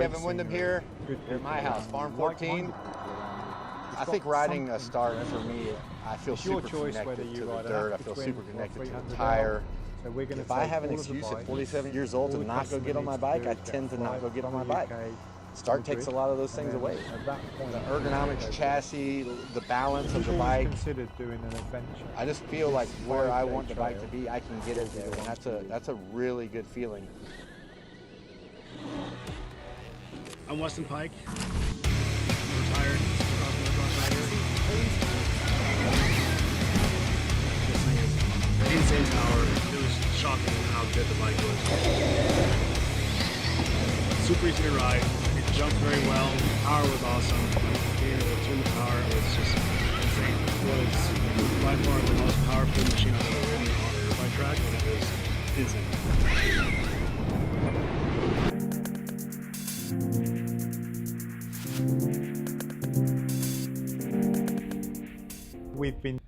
Kevin Wyndham here at my house, Farm 14. I think riding a start for me, I feel super connected to the dirt. I feel super connected to the tire. If I have an excuse at 47 years old to not go get on my bike, I tend to not go get on my bike. Start takes a lot of those things away. The ergonomics, chassis, the balance of the bike. I just feel like where I want the bike to be, I can get it there, and that's a really good feeling. I'm Weston Pike, retired motocross rider. This thing is insane power. It was shocking how good the bike was. Super easy to ride. It jumped very well. The power was awesome. Being able to tune the power was just insane. It was by far the most powerful machine I've ever ridden on a bike track, and it was insane. We've been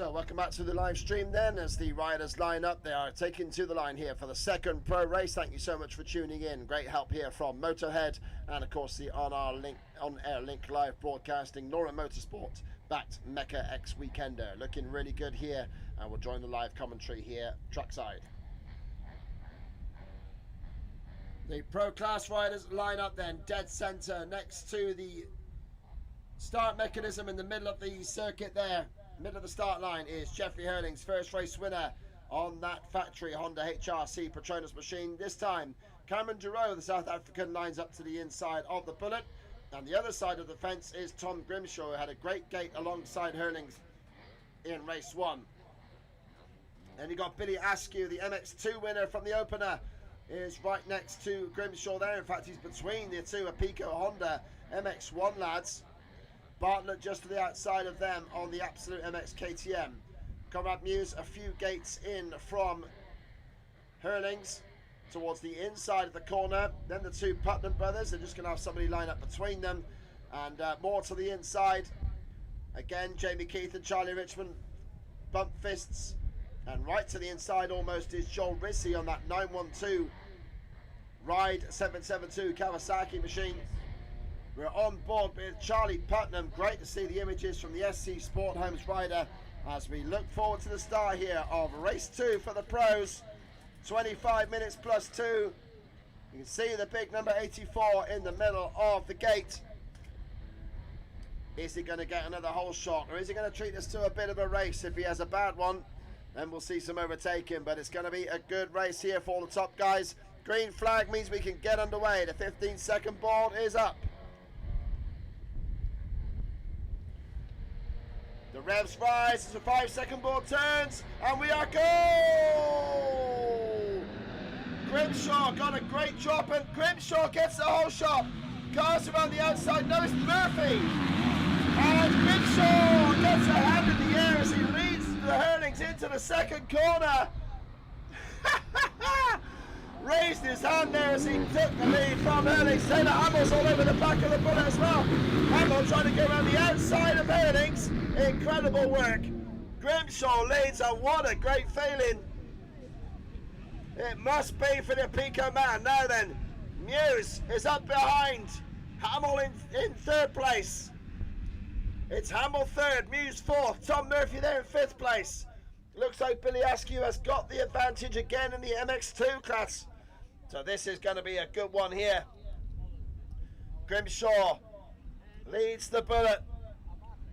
So welcome back to the live stream then. As the riders line up, they are taking to the line here for the second pro race. Thank you so much for tuning in. Great help here from Motorhead and of course the on-air link live broadcasting. Laura Motorsport backed Mecca-X Weekender. Looking really good here, and we'll join the live commentary here trackside. The pro class riders line up then dead center next to the start mechanism in the middle of the circuit there. Middle of the start line is Jeffrey Herling's first race winner on that factory Honda HRC Petronas machine. This time, Cameron Duro, the South African, lines up to the inside of the bullet. And the other side of the fence is Tom Grimshaw, who had a great gate alongside Herlings in race one. Then you got Billy Askew, the MX2 winner from the opener, is right next to Grimshaw there. In fact, he's between the two Apico Honda MX1 lads. Bartlett just to the outside of them on the Absolute MX KTM. Conrad Muse a few gates in from Herlings towards the inside of the corner. Then the two Putnam brothers, they're just going to have somebody line up between them. And more to the inside. Again, Jamie Keith and Charlie Richmond bump fists. And right to the inside almost is Joel Rissy on that 912 Ride 772 Kawasaki machine. We're on board with Charlie Putnam. Great to see the images from the SC Sport Homes rider as we look forward to the start here of race 2 for the pros. 25 minutes plus 2. You can see the big number 84 in the middle of the gate. Is he going to get another hole shot, or is he going to treat us to a bit of a race? If he has a bad one, then we'll see some overtaking, but it's going to be a good race here for the top guys. Green flag means we can get underway. The 15-second board is up. The revs rise as the 5-second board turns, and we are goal! Grimshaw got a great drop, and Grimshaw gets the whole shot. Cars around the outside. No, it's Murphy. And Grimshaw gets a hand in the air as he leads the Herlings into the second corner. Raised his hand there as he took the lead from Herlings. Taylor Hamill's all over the back of the bullet as well. Hamill trying to go around the outside of Herlings. Incredible work. Grimshaw leads, and what a great failing. It must be for the Pico man. Now then, Muse is up behind. Hamill in third place. It's Hamill third, Muse fourth, Tom Murphy there in fifth place. Looks like Billy Askew has got the advantage again in the MX2 class. So this is going to be a good one here. Grimshaw leads the bullet.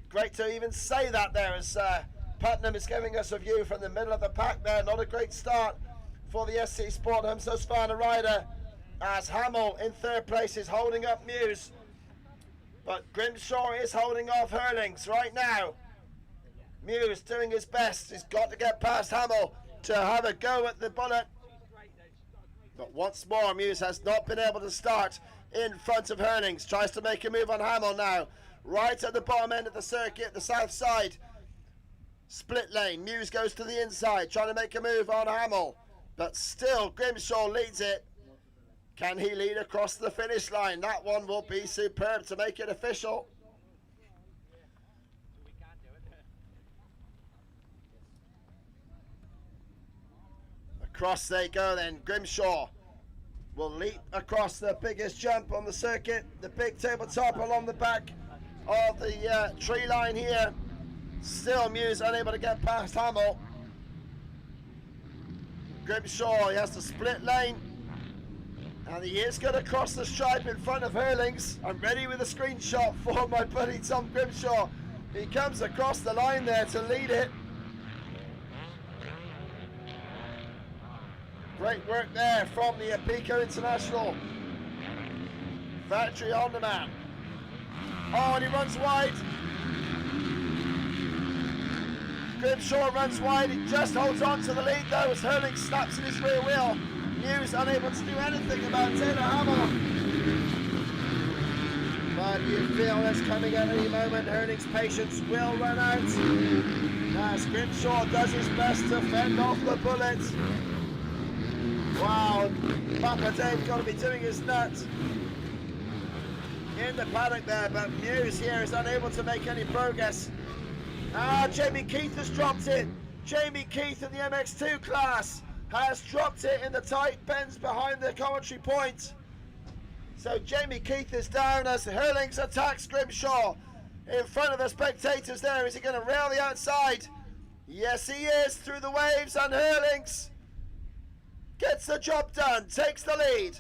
Great to even say that there as Putnam is giving us a view from the middle of the pack there. Not a great start for the SC Sport Humsos Farna rider, as Hamill in third place is holding up Muse. But Grimshaw is holding off Herlings right now. Muse doing his best. He's got to get past Hamill to have a go at the bullet. But once more, Muse has not been able to start in front of Herlings. Tries to make a move on Hamill now. Right at the bottom end of the circuit, the south side. Split lane. Muse goes to the inside, trying to make a move on Hamill. But still, Grimshaw leads it. Can he lead across the finish line? That one will be superb to make it official. Across they go then. Grimshaw will leap across the biggest jump on the circuit. The big tabletop along the back of the tree line here. Still Muse unable to get past Hamill. Grimshaw, he has to split lane. And he is going to cross the stripe in front of Herlings. I'm ready with a screenshot for my buddy Tom Grimshaw. He comes across the line there to lead it. Great work there from the Apico International factory Honda man. Oh, and he runs wide. Grimshaw runs wide. He just holds on to the lead though as Herlings snaps in his rear wheel. Muse unable to do anything about Taylor Hamill. But you feel that's coming at any moment. Herlings' patience will run out as Grimshaw does his best to fend off the bullets. Wow, Papa Dave's got to be doing his nuts in the paddock there, but Muse here is unable to make any progress. Jamie Keith has dropped it. Jamie Keith in the MX2 class has dropped it in the tight bends behind the commentary point. So Jamie Keith is down as Herlings attacks Grimshaw in front of the spectators there. Is he going to rail the outside? Yes, he is, through the waves, and Herlings gets the job done, takes the lead.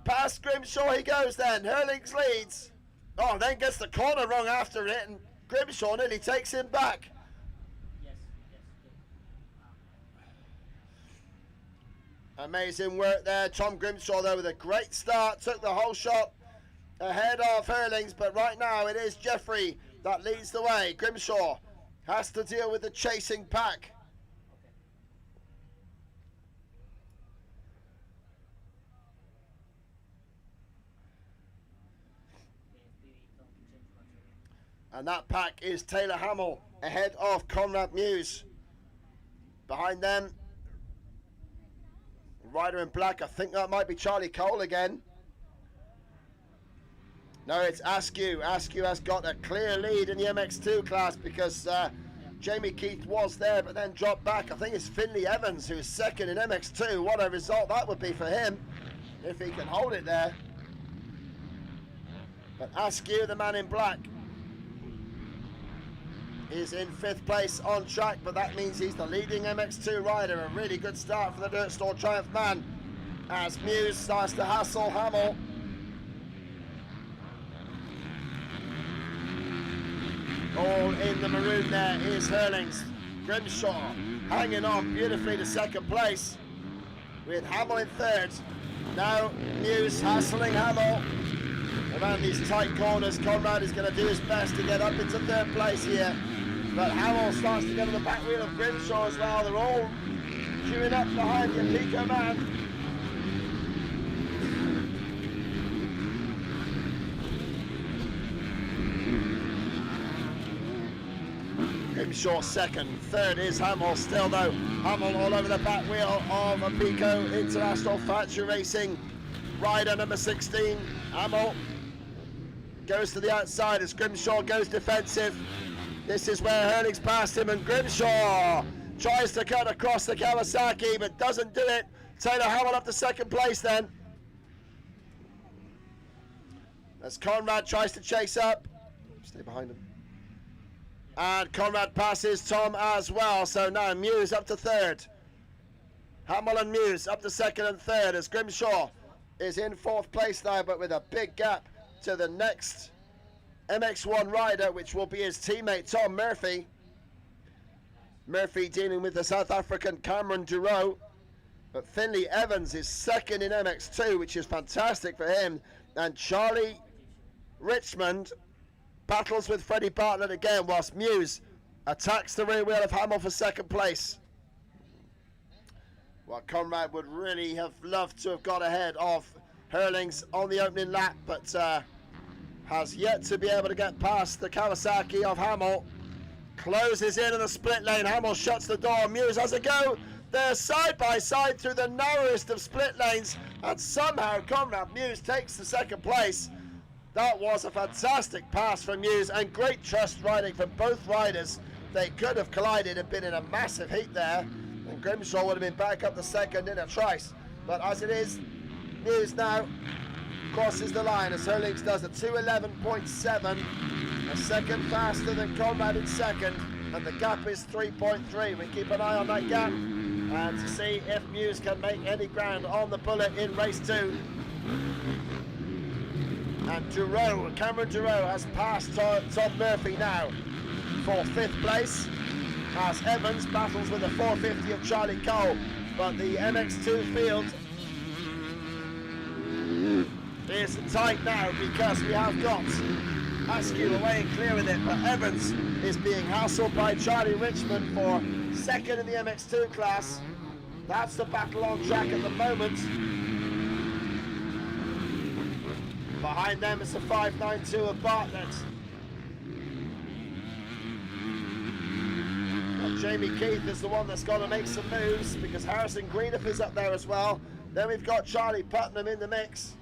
Past Grimshaw he goes then. Herlings leads. Oh, then gets the corner wrong after it, and Grimshaw nearly takes him back. Amazing work there. Tom Grimshaw though with a great start. Took the whole shot ahead of Herlings, but right now it is Jeffrey that leads the way. Grimshaw has to deal with the chasing pack. And that pack is Taylor Hamill ahead of Conrad Muse. Behind them, rider in black, I think that might be Charlie Cole again. No, it's Askew. Askew has got a clear lead in the MX2 class because Jamie Keith was there but then dropped back. I think it's Finley Evans who's second in MX2. What a result that would be for him if he can hold it there. But Askew, the man in black, is in 5th place on track, but that means he's the leading MX2 rider. A really good start for the Dirt Store Triumph man as Muse starts to hassle Hamill. All in the maroon there is Herlings. Grimshaw hanging on beautifully to 2nd place with Hamill in 3rd. Now Muse hassling Hamill around these tight corners. Conrad is going to do his best to get up into 3rd place here, but Hamill starts to get on the back wheel of Grimshaw as well. They're all queuing up behind the Pico man. Grimshaw 2nd, 3rd is Hamill still though. Hamill all over the back wheel of a Pico International Factory Racing rider number 16. Hamill goes to the outside as Grimshaw goes defensive. This is where Herlings passed him, and Grimshaw tries to cut across the Kawasaki but doesn't do it. Taylor Hamill up to 2nd place then, as Conrad tries to chase up. Stay behind him. And Conrad passes Tom as well, so now Muse up to 3rd. Hamill and Muse up to 2nd and 3rd as Grimshaw is in 4th place now, but with a big gap to the next MX1 rider, which will be his teammate Tom Murphy. Murphy dealing with the South African Cameron Duro, but Finley Evans is 2nd in MX2, which is fantastic for him, and Charlie Richmond battles with Freddie Bartlett again, whilst Muse attacks the rear wheel of Hamill for 2nd place. Well, Conrad would really have loved to have got ahead of Herlings on the opening lap, but has yet to be able to get past the Kawasaki of Hamill. Closes in the split lane. Hamill shuts the door. Muse has a go. They're side by side through the narrowest of split lanes, and somehow Conrad Muse takes the 2nd place. That was a fantastic pass from Muse, and great trust riding from both riders. They could have collided and been in a massive heat there, and Grimshaw would have been back up the 2nd in a trice. But as it is, Muse now crosses the line as Herlings does a 2:11.7, a 2nd faster than Conrad in 2nd, and the gap is 3.3. We keep an eye on that gap and to see if Muse can make any ground on the bullet in race 2. And Duro, Cameron Duro has passed Tom Murphy now for 5th place, as Evans battles with the 450 of Charlie Cole. But the MX2 field is tight now because we have got Askew away and clear with it, but Evans is being hassled by Charlie Richmond for 2nd in the MX2 class. That's the battle on track at the moment. Behind them is the 592 of Bartlett. And Jamie Keith is the one that's got to make some moves because Harrison Greenough is up there as well. Then we've got Charlie Putnam in the mix.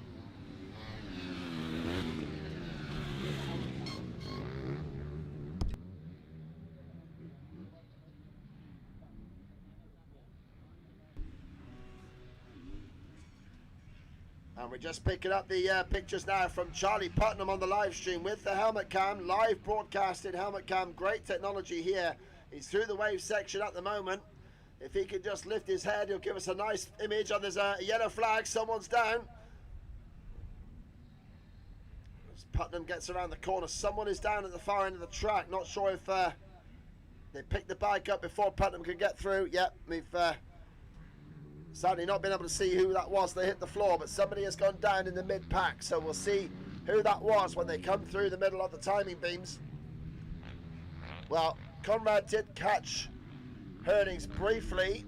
And we're just picking up the pictures now from Charlie Putnam on the live stream with the helmet cam, live broadcasted helmet cam. Great technology here. He's through the wave section at the moment. If he can just lift his head, he'll give us a nice image. And there's a yellow flag, someone's down. As Putnam gets around the corner, someone is down at the far end of the track. Not sure if they picked the bike up before Putnam could get through. Yep, we've sadly not been able to see who that was. They hit the floor, but somebody has gone down in the mid-pack, so we'll see who that was when they come through the middle of the timing beams. Well, Conrad did catch Herlings briefly.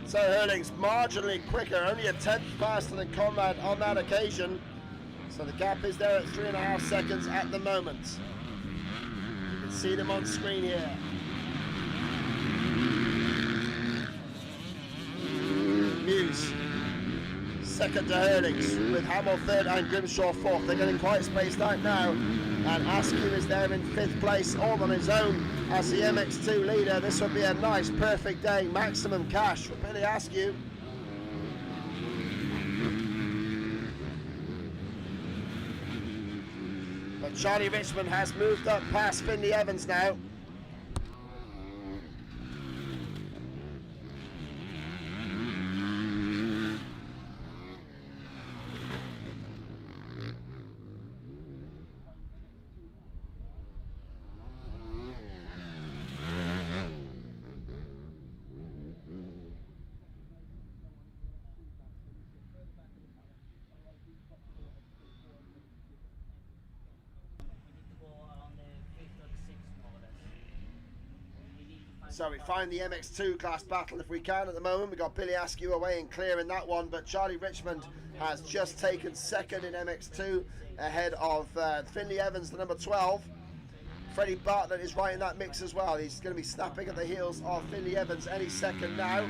So Herlings marginally quicker, only a tenth faster than Conrad on that occasion. So the gap is there at 3.5 seconds at the moment. You can see them on screen here. Muse second to Herlings, with Hamill third and Grimshaw fourth. They're getting quite spaced out now, and Askew is there in 5th place, all on his own as the MX2 leader. This would be a nice, perfect day, maximum cash for Billy Askew. But Charlie Richmond has moved up past Finley Evans now. So we find the MX2 class battle if we can at the moment. We've got Billy Askew away and clear in that one, but Charlie Richmond has just taken second in MX2 ahead of Finley Evans, the number 12. Freddie Bartlett is right in that mix as well. He's going to be snapping at the heels of Finley Evans any second now.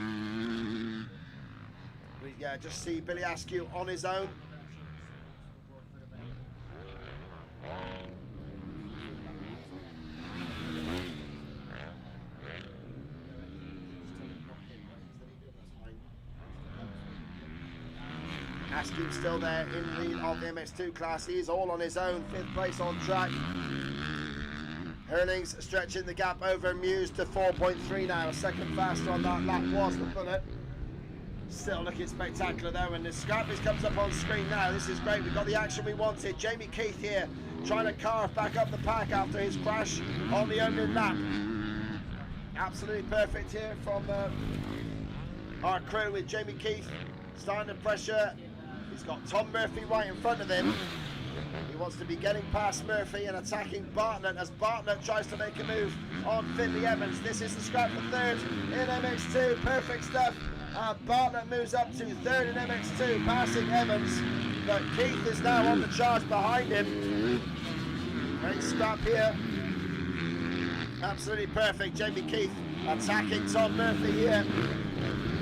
We just see Billy Askew on his own. Askew still there in lead of the MX2 class. He's all on his own, 5th place on track. Herlings stretching the gap over Muse to 4.3 now. A second faster on that lap was the bullet. Still looking spectacular though, and the Scrappies comes up on screen now. This is great, we've got the action we wanted. Jamie Keith here trying to carve back up the pack after his crash on the opening lap. Absolutely perfect here from our crew with Jamie Keith starting to pressure. He's got Tom Murphy right in front of him. He wants to be getting past Murphy and attacking Bartlett as Bartlett tries to make a move on Finley Evans. This is the scrap for third in MX2. Perfect stuff. Bartlett moves up to third in MX2, passing Evans. But Keith is now on the charge behind him. Great scrap here. Absolutely perfect. Jamie Keith attacking Tom Murphy here.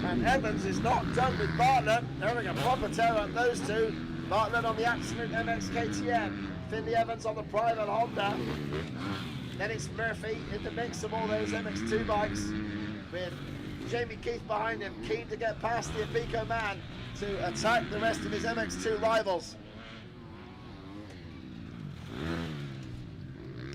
And Evans is not done with Bartlett. They're having a proper tear at those two. Bartlett on the absolute MX KTM. Finley Evans on the private Honda. Then it's Murphy in the mix of all those MX2 bikes, with Jamie Keith behind him, keen to get past the Apico man to attack the rest of his MX2 rivals.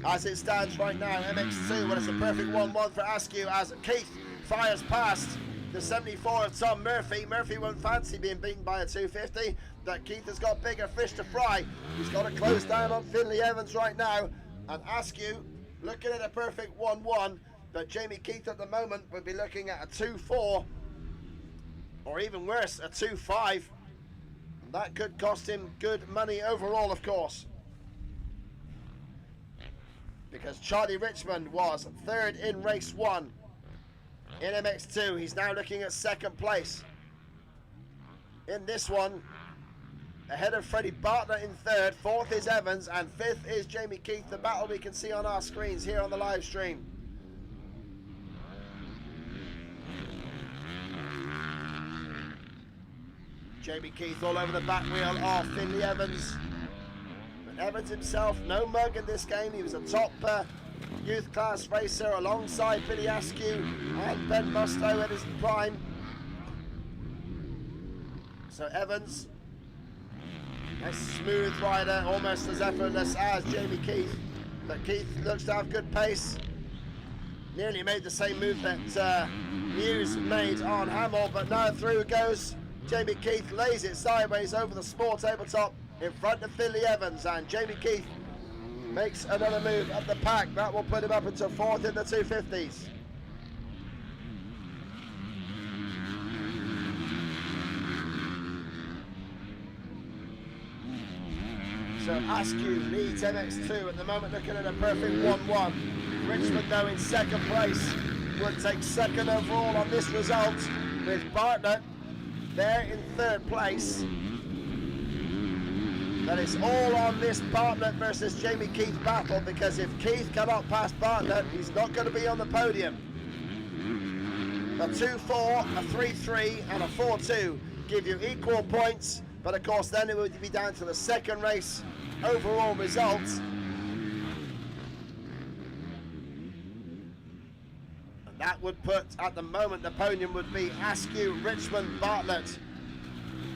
As it stands right now, MX2, well, it's a perfect 1-1 for Askew as Keith fires past the 74 of Tom Murphy. Murphy won't fancy being beaten by a 250, but Keith has got bigger fish to fry. He's got to close down on Finley Evans right now, and Askew looking at a perfect 1-1, but Jamie Keith at the moment would be looking at a 2-4, or even worse, a 2-5. That could cost him good money overall, of course, because Charlie Richmond was third in race 1 in MX2. He's now looking at second place in this one, ahead of Freddie Bartlett in third. 4th is Evans, and 5th is Jamie Keith. The battle we can see on our screens here on the live stream. Jamie Keith all over the back wheel of Finley Evans. But Evans himself, no mug in this game. He was a top youth class racer alongside Billy Askew and Ben Musto at his prime. So Evans, a smooth rider, almost as effortless as Jamie Keith. But Keith looks to have good pace. Nearly made the same move that Muse made on Hamill, but now through goes Jamie Keith, lays it sideways over the small tabletop in front of Finley Evans, and Jamie Keith makes another move up the pack. That will put him up into 4th in the 250s. So Askew leads MX2 at the moment, looking at a perfect 1-1. Richmond, though, in second place, would take second overall on this result. with Bartlett there in third place. But it's all on this Bartlett versus Jamie Keith battle, because if Keith cannot pass Bartlett, he's not going to be on the podium. A 2-4, a 3-3 and a 4-2 give you equal points, but of course then it would be down to the second race overall results. And that would put, at the moment, the podium would be Askew, Richmond, Bartlett,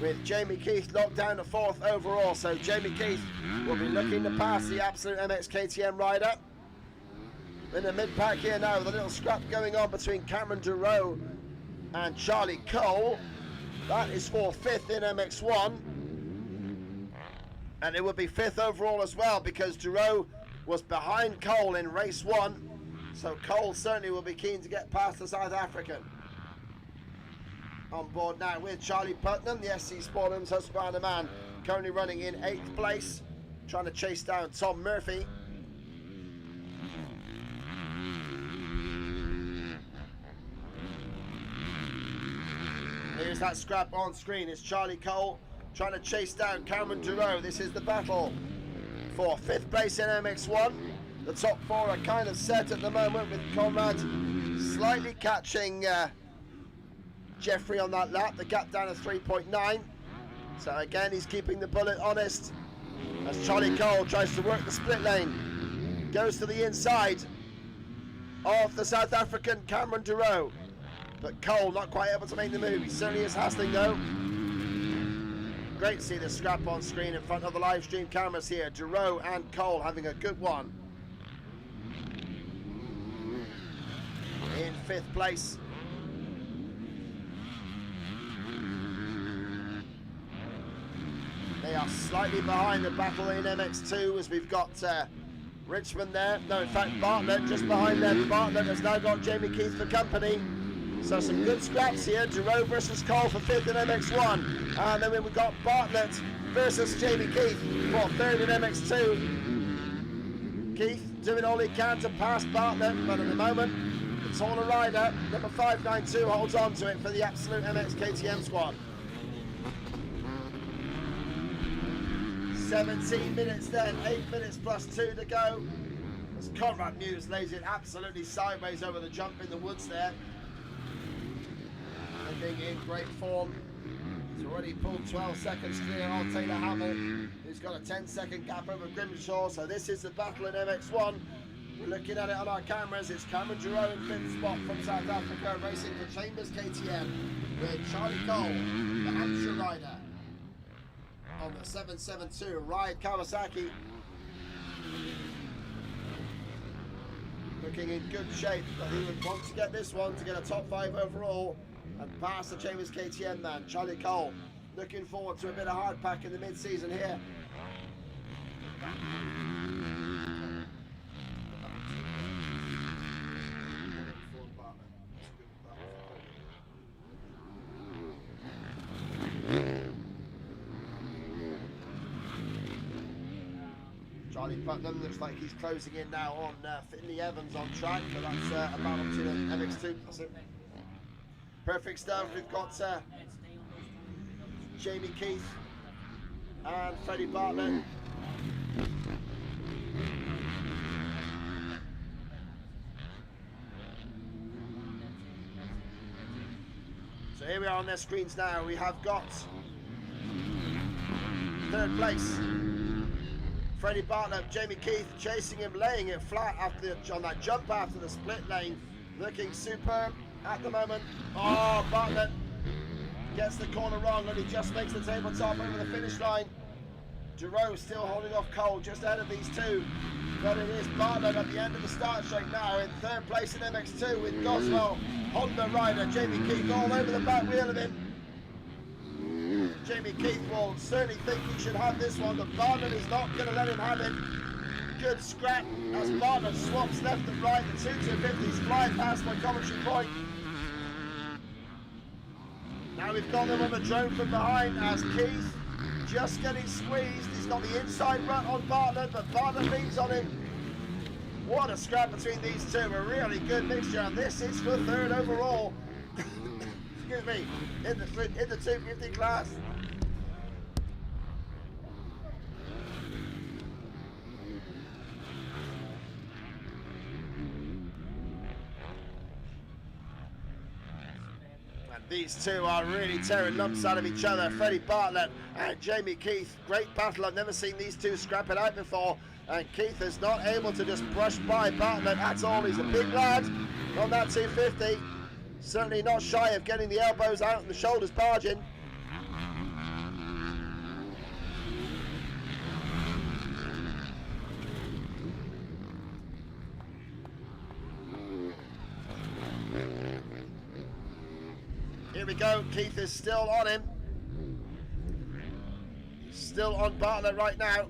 with Jamie Keith locked down to 4th overall. So Jamie Keith will be looking to pass the absolute MX KTM rider. In the mid-pack here now, with a little scrap going on between Cameron Durow and Charlie Cole. That is for 5th in MX1. And it would be 5th overall as well, because Durow was behind Cole in race 1. So Cole certainly will be keen to get past the South African. On board now with Charlie Putnam, the SC Sportham's Husqvarna man, currently running in 8th place, trying to chase down Tom Murphy. Here's that scrap on screen. It's Charlie Cole trying to chase down Cameron Durow. This is the battle for 5th place in MX1. The top 4 are kind of set at the moment, with Conrad slightly catching Jeffrey on that lap. The gap down to 3.9. So again, he's keeping the bullet honest as Charlie Cole tries to work the split lane. Goes to the inside of the South African Cameron Durow. But Cole not quite able to make the move. He certainly is hassling though. Great to see the scrap on screen in front of the live stream cameras here. Durow and Cole having a good one. In 5th place. They are slightly behind the battle in MX2, as we've got Richmond there. No, in fact, Bartlett just behind them. Bartlett has now got Jamie Keith for company. So some good scraps here. Durow versus Cole for 5th in MX1. And then we've got Bartlett versus Jamie Keith for 3rd in MX2. Keith doing all he can to pass Bartlett, but at the moment, the taller rider, number 592, holds on to it for the absolute MX KTM squad. 17 minutes then, 8 minutes plus 2 to go. As Conrad Muse lays it absolutely sideways over the jump in the woods there. Looking in great form. He's already pulled 12 seconds clear on Taylor Hamill, who's got a 10-second gap over Grimshaw. So this is the battle in MX1. We're looking at it on our cameras. It's Cameron Durow in 5th spot from South Africa, racing for Chambers KTM, with Charlie Cole, the Hampshire rider, on the 772 Ride Kawasaki. Looking in good shape, but he would want to get this one to get a top 5 overall and pass the Chambers KTM man, Charlie Cole. Looking forward to a bit of hard pack in the mid-season here. Charlie Putnam looks like he's closing in now on Finley Evans on track, but that's about up to the MX2. That's it. Perfect stuff. We've got Jamie Keith and Freddie Bartlett. So here we are on their screens now. We have got 3rd place. Freddie Bartlett, Jamie Keith chasing him, laying it flat after on that jump after the split lane. Looking superb at the moment. Oh, Bartlett gets the corner wrong and he just makes the tabletop over the finish line. Durow still holding off Cole just ahead of these two. But it is Bartlett at the end of the start straight now in 3rd place in MX2 with Goswell, Honda rider, Jamie Keith all over the back wheel of him. Jamie Keith will certainly think he should have this one, but Bartlett is not going to let him have it. Good scrap as Bartlett swaps left and right. The 250s fly past my commentary point. Now we've got them on the drone from behind as Keith just getting squeezed. He's got the inside rut on Bartlett, but Bartlett leans on him. What a scrap between these two. A really good mixture, and this is for 3rd overall. excuse me, in the 250 class. These two are really tearing lumps out of each other. Freddie Bartlett and Jamie Keith. Great battle. I've never seen these two scrap it out before. And Keith is not able to just brush by Bartlett at all. He's a big lad on that 250. Certainly not shy of getting the elbows out and the shoulders barging. Here we go, Keith is still on him. He's still on Bartlett right now.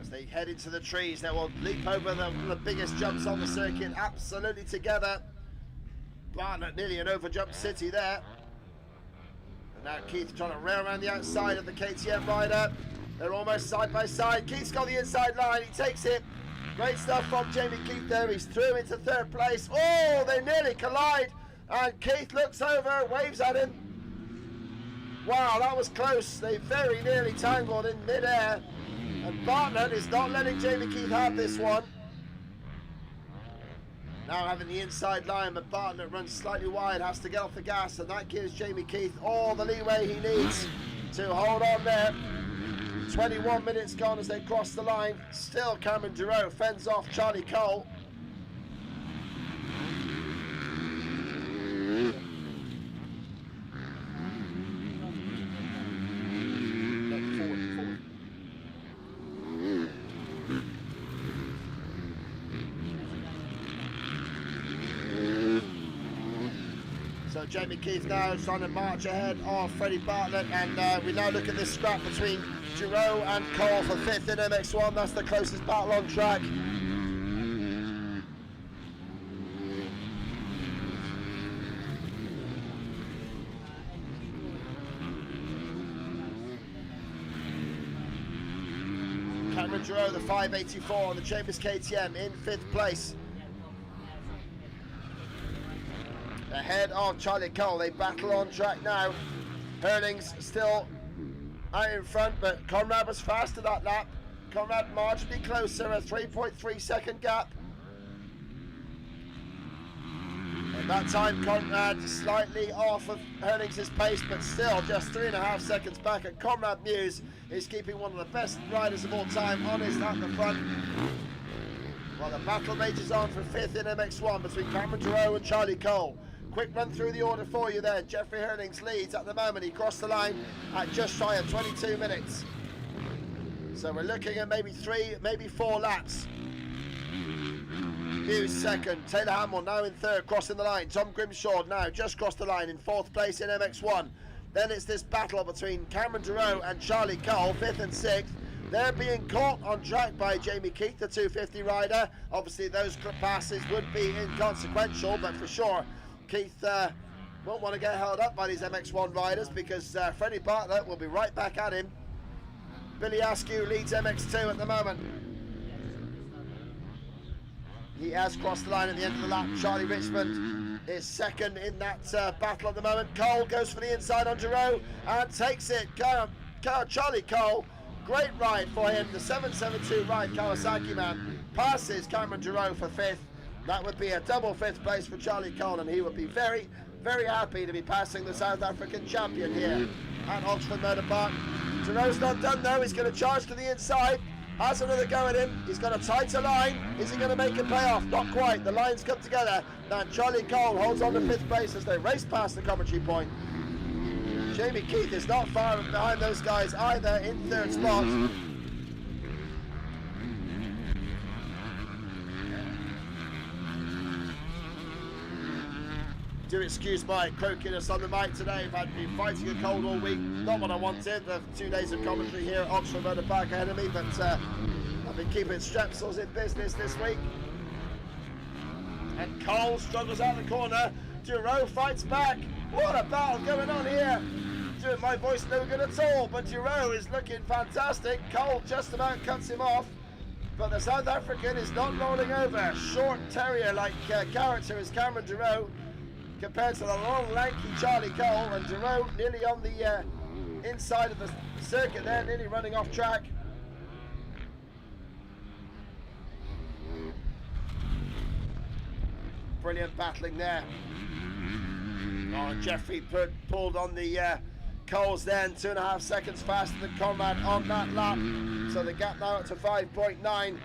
As they head into the trees, they will leap over the biggest jumps on the circuit, absolutely together. Bartlett nearly an overjump city there. And now Keith trying to rail around the outside of the KTM rider. They're almost side by side. Keith's got the inside line, he takes it. Great stuff from Jamie Keith there, he's through into third place. Oh, they nearly collide. And Keith looks over, waves at him. Wow, that was close. They very nearly tangled in mid-air. And Bartlett is not letting Jamie Keith have this one. Now having the inside line, but Bartlett runs slightly wide, has to get off the gas, and that gives Jamie Keith all the leeway he needs to hold on there. 21 minutes gone as they cross the line. Still Cameron Giroux fends off Charlie Cole. So Jamie Keith now trying to march ahead of Freddie Bartlett, and we now look at this scrap between Giroux and Cole for 5th in MX1. That's the closest battle on track. Cameron Giroux, the 584 on the Chambers KTM, in 5th place. Ahead of Charlie Cole, they battle on track now. Herlings still out in front, but Conrad was faster that lap. Conrad marginally closer, a 3.3 second gap. At that time, Conrad slightly off of Herlings' pace, but still just 3.5 seconds back. And Conrad Muse is keeping one of the best riders of all time honest at the front. Well, the battle rages on for 5th in MX1 between Cameron Giroux and Charlie Cole. Quick run through the order for you there. Jeffrey Herlings leads at the moment. He crossed the line at just shy of 22 minutes. So we're looking at maybe 3, maybe 4 laps. Hughes second. Taylor Hamill now in third, crossing the line. Tom Grimshaw now just crossed the line in 4th place in MX1. Then it's this battle between Cameron Giroux and Charlie Cole, 5th and 6th. They're being caught on track by Jamie Keith, the 250 rider. Obviously those passes would be inconsequential, but for sure Keith won't want to get held up by these MX1 riders, because Freddie Bartlett will be right back at him. Billy Askew leads MX2 at the moment. He has crossed the line at the end of the lap. Charlie Richmond is second in that battle at the moment. Cole goes for the inside on Giroux and takes it. Charlie Cole, great ride for him. The 772 ride Kawasaki man passes Cameron Giroux for 5th. That would be a double 5th place for Charlie Cole, and he would be very, very happy to be passing the South African champion here at Oxford Motor Park. Giroux's not done though. He's going to charge to the inside. Has another go at him. He's got a tighter line. Is he going to make it pay off? Not quite. The lines come together. Now Charlie Cole holds on to 5th place as they race past the commentary point. Jamie Keith is not far behind those guys either, in 3rd spot. Do excuse my croakiness on the mic today. I've been fighting a cold all week. Not what I wanted. The 2 days of commentary here at Oxford Motor Park ahead of me, but I've been keeping Strepsils in business this week. And Cole struggles out the corner. Giroux fights back. What a battle going on here. Doing my voice no good at all, but Giroux is looking fantastic. Cole just about cuts him off, but the South African is not rolling over. Short terrier-like character is Cameron Giroux. compared to the long, lanky Charlie Cole, and Jerome nearly on the inside of the circuit there, nearly running off track. Brilliant battling there. Oh, Jeffrey pulled on the Coles then, 2.5 seconds faster than Conrad on that lap. So the gap now up to 5.9.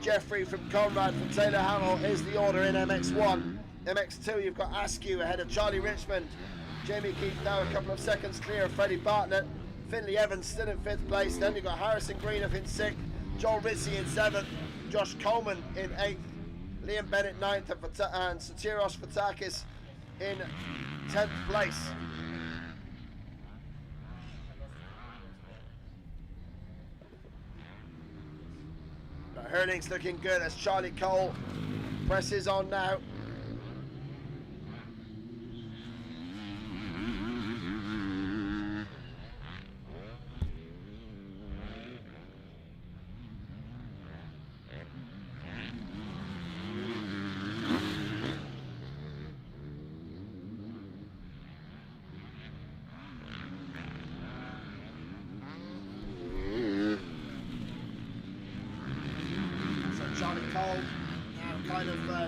Jeffrey from Conrad from Taylor Hamill is the order in MX1. MX2, you've got Askew ahead of Charlie Richmond. Jamie Keith now a couple of seconds clear of Freddie Bartlett. Finley Evans still in 5th place. Then you've got Harrison Greenup in 6th. Joel Rizzi in 7th. Josh Coleman in 8th. Liam Bennett 9th and Sotiros Vatakis in 10th place. Herlings looking good as Charlie Cole presses on now.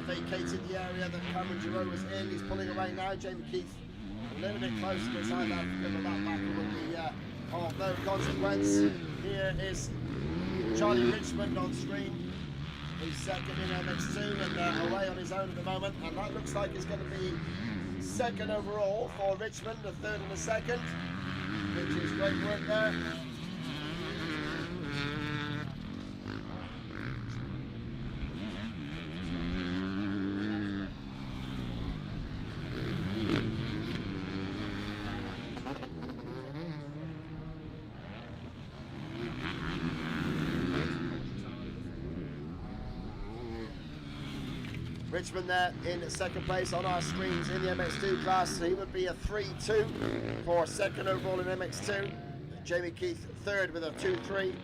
Vacated the area that Cameron Giroux was in. He's pulling away now. Jamie Keith a little bit closer to South Africa, but that battle will be of no consequence. Here is Charlie Richmond on screen. He's second in MX2 and away on his own at the moment. And that looks like it's going to be second overall for Richmond, a third and a second, which is great work there. Richmond there in second place on our screens in the MX2 class, so he would be a 3-2 for second overall in MX2. Jamie Keith third with a 2-3.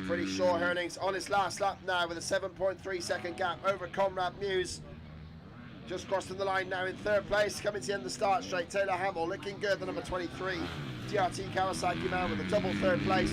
Pretty sure Herlings on his last lap now with a 7.3 second gap over Conrad Muse. Just crossing the line now in third place, coming to the end of the start straight. Taylor Hamill looking good, the number 23. DRT Kawasaki man with a double third place.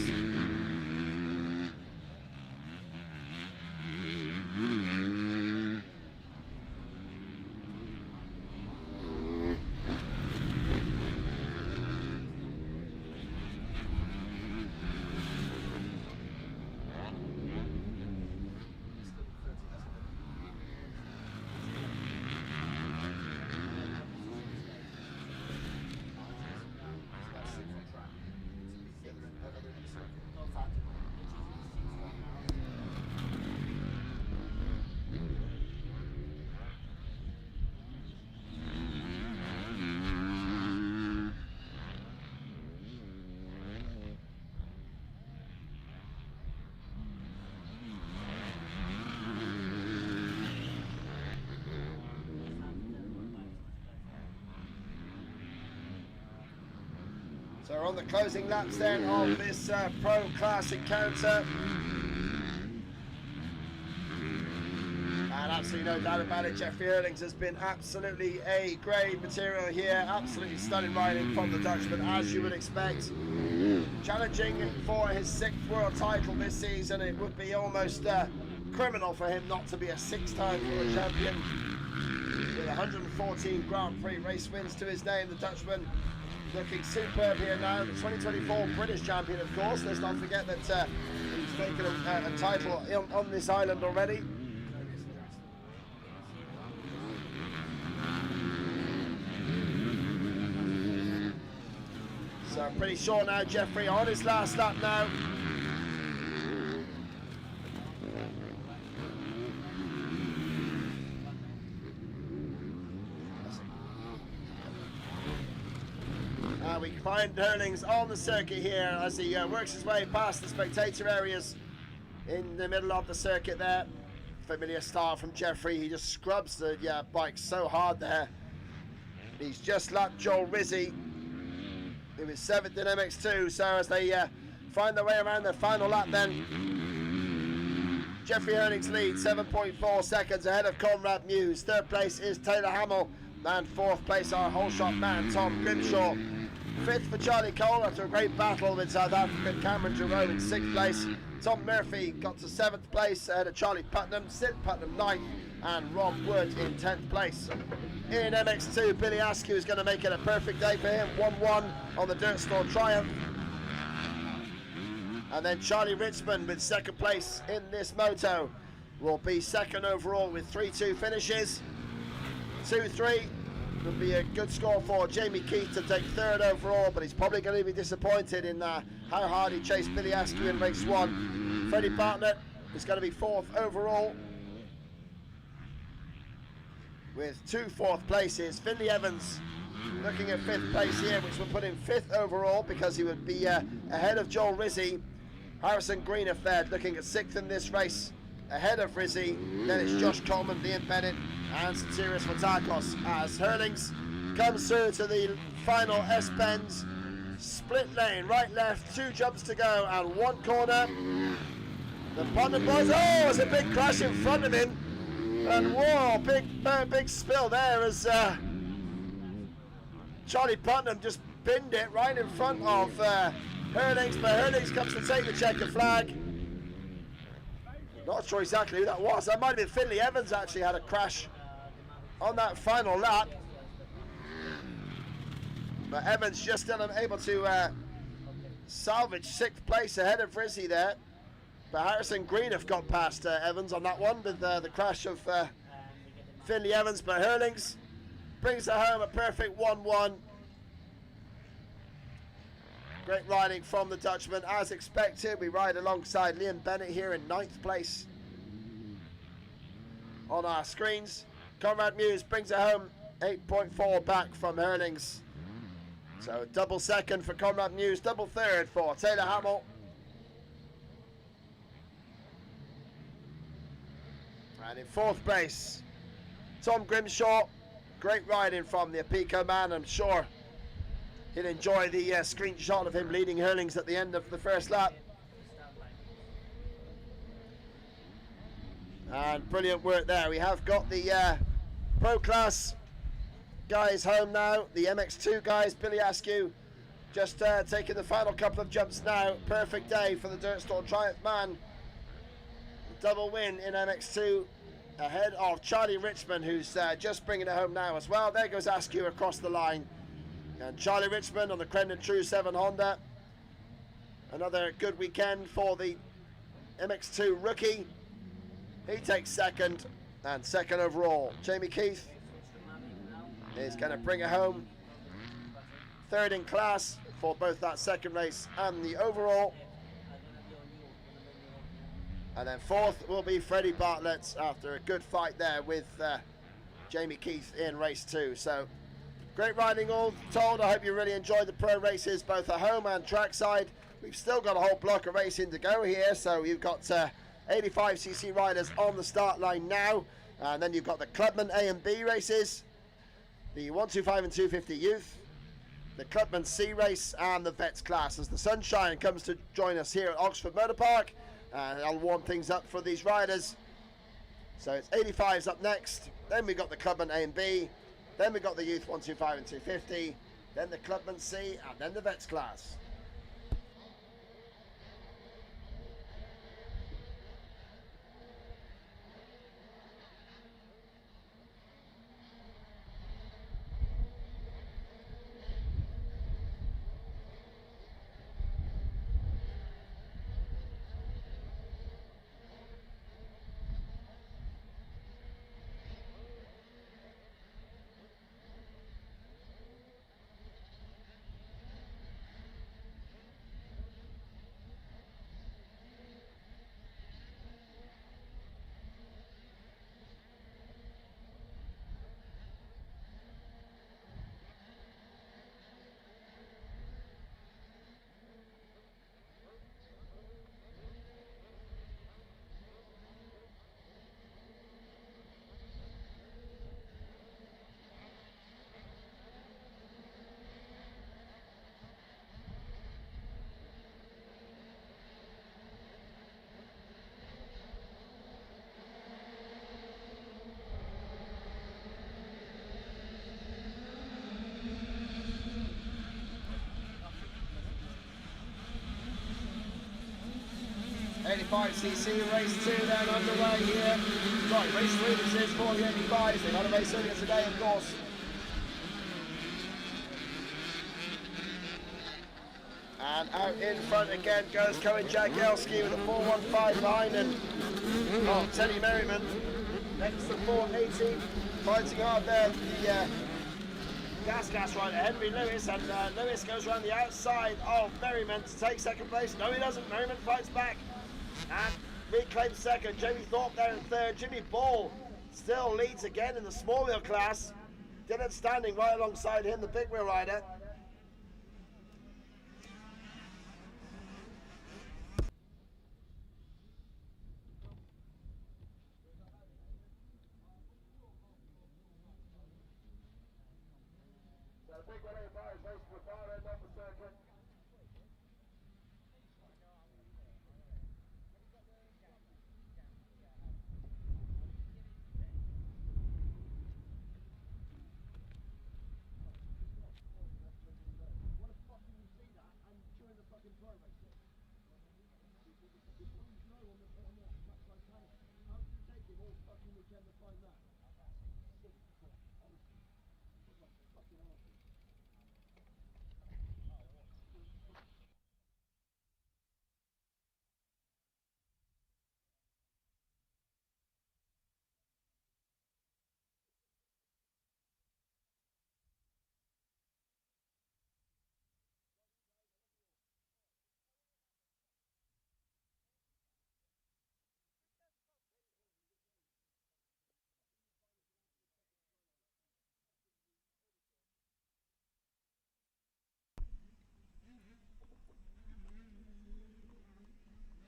So we're on the closing laps then of this Pro Class encounter. And absolutely no doubt about it, Jeffrey Herlings has been absolutely A-grade material here. Absolutely stunning riding from the Dutchman, as you would expect. Challenging for his 6th world title this season. It would be almost criminal for him not to be a 6-time world champion. With 114 Grand Prix race wins to his name, the Dutchman looking superb here now. The 2024 British champion, of course. Let's not forget that he's taken a title on this island already. So I'm pretty sure now Jeffrey on his last lap now. We find Herlings on the circuit here as he works his way past the spectator areas in the middle of the circuit there. Familiar start from Jeffrey. He just scrubs the bike so hard there. He's just lapped Joel Rizzi, who is 7th in MX2. So as they find their way around their final lap then, Jeffrey Herlings leads 7.4 seconds ahead of Conrad Muse. Third place is Taylor Hamill, and fourth place our whole shot man Tom Grimshaw. Fifth for Charlie Cole after a great battle with South African Cameron Jerome in sixth place. Tom Murphy got to seventh place ahead of Charlie Putnam, Sid Putnam ninth, and Rob Wood in 10th place. In MX2, Billy Askew is going to make it a perfect day for him. 1-1 on the Dirt Store Triumph. And then Charlie Richmond with second place in this moto will be second overall with 3-2 finishes. 2-3 would be a good score for Jamie Keith to take third overall, but he's probably going to be disappointed in how hard he chased Billy Askew in race 1. Freddie Bartlett is going to be fourth overall with 2 fourth places. Finley Evans looking at fifth place here, which will put him fifth overall because he would be ahead of Joel Rizzi. Harrison Greenafed looking at sixth in this race, ahead of Rizzi. Then it's Josh Coleman, Liam Bennett, and Sotirios Fotakos as Herlings comes through to the final S-Bends. Split lane, right, left, 2 jumps to go, and 1 corner. The Putnam boys, oh, it's a big crash in front of him. And whoa, big spill there as Charlie Putnam just binned it right in front of Herlings, but Herlings comes to take the checker flag. Not sure exactly who that was. That might have been Finley Evans actually had a crash on that final lap. But Evans just still unable to salvage 6th place ahead of Rizzi there. But Harrison Greenaf got past Evans on that one with the crash of Finley Evans. But Herlings brings it home a perfect 1-1. Great riding from the Dutchman. As expected, we ride alongside Liam Bennett here in 9th place on our screens. Conrad Muse brings it home 8.4 back from Herlings. So double second for Conrad Muse, double third for Taylor Hamill. And in 4th place, Tom Grimshaw. Great riding from the Apico man. I'm sure he'll enjoy the screenshot of him leading Herlings at the end of the first lap. And brilliant work there. We have got the Pro Class guys home now. The MX2 guys, Billy Askew, just taking the final couple of jumps now. Perfect day for the Dirt Store Triumph man. Double win in MX2 ahead of Charlie Richmond, who's just bringing it home now as well. There goes Askew across the line. And Charlie Richmond on the Crendon True 7 Honda. Another good weekend for the MX2 rookie. He takes second and second overall. Jamie Keith is going to bring it home. Third in class for both that second race and the overall. And then fourth will be Freddie Bartlett after a good fight there with Jamie Keith in race 2. So great riding all told. I hope you really enjoyed the pro races, both at home and trackside. We've still got a whole block of racing to go here. So you've got 85cc riders on the start line now. And then you've got the Clubman A and B races, the 125 and 250 youth, the Clubman C race, and the vets class as the sunshine comes to join us here at Oxford Motor Park. And I'll warm things up for these riders. So it's 85s up next. Then we've got the Clubman A and B. Then we've got the youth 125 and 250. Then the Clubman C, and then the vets class. 85cc race 2 then underway here. Right, race 3 this is for the 85s. They've had a race earlier today, of course. And out in front again goes Cohen Jagielski with a 415 behind him. Oh, Teddy Merriman next to 480, fighting hard there. The gas rider Henry Lewis, and Lewis goes around the outside of Merriman to take second place. No, he doesn't. Merriman fights back and reclaims second. Jamie Thorpe there in third. Jimmy Ball still leads again in the small wheel class. Dylan standing right alongside him, the big wheel rider.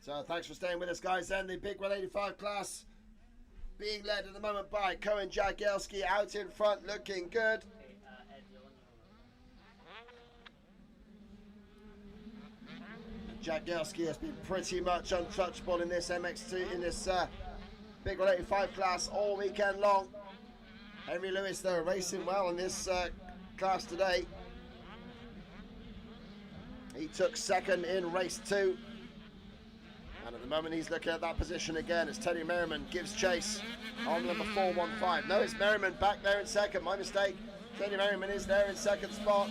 So thanks for staying with us, guys. Then the big 185 class being led at the moment by Cohen Jagielski out in front, looking good. Jagielski has been pretty much untouchable in this MX2, in this big 185 class all weekend long. Henry Lewis, though, racing well in this class today. He took second in race 2. And at the moment he's looking at that position again as Teddy Merriman gives chase on number 415. No, it's Merriman back there in second. My mistake. Teddy Merriman is there in second spot.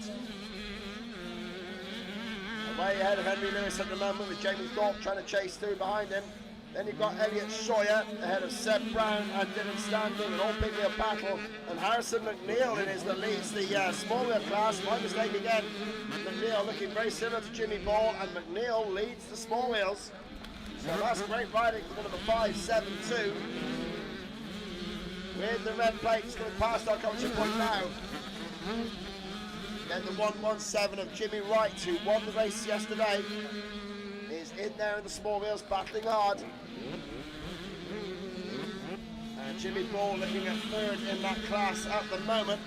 Way ahead of Henry Lewis at the moment with Jamie Thorpe trying to chase through behind him. Then you've got Elliot Scheuer ahead of Seb Brown and Dylan Standing, an all big wheel battle. And Harrison McNeil it is that leads the small wheel class. My mistake again. McNeil looking very similar to Jimmy Ball, and McNeil leads the small wheels. So that's great riding for number 572. With the red plate, just going past our commentary point now. Then the 117 of Jimmy Wright, who won the race yesterday, is in there in the small wheels, battling hard. And Jimmy Ball looking at third in that class at the moment.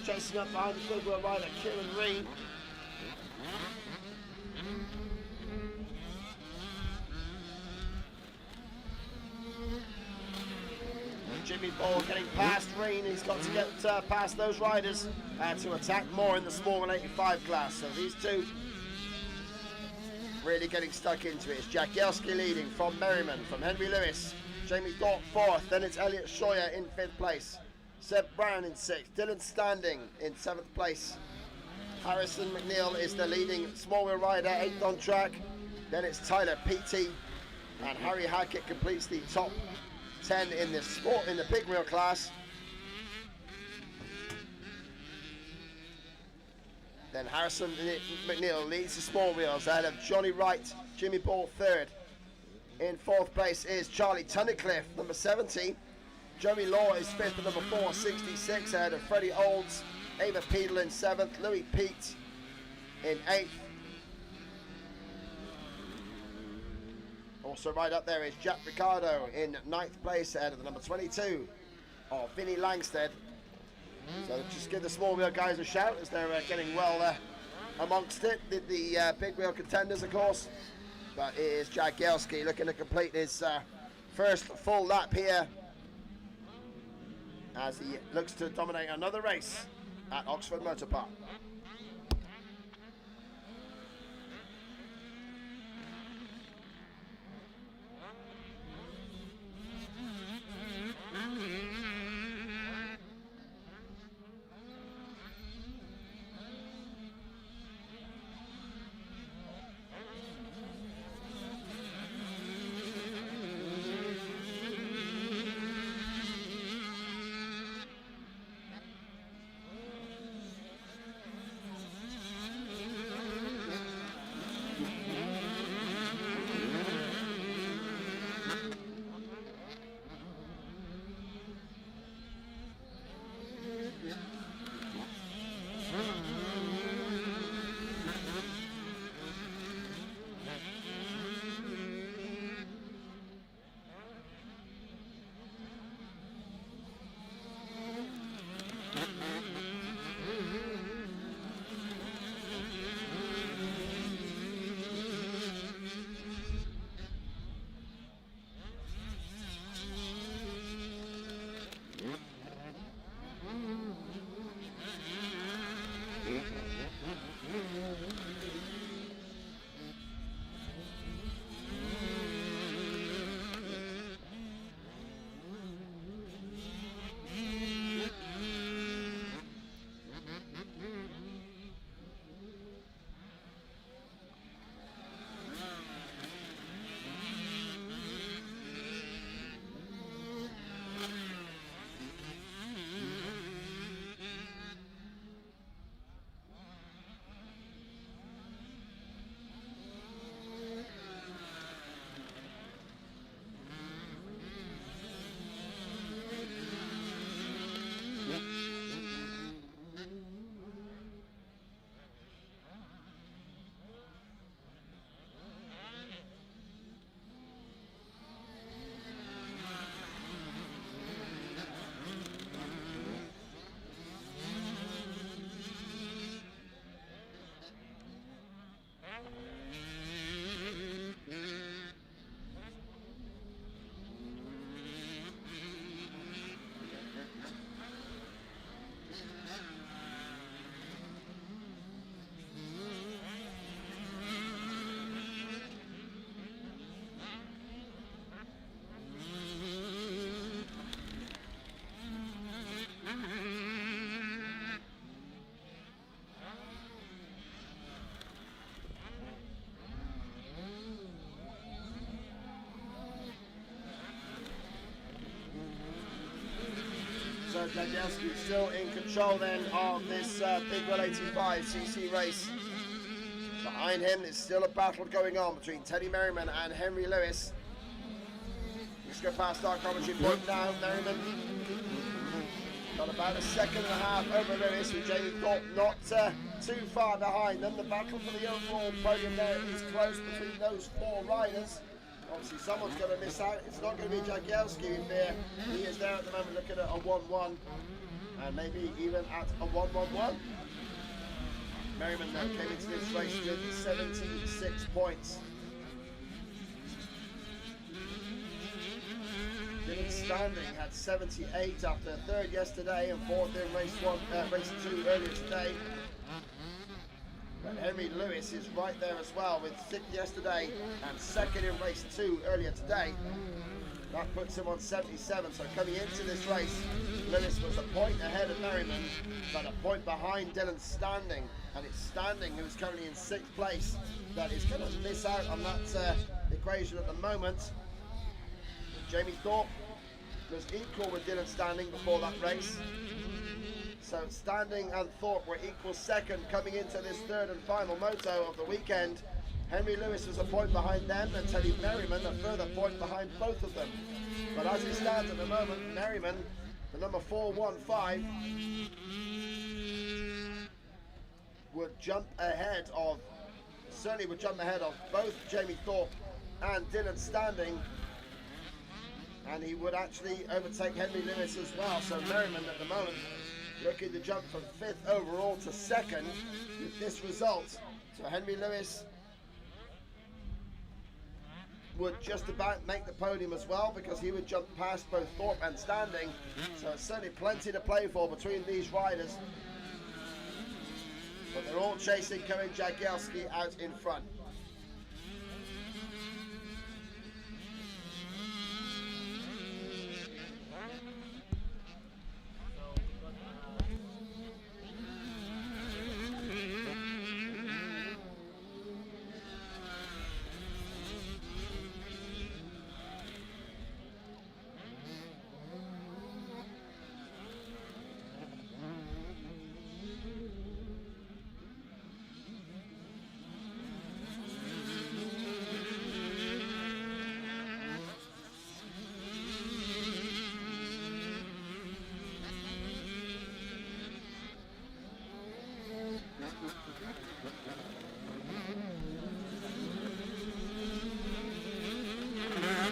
Chasing up behind the big wheel rider, Kieran Reed. Jimmy Ball getting past Rain. He's got to get past those riders to attack more in the small 185 class. So these two really getting stuck into it. It's Jagielski leading from Merriman, from Henry Lewis. Jamie Thorpe fourth. Then it's Elliot Scheuer in fifth place. Seb Brown in sixth. Dylan Standing in seventh place. Harrison McNeil is the leading small wheel rider, eighth on track. Then it's Tyler Peaty, and Harry Hackett completes the top 10 in the sport in the big wheel class. Then Harrison McNeil leads the small wheels ahead of Johnny Wright, Jimmy Ball third. In fourth place is Charlie Tunnicliffe, number 70. Joey Law is fifth with number 466 ahead of Freddie Olds, Ava Peedle in seventh, Louis Pete in eighth. Also right up there is Jack Ricardo in ninth place ahead of the number 22 of Vinnie Langstead. So just give the small wheel guys a shout as they're getting well amongst it. The big wheel contenders, of course. But it is Jagielski looking to complete his first full lap here as he looks to dominate another race at Oxford Motor Park. Jagielski still in control then of this Big Wheel 85cc race. Behind him is still a battle going on between Teddy Merriman and Henry Lewis. Let's go past our commentary point now. Merriman got about a second and a half over Lewis, with Jamie Thorpe not too far behind them. The battle for the overall podium there is close between those four riders. Obviously someone's going to miss out. It's not going to be Jagielski in there. He is there at the moment looking at a 1-1 and maybe even at a 1-1-1. Merriman then came into this race with 76 points. Dylan Standing had 78 after third yesterday and fourth in race 2 earlier today. But Henry Lewis is right there as well with 6th yesterday and 2nd in race 2 earlier today. That puts him on 77. So coming into this race, Lewis was a point ahead of Merriman, but a point behind Dylan Standing. And it's Standing, who's currently in 6th place, that is going to miss out on that equation at the moment. Jamie Thorpe was equal with Dylan Standing before that race. So Standing and Thorpe were equal second coming into this third and final moto of the weekend. Henry Lewis was a point behind them and Teddy Merriman a further point behind both of them. But as it stands at the moment, Merriman, the number 415, would jump ahead of, certainly would jump ahead of both Jamie Thorpe and Dylan Standing. And he would actually overtake Henry Lewis as well. So Merriman at the moment looking to jump from 5th overall to 2nd with this result. So Henry Lewis would just about make the podium as well, because he would jump past both Thorpe and Standing. So it's certainly plenty to play for between these riders. But they're all chasing Cohen Jagielski out in front.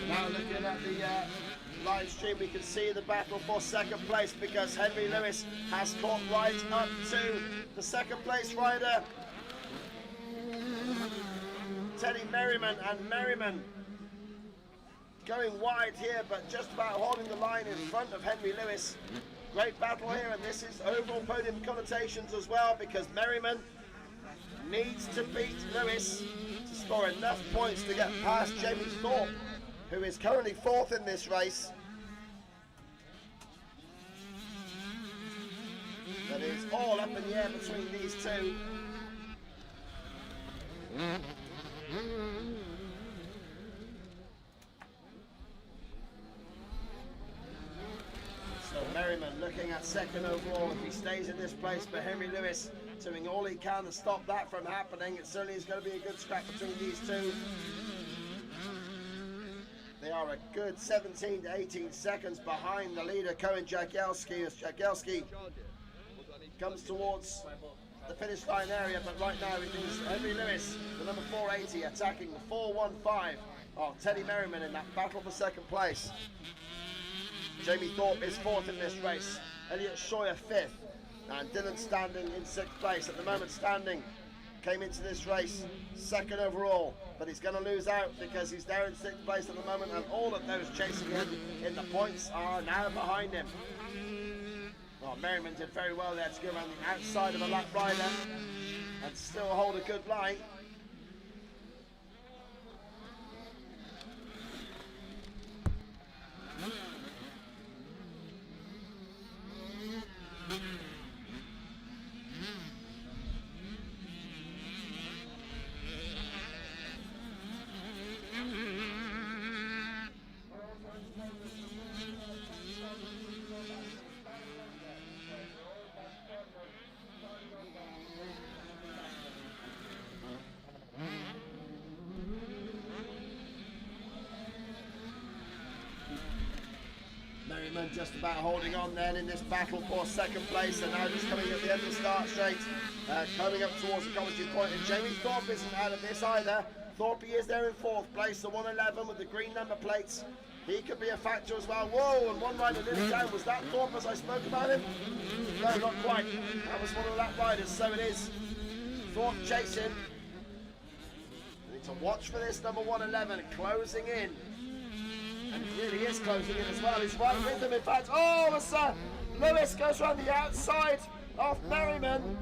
Now looking at the live stream, we can see the battle for 2nd place, because Henry Lewis has caught right up to the 2nd place rider, Teddy Merriman, and Merriman going wide here, but just about holding the line in front of Henry Lewis. Great battle here, and this is overall podium connotations as well, because Merriman needs to beat Lewis to score enough points to get past Jamie Thorpe, who is currently 4th in this race. That is all up in the air between these two. So Merriman looking at 2nd overall if he stays in this place, but Henry Lewis doing all he can to stop that from happening. It certainly is going to be a good scrap between these two. They are a good 17 to 18 seconds behind the leader, Cohen Jagielski, as Jagielski comes towards the finish line area. But right now it is Henry Lewis, the number 480, attacking the 415 of Teddy Merriman in that battle for 2nd place. Jamie Thorpe is 4th in this race, Elliot Scheuer 5th, and Dylan Standing in 6th place. At the moment, Standing came into this race 2nd overall, but he's going to lose out because he's there in 6th place at the moment, and all of those chasing him in the points are now behind him. Well, Merriman did very well there to go around the outside of a lap rider and still hold a good line. Merriman just about holding on then in this battle for second place, and now just coming at the end of the start straight, coming up towards the commentary point, and Jamie Thorpe isn't out of this either. Thorpe is there in fourth place, the 111 with the green number plates. He could be a factor as well. Whoa, and one rider nearly down. Was that Thorpe as I spoke about him? No, not quite. That was one of the lap riders, so it is Thorpe chasing. We need to watch for this number 111 closing in. And he really is closing in as well. He's right with them, in fact. Oh, it's Lewis goes around the outside of Merriman.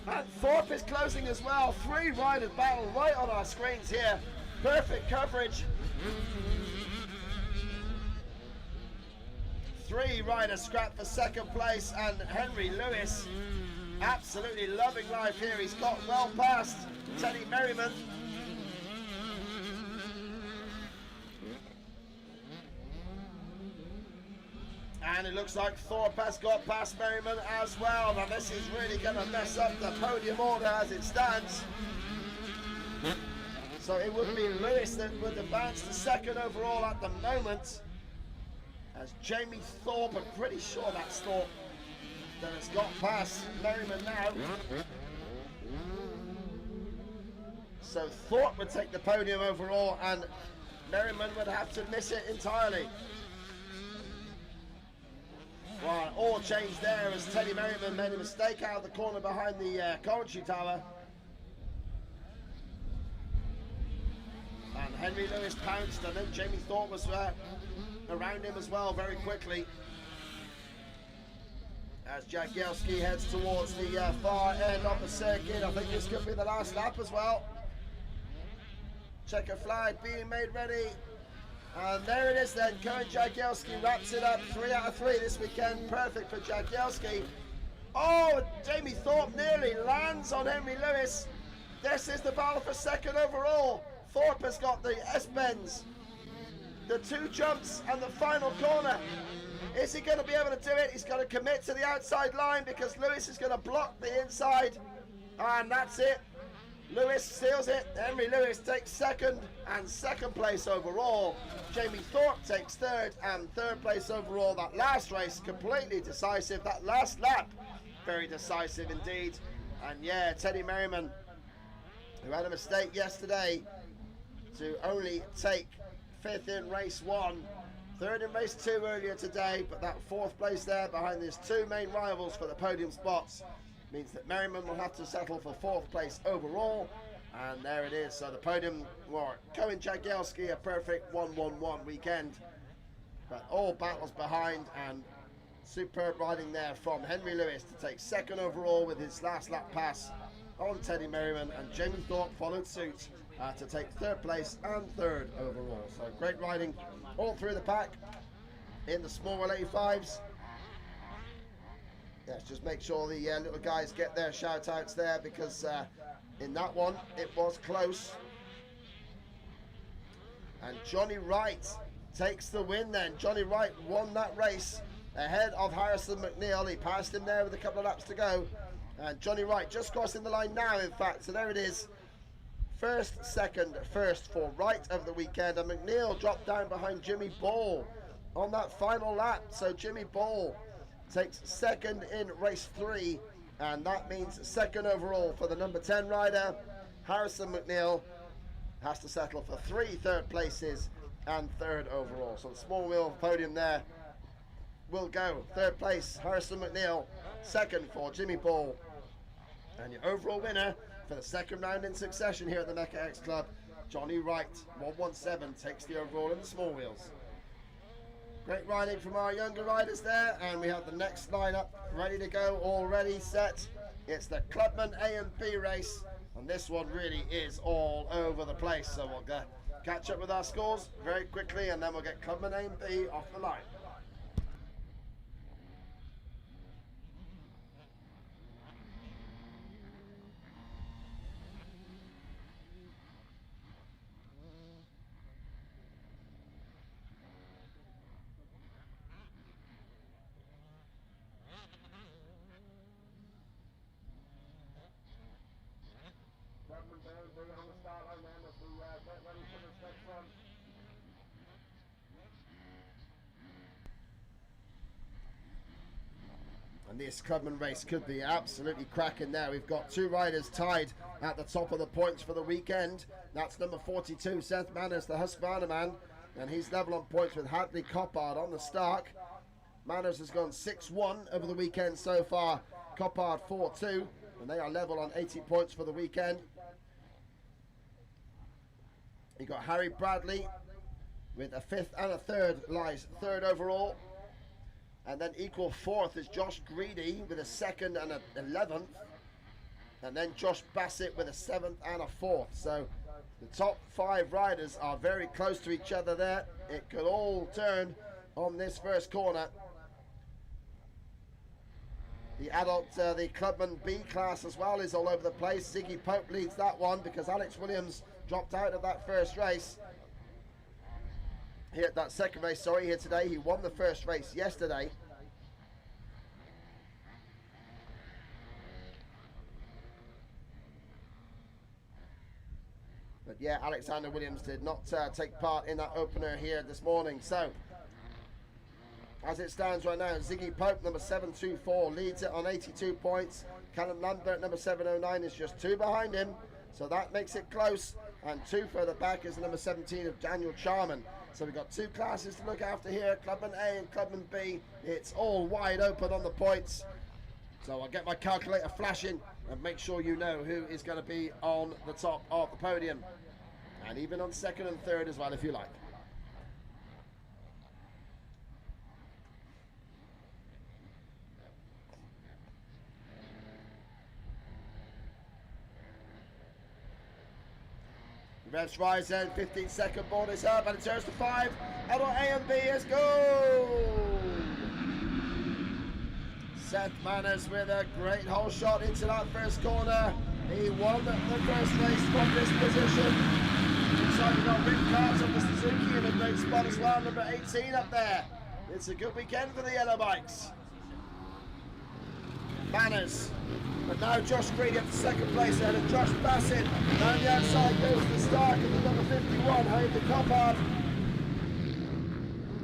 And Thorpe is closing as well. Three riders battle right on our screens here. Perfect coverage. Three riders scrapped for second place, and Henry Lewis absolutely loving life here. He's got well past Teddy Merriman. And it looks like Thorpe has got past Merriman as well. Now this is really going to mess up the podium order as it stands. So it would be Lewis that would advance to second overall at the moment. As Jamie Thorpe, I'm pretty sure that's Thorpe that has got past Merriman now. So Thorpe would take the podium overall, and Merriman would have to miss it entirely. Right, all changed there as Teddy Merriman made a mistake out of the corner behind the commentary tower. And Henry Lewis pounced, and then Jamie Thorpe was around him as well very quickly. As Jagielski heads towards the far end of the circuit. I think this could be the last lap as well. Checker flag being made ready. And there it is then, Cohen Jagielski wraps it up, 3 out of 3 this weekend, perfect for Jagielski. Oh, Jamie Thorpe nearly lands on Henry Lewis. This is the battle for second overall. Thorpe has got the S-bends, the 2 jumps and the final corner. Is he going to be able to do it? He's got to commit to the outside line because Lewis is going to block the inside. And that's it. Lewis seals it. Henry Lewis takes second and second place overall. Jamie Thorpe takes third and third place overall. That last race completely decisive. That last lap very decisive indeed. And yeah, Teddy Merriman, who had a mistake yesterday to only take 5th in race 1, 3rd in race 2 earlier today, but that 4th place there behind his 2 main rivals for the podium spots means that Merriman will have to settle for 4th place overall. And there it is. So the podium, well, Cohen Jagielski, a perfect 1-1-1 weekend. But all battles behind, and superb riding there from Henry Lewis to take second overall with his last lap pass on Teddy Merriman, and Jamie Thorpe followed suit to take 3rd place and 3rd overall. So great riding all through the pack in the small 185s. Let's just make sure the little guys get their shout outs there, because in that one it was close. And Johnny Wright takes the win then. Johnny Wright won that race ahead of Harrison McNeil. He passed him there with a couple of laps to go. And Johnny Wright just crossing the line now, in fact. So there it is. First, second, first for Wright of the weekend. And McNeil dropped down behind Jimmy Ball on that final lap. So Jimmy Ball takes second in race 3, and that means second overall for the number 10 rider. Harrison McNeil has to settle for 3 third places and 3rd overall. So the small wheel podium there will go. 3rd place, Harrison McNeil. 2nd for Jimmy Ball. And your overall winner for the 2nd round in succession here at the Mecca-X Club, Johnny Wright. 117 takes the overall in the small wheels. Great riding from our younger riders there, and we have the next lineup ready to go, already set. It's the Clubman A and B race, and this one really is all over the place. So we'll catch up with our scores very quickly, and then we'll get Clubman A and B off the line. And this Clubman race could be absolutely cracking now. We've got 2 riders tied at the top of the points for the weekend. That's number 42, Seth Manners, the Husqvarna man. And he's level on points with Hadley Coppard on the start. Manners has gone 6-1 over the weekend so far. Coppard 4-2. And they are level on 80 points for the weekend. You got Harry Bradley with a 5th and a 3rd, lies 3rd overall. And then equal 4th is Josh Greedy with a 2nd and a 11th. And then Josh Bassett with a 7th and a 4th. So the top 5 riders are very close to each other there. It could all turn on this first corner. The adult, the Clubman B class as well is all over the place. Ziggy Pope leads that one because Alex Williams dropped out of that first race. Here, that second race, sorry, here today. He won the first race yesterday. But yeah, Alexander Williams did not take part in that opener here this morning. So, as it stands right now, Ziggy Pope, number 724, leads it on 82 points. Callum Lambert, number 709, is just 2 behind him. So that makes it close. And 2 further back is the number 17 of Daniel Charman. So we've got 2 classes to look after here, Clubman A and Clubman B. It's all wide open on the points. So I'll get my calculator flashing and make sure you know who is going to be on the top of the podium. And even on 2nd and 3rd as well, if you like. Revs rise in, 15-second board is up, and it turns to 5. Adult A and B is go! Seth Manners with a great hole shot into that first corner. He won the first race from this position. Inside we've got Rick Carter of the Suzuki in a great spot as well, number 18 up there. It's a good weekend for the yellow bikes. Manners. But now Josh Greedy up to 2nd place ahead of Josh Bassett. Down the outside goes the Stark of the number 51, Hayden Coppard.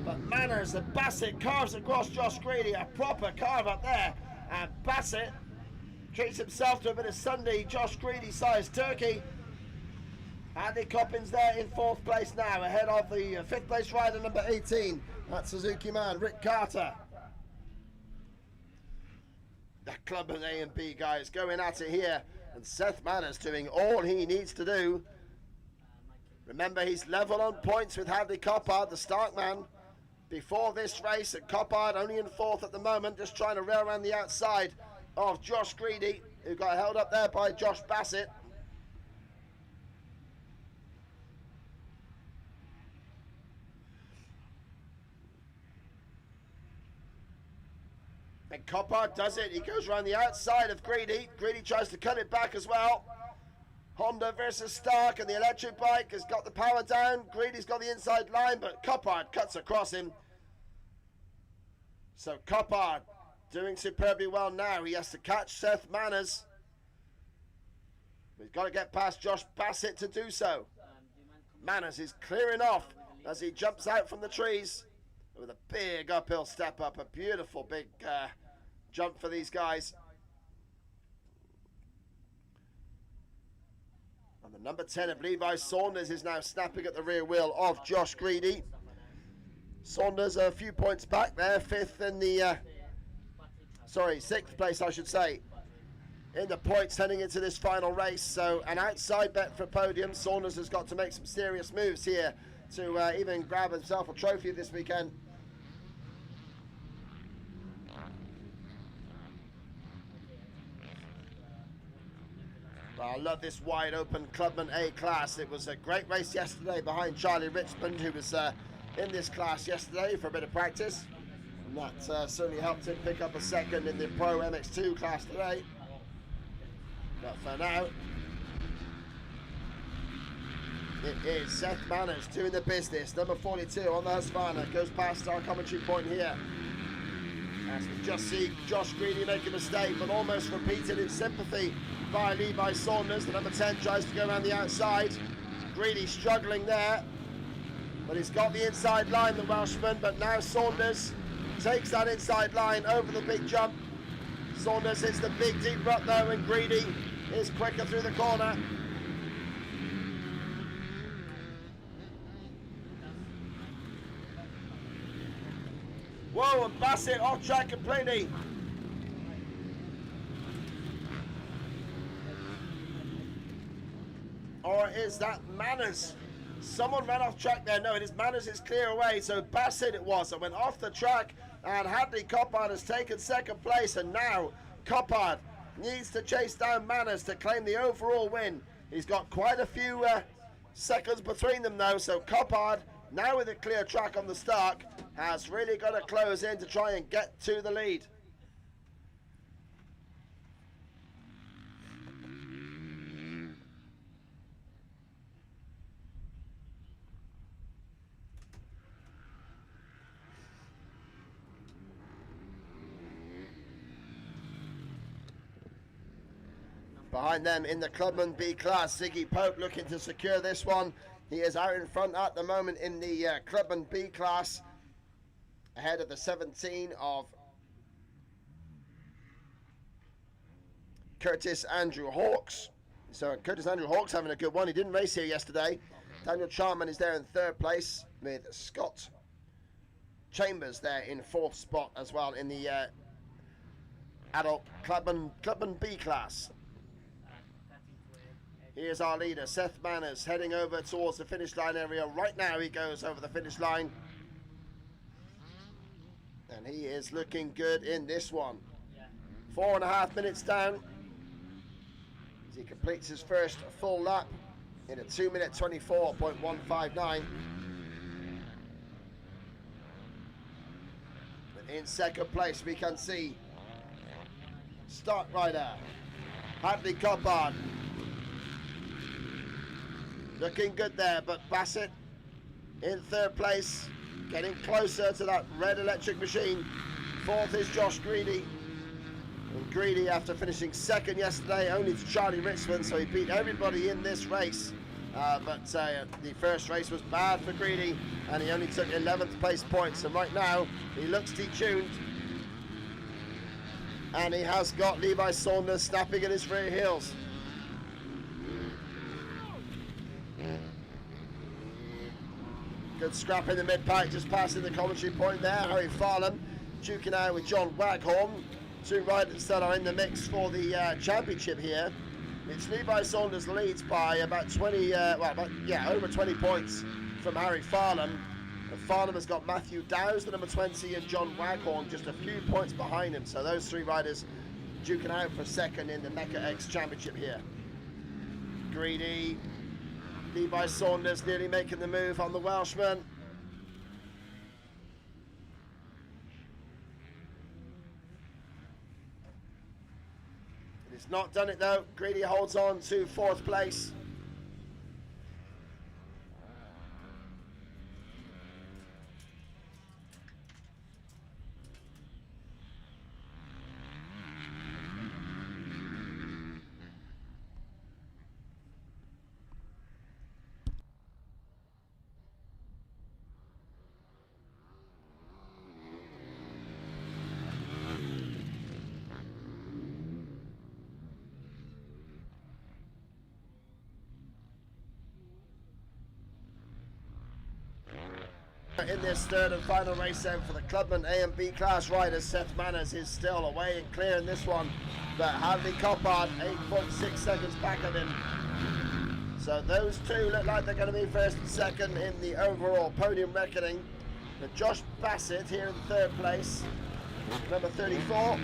But Manners and Bassett carves across Josh Greedy, a proper carve up there. And Bassett treats himself to a bit of Sunday Josh Greedy sized turkey. Andy Coppins there in 4th place now, ahead of the 5th place rider number 18. That's Suzuki man, Rick Carter. The Clubman A and B guys going at it here, and Seth Manners doing all he needs to do. Remember, he's level on points with Hadley Coppard, the Stark man, before this race, and Coppard only in 4th at the moment, just trying to rail around the outside of Josh Greedy, who got held up there by Josh Bassett. And Coppard does it. He goes around the outside of Greedy. Greedy tries to cut it back as well. Honda versus Stark, and the electric bike has got the power down. Greedy's got the inside line, but Coppard cuts across him. So Coppard doing superbly well now. He has to catch Seth Manners. He's got to get past Josh Bassett to do so. Manners is clearing off as he jumps out from the trees with a big uphill step up. A beautiful big jump for these guys. And the number 10 of Levi Saunders is now snapping at the rear wheel of Josh Greedy. Saunders a few points back there, 5th in the, 6th place I should say, in the points heading into this final race. So an outside bet for podium. Saunders has got to make some serious moves here to even grab himself a trophy this weekend. Well, I love this wide open Clubman A class. It was a great race yesterday behind Charlie Richmond, who was in this class yesterday for a bit of practice. And that certainly helped him pick up a 2nd in the Pro MX2 class today. But for now, it is Seth Manners doing the business. Number 42 on the Husqvarna goes past our commentary point here. As we just see Josh Greedy make a mistake, but almost repeated in sympathy by Levi Saunders. The number 10 tries to go around the outside. Greedy struggling there, but he's got the inside line, the Welshman. But now Saunders takes that inside line over the big jump Saunders hits the big deep rut though, and Greedy is quicker through the corner. Whoa, and Bassett off track completely. Or is that Manners? Someone ran off track there. No, it is Manners is clear away. So Bassett it was that went off the track, and Hadley Coppard has taken second place, and now Coppard needs to chase down Manners to claim the overall win. He's got quite a few seconds between them though, so Coppard, now with a clear track on the start, has really got to close in to try and get to the lead. Behind them in the Clubman B class, Ziggy Pope looking to secure this one. He is out in front at the moment in the Clubman B class, ahead of the 17 of Curtis Andrew Hawks. So Curtis Andrew Hawks having a good one. He didn't race here yesterday. Daniel Charman is there in third place with Scott Chambers there in fourth spot as well in the adult Clubman B class. Here's our leader, Seth Manners, heading over towards the finish line area. Right now he goes over the finish line. And he is looking good in this one. 4.5 minutes down as he completes his first full lap in a 2-minute 24.159. But in second place we can see start rider Hadley Coppard. Looking good there, but Bassett in third place, getting closer to that red electric machine. Fourth is Josh Greedy. And Greedy, after finishing second yesterday, only to Charlie Ritzman, so he beat everybody in this race. But the first race was bad for Greedy, and he only took 11th place points. And right now, he looks detuned. And he has got Levi Saunders snapping at his rear heels. Good scrap in the mid-pack, just passing the commentary point there. Harry Farlam duking out with John Waghorn. Two riders that are in the mix for the championship here. It's Levi Saunders leads by about 20, over 20 points from Harry Farlam. And Farlam has got Matthew Dowes, the number 20, and John Waghorn just a few points behind him. So those three riders duking out for second in the Mecca-X championship here. Greedy. Levi Saunders nearly making the move on the Welshman. It's not done it though. Greedy holds on to fourth place. In this third and final race then for the Clubman A and B class riders, Seth Manners is still away and clear in this one, but Hadley Coppard 8.6 seconds back of him. So those two look like they're going to be first and second in the overall podium reckoning. But Josh Bassett here in third place, number 34.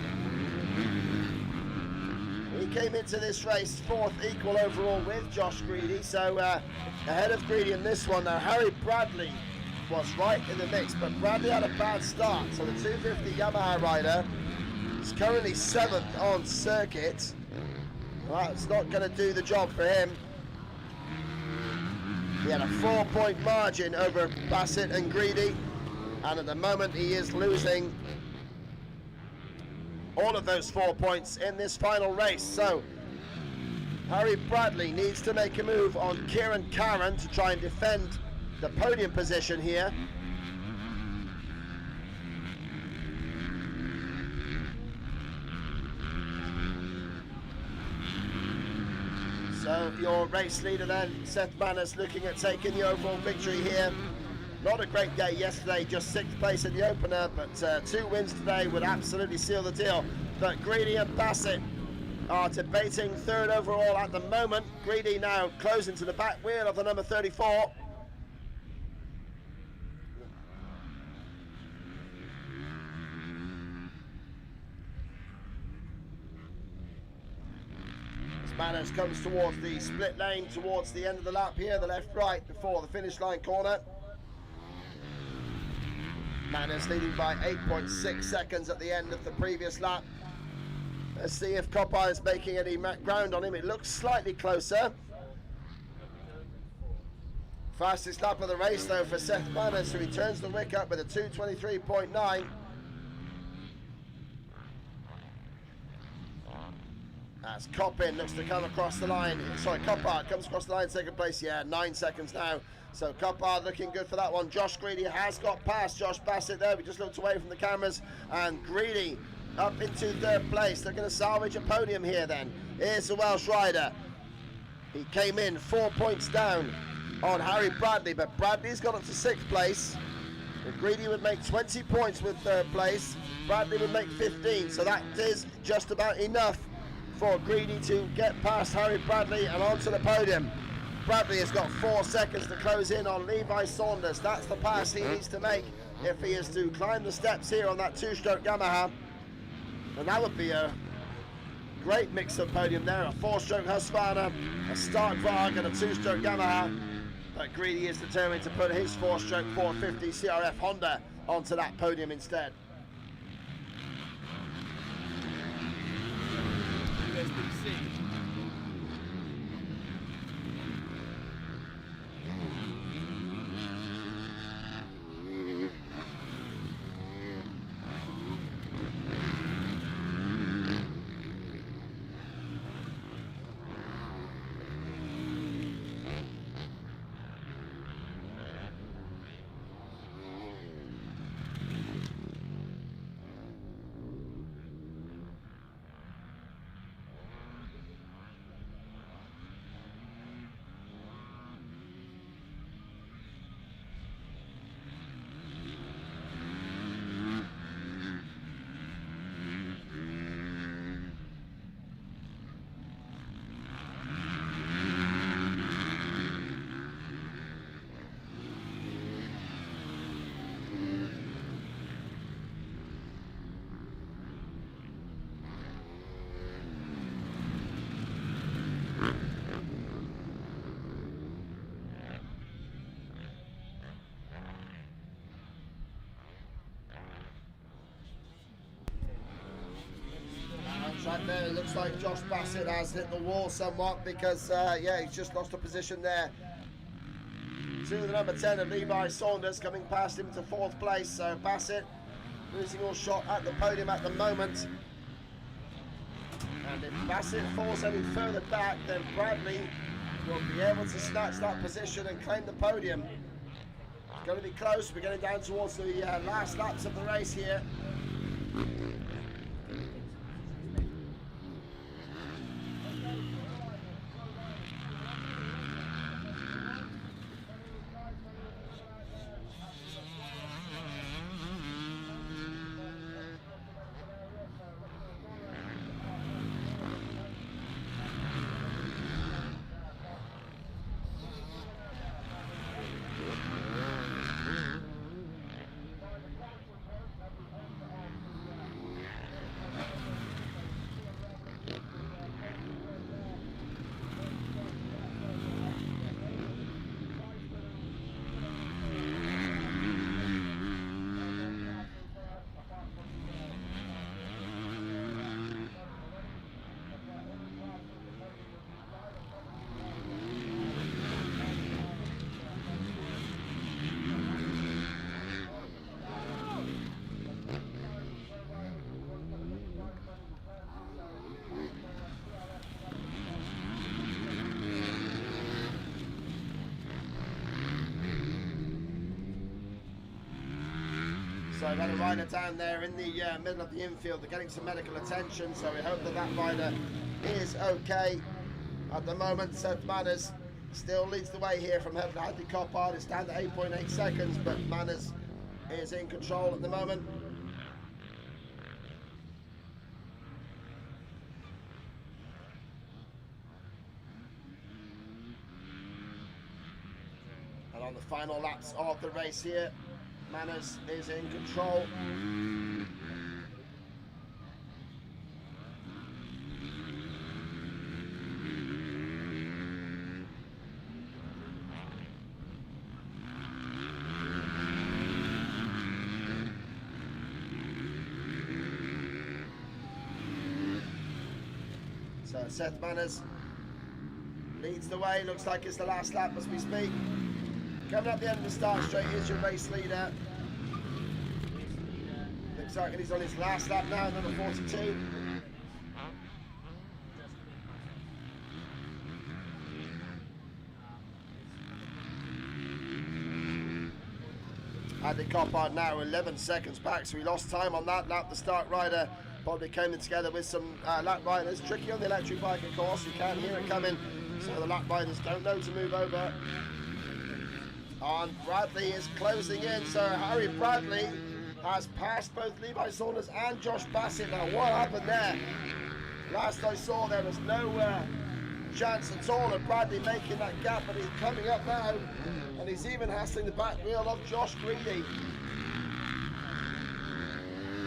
He came into this race fourth equal overall with Josh Greedy, so ahead of Greedy in this one. Now Harry Bradley was right in the mix, but Bradley had a bad start, so the 250 Yamaha rider is currently 7th on circuit. Well, it's not going to do the job for him. He had a 4-point margin over Bassett and Greedy, and at the moment he is losing all of those 4 points in this final race. So Harry Bradley needs to make a move on Kieran Caron to try and defend the podium position here. So your race leader then, Seth Manners, looking at taking the overall victory here. Not a great day yesterday, just 6th place in the opener, but 2 wins today would absolutely seal the deal. But Greedy and Bassett are debating 3rd overall at the moment. Greedy now closing to the back wheel of the number 34. Manners comes towards the split lane, towards the end of the lap here, the left-right before the finish line corner. Manners leading by 8.6 seconds at the end of the previous lap. Let's see if Copper is making any ground on him. It looks slightly closer. Fastest lap of the race though for Seth Manners, so he turns the wick up with a 2:23.9. As Coppin looks to come across the line. Sorry, Coppard comes across the line, 2nd place. Yeah, 9 seconds now. So Coppard looking good for that one. Josh Greedy has got past Josh Bassett there. We just looked away from the cameras. And Greedy up into 3rd place. They're going to salvage a podium here then. Here's the Welsh rider. He came in 4 points down on Harry Bradley, but Bradley's got up to 6th place. If Greedy would make 20 points with 3rd place, Bradley would make 15. So that is just about enough for Greedy to get past Harry Bradley and onto the podium. Bradley has got 4 seconds to close in on Levi Saunders. That's the pass he needs to make if he is to climb the steps here on that 2-stroke Yamaha. And that would be a great mix-up podium there. A 4-stroke Husqvarna, a Stark-Varg and a 2-stroke Yamaha. But Greedy is determined to put his 4-stroke 450 CRF Honda onto that podium instead. Right there, it looks like Josh Bassett has hit the wall somewhat because, yeah, he's just lost a position there. To the number 10 of Levi Saunders coming past him to 4th place. So Bassett losing all shot at the podium at the moment. And if Bassett falls any further back, then Bradley will be able to snatch that position and claim the podium. It's going to be close. We're getting down towards the last laps of the race here. So got a rider down there in the middle of the infield. They're getting some medical attention, so we hope that that rider is okay. At the moment, Seth Manners still leads the way here from Hadley Coppard. It's down to 8.8 seconds, but Manners is in control at the moment. And on the final laps of the race here, Manners is in control. So Seth Manners leads the way. Looks like it's the last lap as we speak. Coming up the end of the start straight is your race leader. Looks like he's on his last lap now, number 42. Hadley Coppard now 11 seconds back, so we lost time on that lap. The start rider probably came in together with some lap riders. Tricky on the electric bike, of course. You can't hear it coming, so the lap riders don't know to move over. And Bradley is closing in, so Harry Bradley has passed both Levi Saunders and Josh Bassett. Now, what happened there? Last I saw, there was no chance at all of Bradley making that gap, but he's coming up now, and he's even hassling the back wheel of Josh Greedy.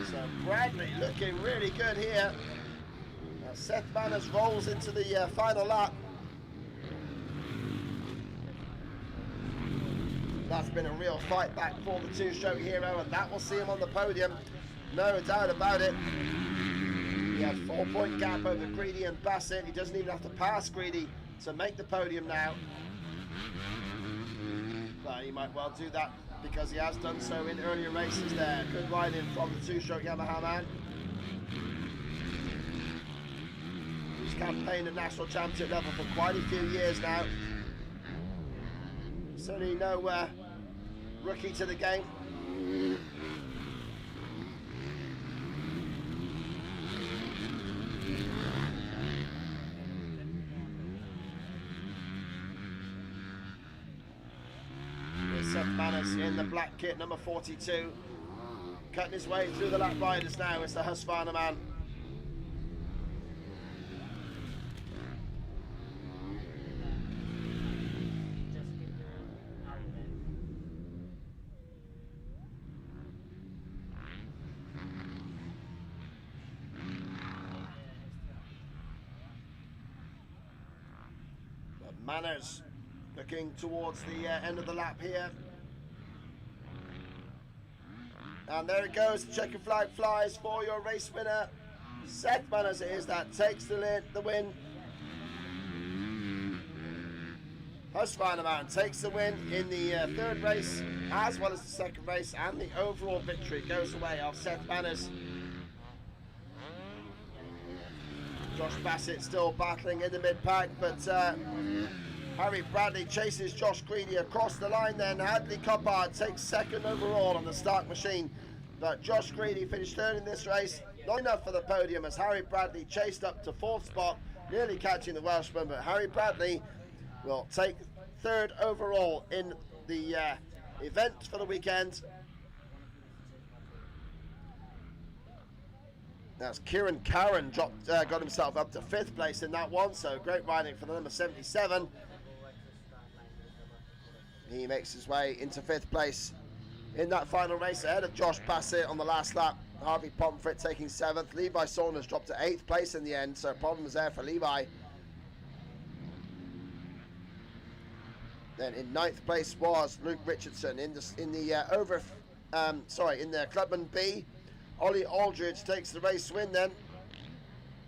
So Bradley looking really good here. Now Seth Manners rolls into the final lap. That's been a real fight back for the two-stroke hero, and that will see him on the podium, no doubt about it. He has 4-point gap over Greedy and Bassett. He doesn't even have to pass Greedy to make the podium now. But he might well do that because he has done so in earlier races there. Good riding from the two-stroke Yamaha man. He's campaigned at national championship level for quite a few years now. Certainly no rookie to the game. Here's Seth Manners in the black kit, number 42. Cutting his way through the lap riders now. It's the Husqvarna man. Manners looking towards the end of the lap here. And there it goes, the checkered flag flies for your race winner. Seth Manners it is that takes the win. Husqvarna man takes the win in the third race as well as the second race, and the overall victory goes away of Seth Manners. Josh Bassett still battling in the mid-pack, but Harry Bradley chases Josh Greedy across the line then. Hadley Coppard takes second overall on the Stark machine, but Josh Greedy finished third in this race. Not enough for the podium as Harry Bradley chased up to fourth spot, nearly catching the Welshman, but Harry Bradley will take third overall in the event for the weekend. That's Kieran Curran got himself up to 5th place in that one, so great riding for the number 77. He makes his way into 5th place in that final race ahead of Josh Bassett on the last lap. Harvey Pomfret taking 7th. Levi Saunders dropped to 8th place in the end, so problems there for Levi. Then in 9th place was Luke Richardson in the Clubman B. Ollie Aldridge takes the race win then.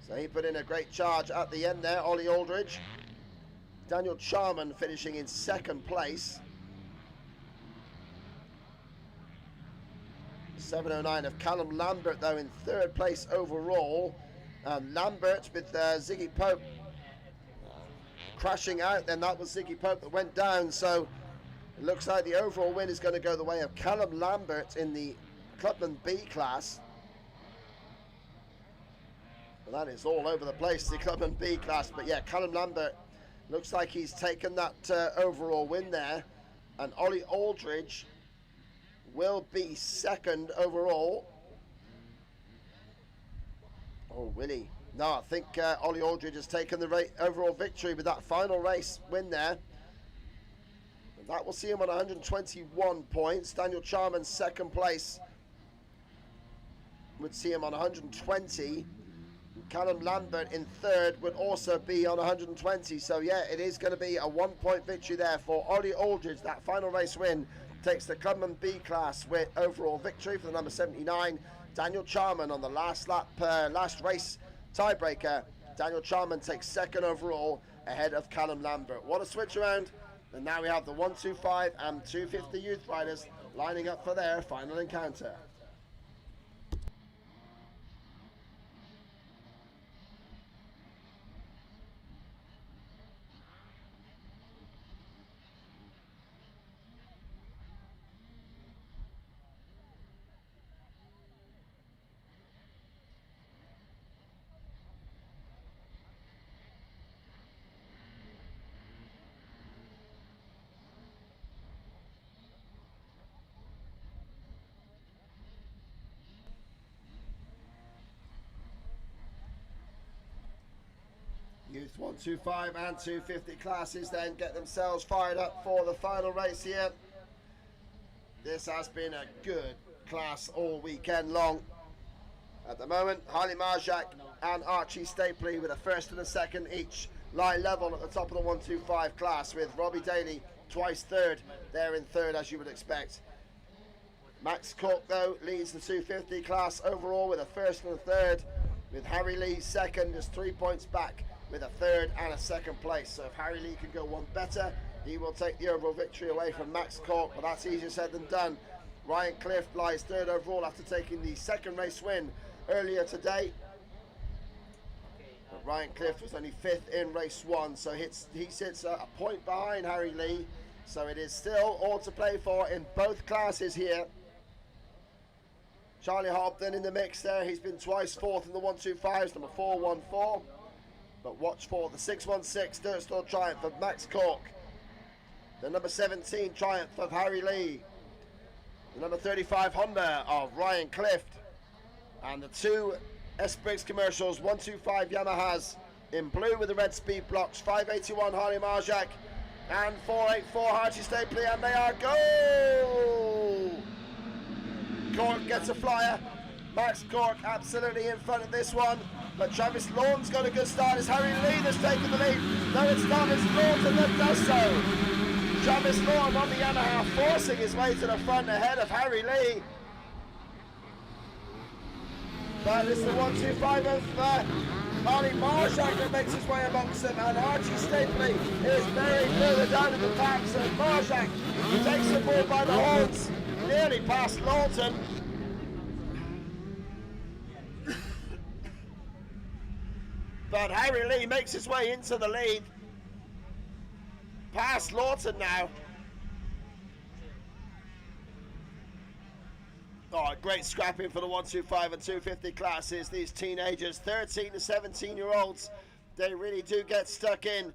So he put in a great charge at the end there, Ollie Aldridge. Daniel Charman finishing in 2nd place. 709 of Callum Lambert though in 3rd place overall. Lambert with Ziggy Pope crashing out then. That was Ziggy Pope that went down, so it looks like the overall win is going to go the way of Callum Lambert in the Clubman B class. Well, that is all over the place, the Clubman B class, but yeah, Callum Lambert Looks like he's taken that overall win there. And Ollie Aldridge will be second overall. Oh, Willie. No, I think Ollie Aldridge has taken the overall victory with that final race win there. And that will see him on 121 points. Daniel Charman, second place, would see him on 120. Callum Lambert in third would also be on 120. So yeah, it is going to be a 1-point victory there for Ollie Aldridge. That final race win takes the Clubman B class with overall victory for the number 79. Daniel Charman on the last lap, last race tiebreaker. Daniel Charman takes second overall ahead of Callum Lambert. What a switch around. And now we have the 125 and 250 youth riders lining up for their final encounter. Youth 125 and 250 classes then get themselves fired up for the final race here. This has been a good class all weekend long. At the moment, Harley Marjak and Archie Stapley with a first and a second each lie level at the top of the 125 class, with Robbie Daly twice third. They're in third, as you would expect. Max Cork, though, leads the 250 class overall with a first and a third, with Harry Lee second, just 3 points back, with a third and a second place. So if Harry Lee can go one better, he will take the overall victory away from Max Cork, but that's easier said than done. Ryan Cliff lies third overall after taking the second race win earlier today. But Ryan Cliff was only fifth in race one, so he sits a point behind Harry Lee. So it is still all to play for in both classes here. Charlie Hobden in the mix there. He's been twice fourth in the 125s, number 414. But watch for the 616 Dirt Store Triumph of Max Cork, the number 17 Triumph of Harry Lee, the number 35 Honda of Ryan Clift, and the two S Briggs Commercials 125 Yamahas in blue with the red speed blocks, 581 Harley Marjak and 484 Archie Stapley, and they are go! Cork gets a flyer. Max Cork absolutely in front of this one. But Travis Lawton's got a good start. It's Harry Lee that's taken the lead. No, it's not. It's Lawton that does so. Travis Lawton on the Yamaha, forcing his way to the front ahead of Harry Lee. But it's the 125 of Harley Marjak that makes his way amongst them. And Archie Stapley is very further down in the pack. So Marjak takes the ball by the horns, nearly past Lawton. But Harry Lee makes his way into the lead. Past Lawton now. Oh, great scrapping for the 125 and 250 classes. These teenagers, 13 to 17-year-olds, they really do get stuck in.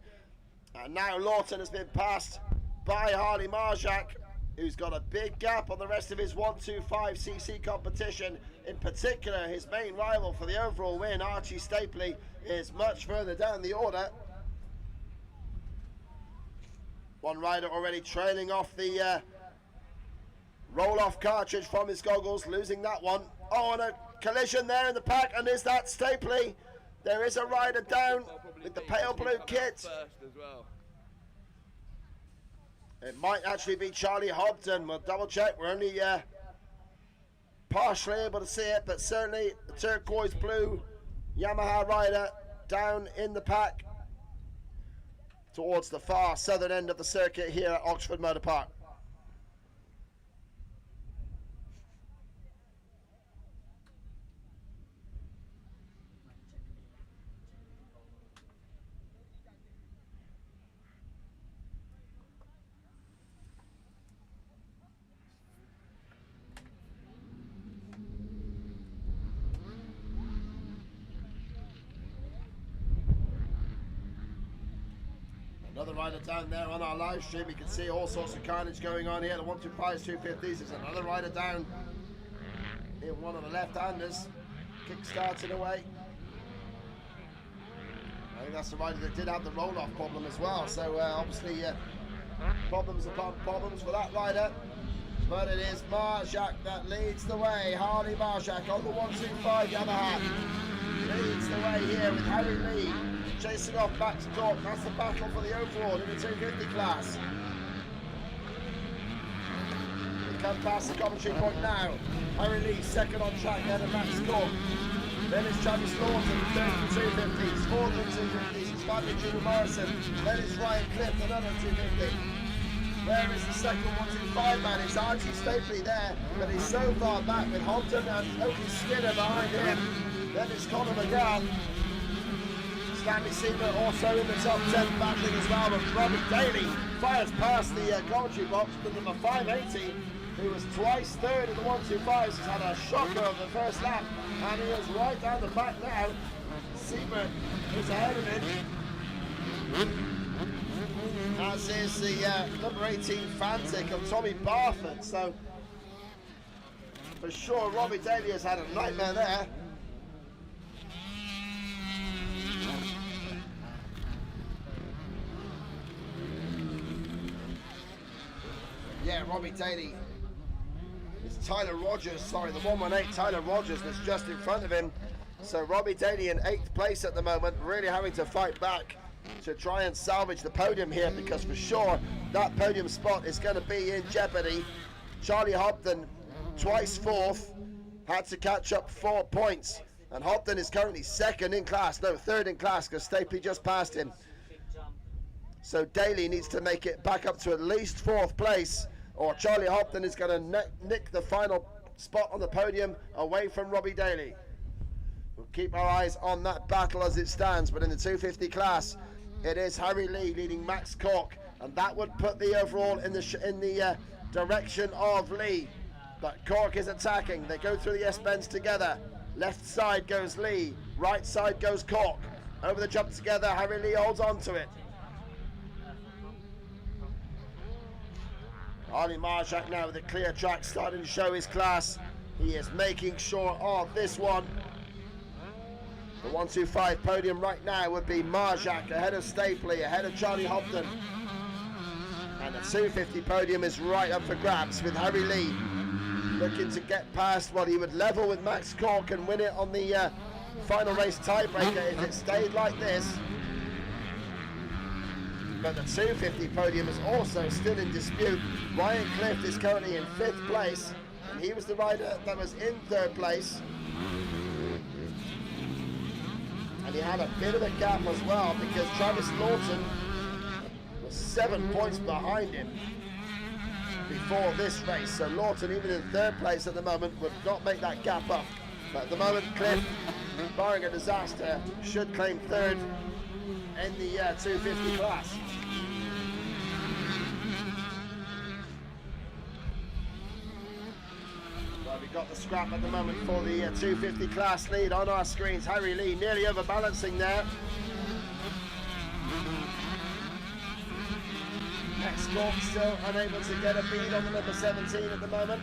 And now Lawton has been passed by Harley Marjak, who's got a big gap on the rest of his 125cc competition. In particular, his main rival for the overall win, Archie Stapley, is much further down the order. One rider already trailing off the roll-off cartridge from his goggles, losing that one. Oh, and a collision there in the pack, and is that Stapley? There is a rider down with the pale blue kit. It might actually be Charlie Hobden. We'll double check. We're only partially able to see it, but certainly the turquoise blue Yamaha rider down in the pack towards the far southern end of the circuit here at Oxford Motor Park. Another rider down there on our live stream. You can see all sorts of carnage going on here. The 125s, 250s. There's another rider down in one of the left-handers. Kick-starting away. I think that's the rider that did have the roll-off problem as well. So obviously problems upon problems for that rider. But it is Marjak that leads the way. Harley Marjak on the 125 Yamaha. Leads the way here with Harry Lee chasing off Max Cork. That's the battle for the overall in the 250 class. We come past the commentary point now. Harry Lee second on track there to Max Cork. Then it's Travis Lawton, third in the 250s, fourth in the 250s. It's finally Junior Morrison. Then it's Ryan Clift, another 250. Where is the second 125 man? It's Archie Stapley there, but he's so far back with Hobden and Oakley Skinner behind him. Then it's Conor McGann. Stanley Seaver also in the top 10 battling as well, but Robert Daly fires past the commentary box with number 580, who was twice third in the 125s. He's had a shocker of the first lap, and he is right down the back now. Seaver is ahead of him. As is the number 18 Fantic of Tommy Barford. So for sure Robbie Daly has had a nightmare there. Yeah, Robbie Daly. It's Tyler Rogers, sorry, the 118 Tyler Rogers that's just in front of him. So Robbie Daly in 8th place at the moment, really having to fight back to try and salvage the podium here, because for sure that podium spot is going to be in jeopardy. Charlie Hobden, twice fourth, had to catch up 4 points, and Hobden is currently third in class, because Stapley just passed him. So Daly needs to make it back up to at least 4th place, or Charlie Hobden is going to nick the final spot on the podium away from Robbie Daly. We'll keep our eyes on that battle as it stands, but in the 250 class, it is Harry Lee leading Max Cork, and that would put the overall in the direction of Lee. But Cork is attacking. They go through the S-bends together. Left side goes Lee, right side goes Cork. Over the jump together, Harry Lee holds on to it. Arnie Marjak now with a clear track, starting to show his class. He is making sure of this one. The 125 podium right now would be Marjak ahead of Stapley, ahead of Charlie Hobden. And the 250 podium is right up for grabs with Harry Lee looking to get past, well, he would level with Max Cork and win it on the final race tiebreaker if it stayed like this. But the 250 podium is also still in dispute. Ryan Clift is currently in 5th place, and he was the rider that was in 3rd place. And he had a bit of a gap as well, because Travis Lawton was 7 points behind him before this race. So Lawton, even in 3rd place at the moment, would not make that gap up. But at the moment, Cliff, barring a disaster, should claim 3rd in the 250 class. Well, we've got the scrap at the moment for the 250 class lead on our screens. Harry Lee nearly overbalancing there. Max Cork still unable to get a beat on the number 17 at the moment.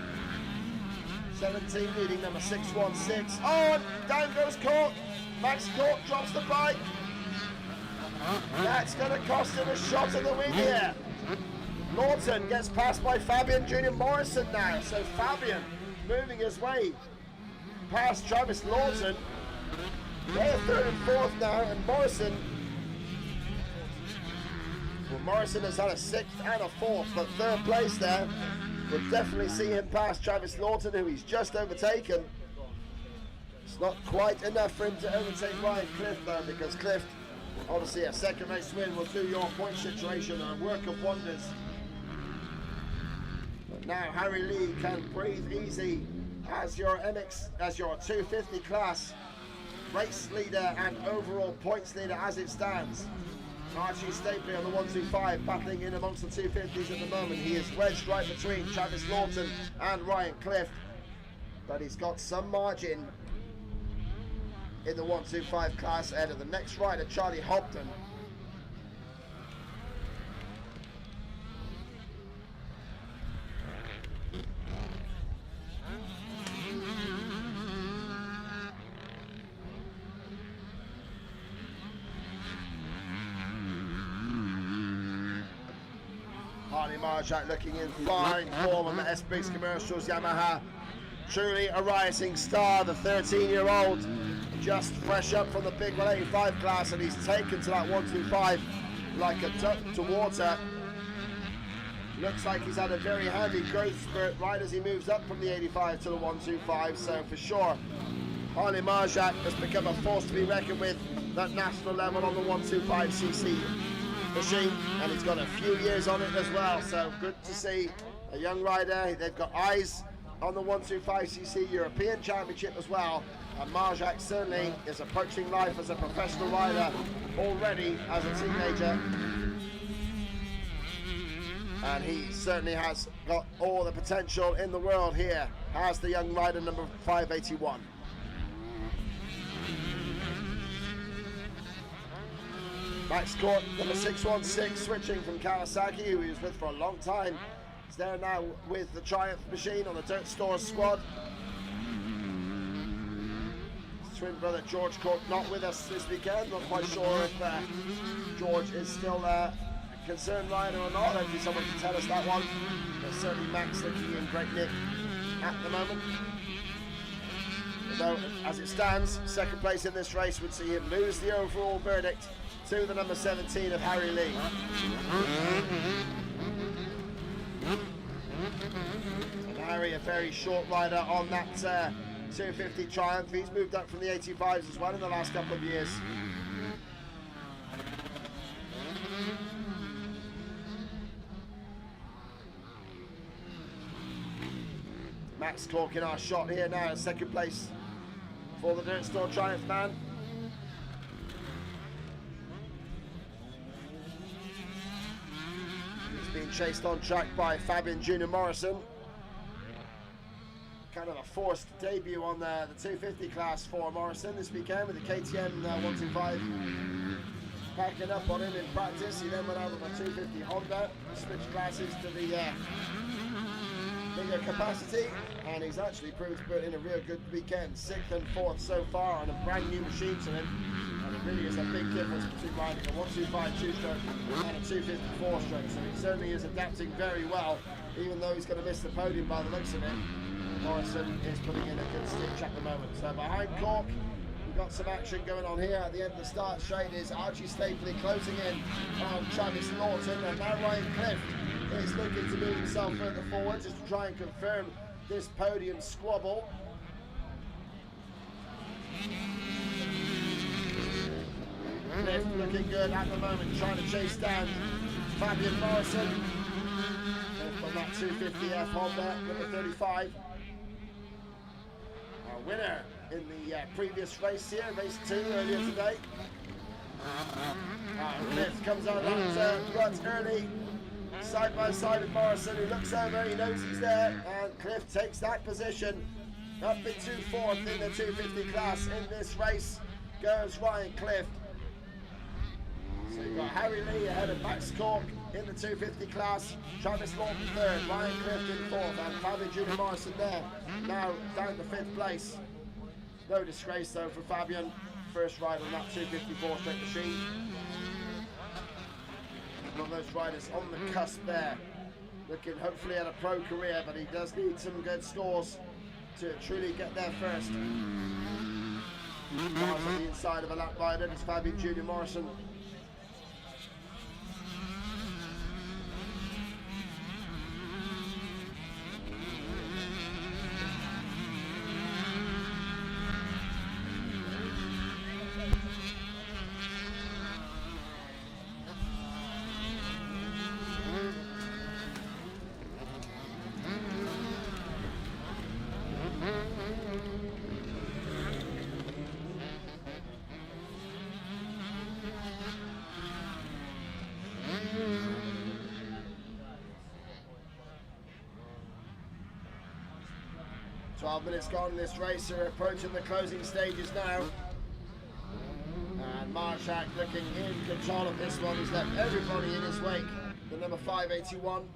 17 leading number 616. Oh, and down goes Cork. Max Cork drops the bike. That's going to cost him a shot in the win here. Lawton gets passed by Fabian Junior Morrison now. So Fabian moving his way past Travis Lawton. They're 3rd and 4th now, and Morrison, well, Morrison has had a 6th and a 4th, but 3rd place there would definitely see him past Travis Lawton, who he's just overtaken. It's not quite enough for him to overtake Ryan Clift though, because Clift, obviously a 2nd race win will do your point situation a work of wonders. But now Harry Lee can breathe easy as your 250 class race leader and overall points leader as it stands. Archie Stapley on the 125 battling in amongst the 250s at the moment. He is wedged right between Travis Lawton and Ryan Clift, but he's got some margin in the 125 class ahead of the next rider, Charlie Hobden. Harley Marjak looking in fine form on the S-Briggs Commercials Yamaha. Truly a rising star, the 13-year-old, just fresh up from the big 185 class, and he's taken to that 125 like a duck to water. Looks like he's had a very handy growth spurt right as he moves up from the 85 to the 125, so for sure Harley Marjak has become a force to be reckoned with at national level on the 125cc machine, and he's got a few years on it as well, so good to see a young rider. They've got eyes on the 125cc European Championship as well, and Marjak certainly is approaching life as a professional rider already as a teenager, and he certainly has got all the potential in the world here as the young rider number 581. Max Court, number 616, switching from Kawasaki, who he was with for a long time. He's there now with the Triumph machine on the Dirt Stores squad. His twin brother George Court not with us this weekend. Not quite sure if George is still a concerned rider or not. Hopefully someone can tell us that one. But certainly Max looking in great nick at the moment. Although, as it stands, second place in this race would see him lose the overall verdict to the number 17 of Harry Lee. And Harry, a very short rider on that 250 Triumph. He's moved up from the 85s as well in the last couple of years. Max Clark in our shot here now, second place for the Dirt Store Triumph man. Being chased on track by Fabian Junior Morrison. Kind of a forced debut on the 250 class for Morrison this weekend with the KTM 125 packing up on him in practice. He then went out with a 250 Honda, switched classes to the bigger capacity, and he's actually proved to put in a real good weekend. 6th and 4th so far on a brand new machine to him. And it really is a big difference between riding a 125 two-stroke and a 250 four-stroke. So he certainly is adapting very well, even though he's going to miss the podium by the looks of it. Morrison is putting in a good stitch at the moment. So behind Cork, we've got some action going on here. At the end of the start straight is Archie Stapley closing in on Travis Lawton, and now Ryan Cliff is looking to move himself further forward just to try and confirm this podium squabble. Cliff looking good at the moment, trying to chase down Fabian Morrison from that 250F Honda, number 35. Our winner in the previous race here, race 2 earlier today. Cliff comes out that rut early, side by side with Morrison, who looks over, he knows he's there, and Cliff takes that position. Up into 4th in the 250 class in this race goes Ryan Cliff. So you've got Harry Lee ahead of Max Cork in the 250 class, Travis Lawton 3rd, Ryan Cliff in 4th, and Fabian Junior Morrison there, now down to 5th place. No disgrace though for Fabian, first ride on that 254 straight machine. One of those riders on the cusp there, looking hopefully at a pro career, but he does need some good scores to truly get there first. Cars on the inside of a lap rider, it's Fabian Junior Morrison. Minutes gone in this race, we're approaching the closing stages now, and Marjak looking in control of this one. He's left everybody in his wake. The number 581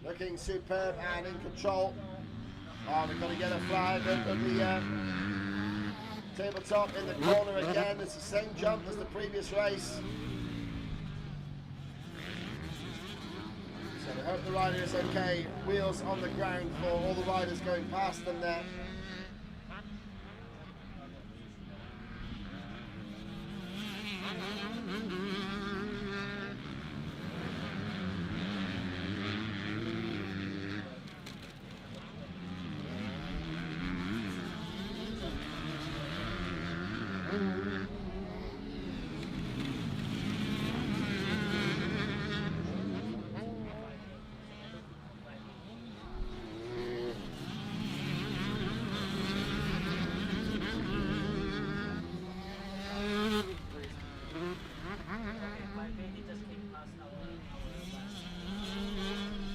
looking superb and in control. Oh, we've got to get a flag up on the tabletop in the corner again. It's the same jump as the previous race. So Hope the rider is okay. Wheels on the ground for all the riders going past them there.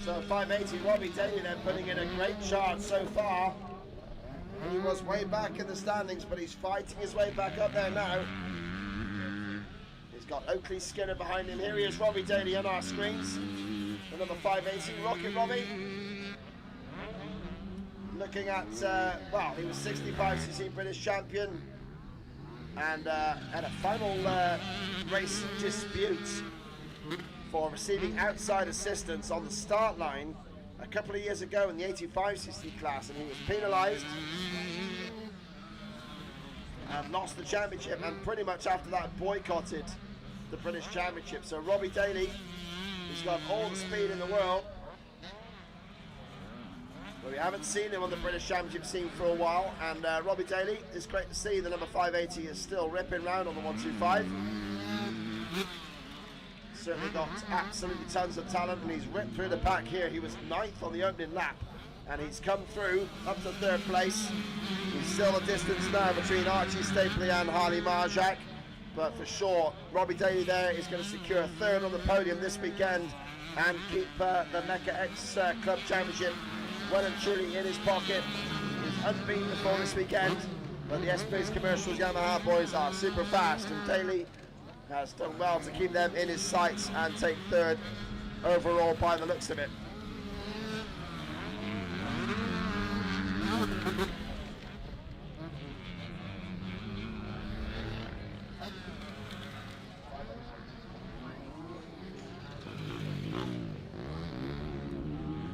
So 580, Robbie Daly then putting in a great chart so far. He was way back in the standings, but he's fighting his way back up there now. He's got Oakley Skinner behind him. Here he is, Robbie Daly on our screens. Another 580, Rocket Robbie. Looking at, well, he was 65cc British champion and had a final race dispute for receiving outside assistance on the start line a couple of years ago in the 85cc class, and he was penalised and lost the championship, and pretty much after that boycotted the British Championship. So Robbie Daly, he's got all the speed in the world, but we haven't seen him on the British Championship scene for a while, and Robbie Daly, it's great to see the number 580 is still ripping round on the 125. Certainly got absolutely tons of talent, and he's ripped through the pack here. He was 9th on the opening lap, and he's come through up to 3rd place. He's still a distance now between Archie Stapley and Harley Marjak, but for sure Robbie Daly there is going to secure 3rd on the podium this weekend and keep the Mecca-X Club Championship well and truly in his pocket. He's unbeaten before this weekend, but the S-Pace Commercials Yamaha boys are super fast, and Daly has done well to keep them in his sights and take 3rd overall by the looks of it.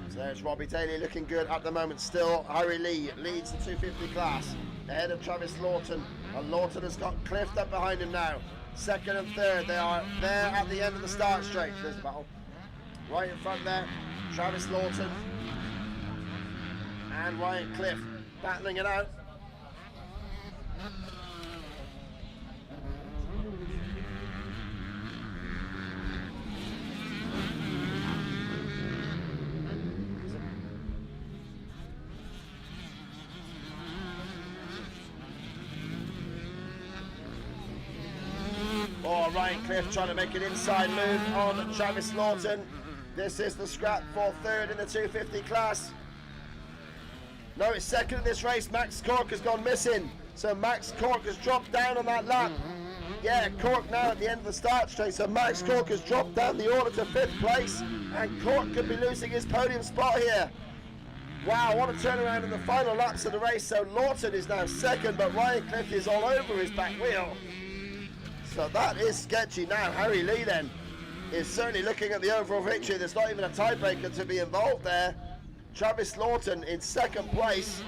So there's Robbie Daly looking good at the moment still. Harry Lee leads the 250 class ahead of Travis Lawton, and Lawton has got Cliff up behind him now. 2nd and 3rd, they are there at the end of the start straight for this battle. Right in front there, Travis Lawton and Ryan Cliff battling it out. Oh, Ryan Cliff trying to make an inside move on Travis Lawton. This is the scrap for 3rd in the 250 class. No, it's 2nd in this race. Max Cork has gone missing. So Max Cork has dropped down on that lap. Yeah, Cork now at the end of the start straight. So Max Cork has dropped down the order to 5th place, and Cork could be losing his podium spot here. Wow, what a turnaround in the final laps of the race. So Lawton is now 2nd, but Ryan Cliff is all over his back wheel. So that is sketchy. Now Harry Lee then is certainly looking at the overall victory. There's not even a tiebreaker to be involved there. Travis Lawton in 2nd place.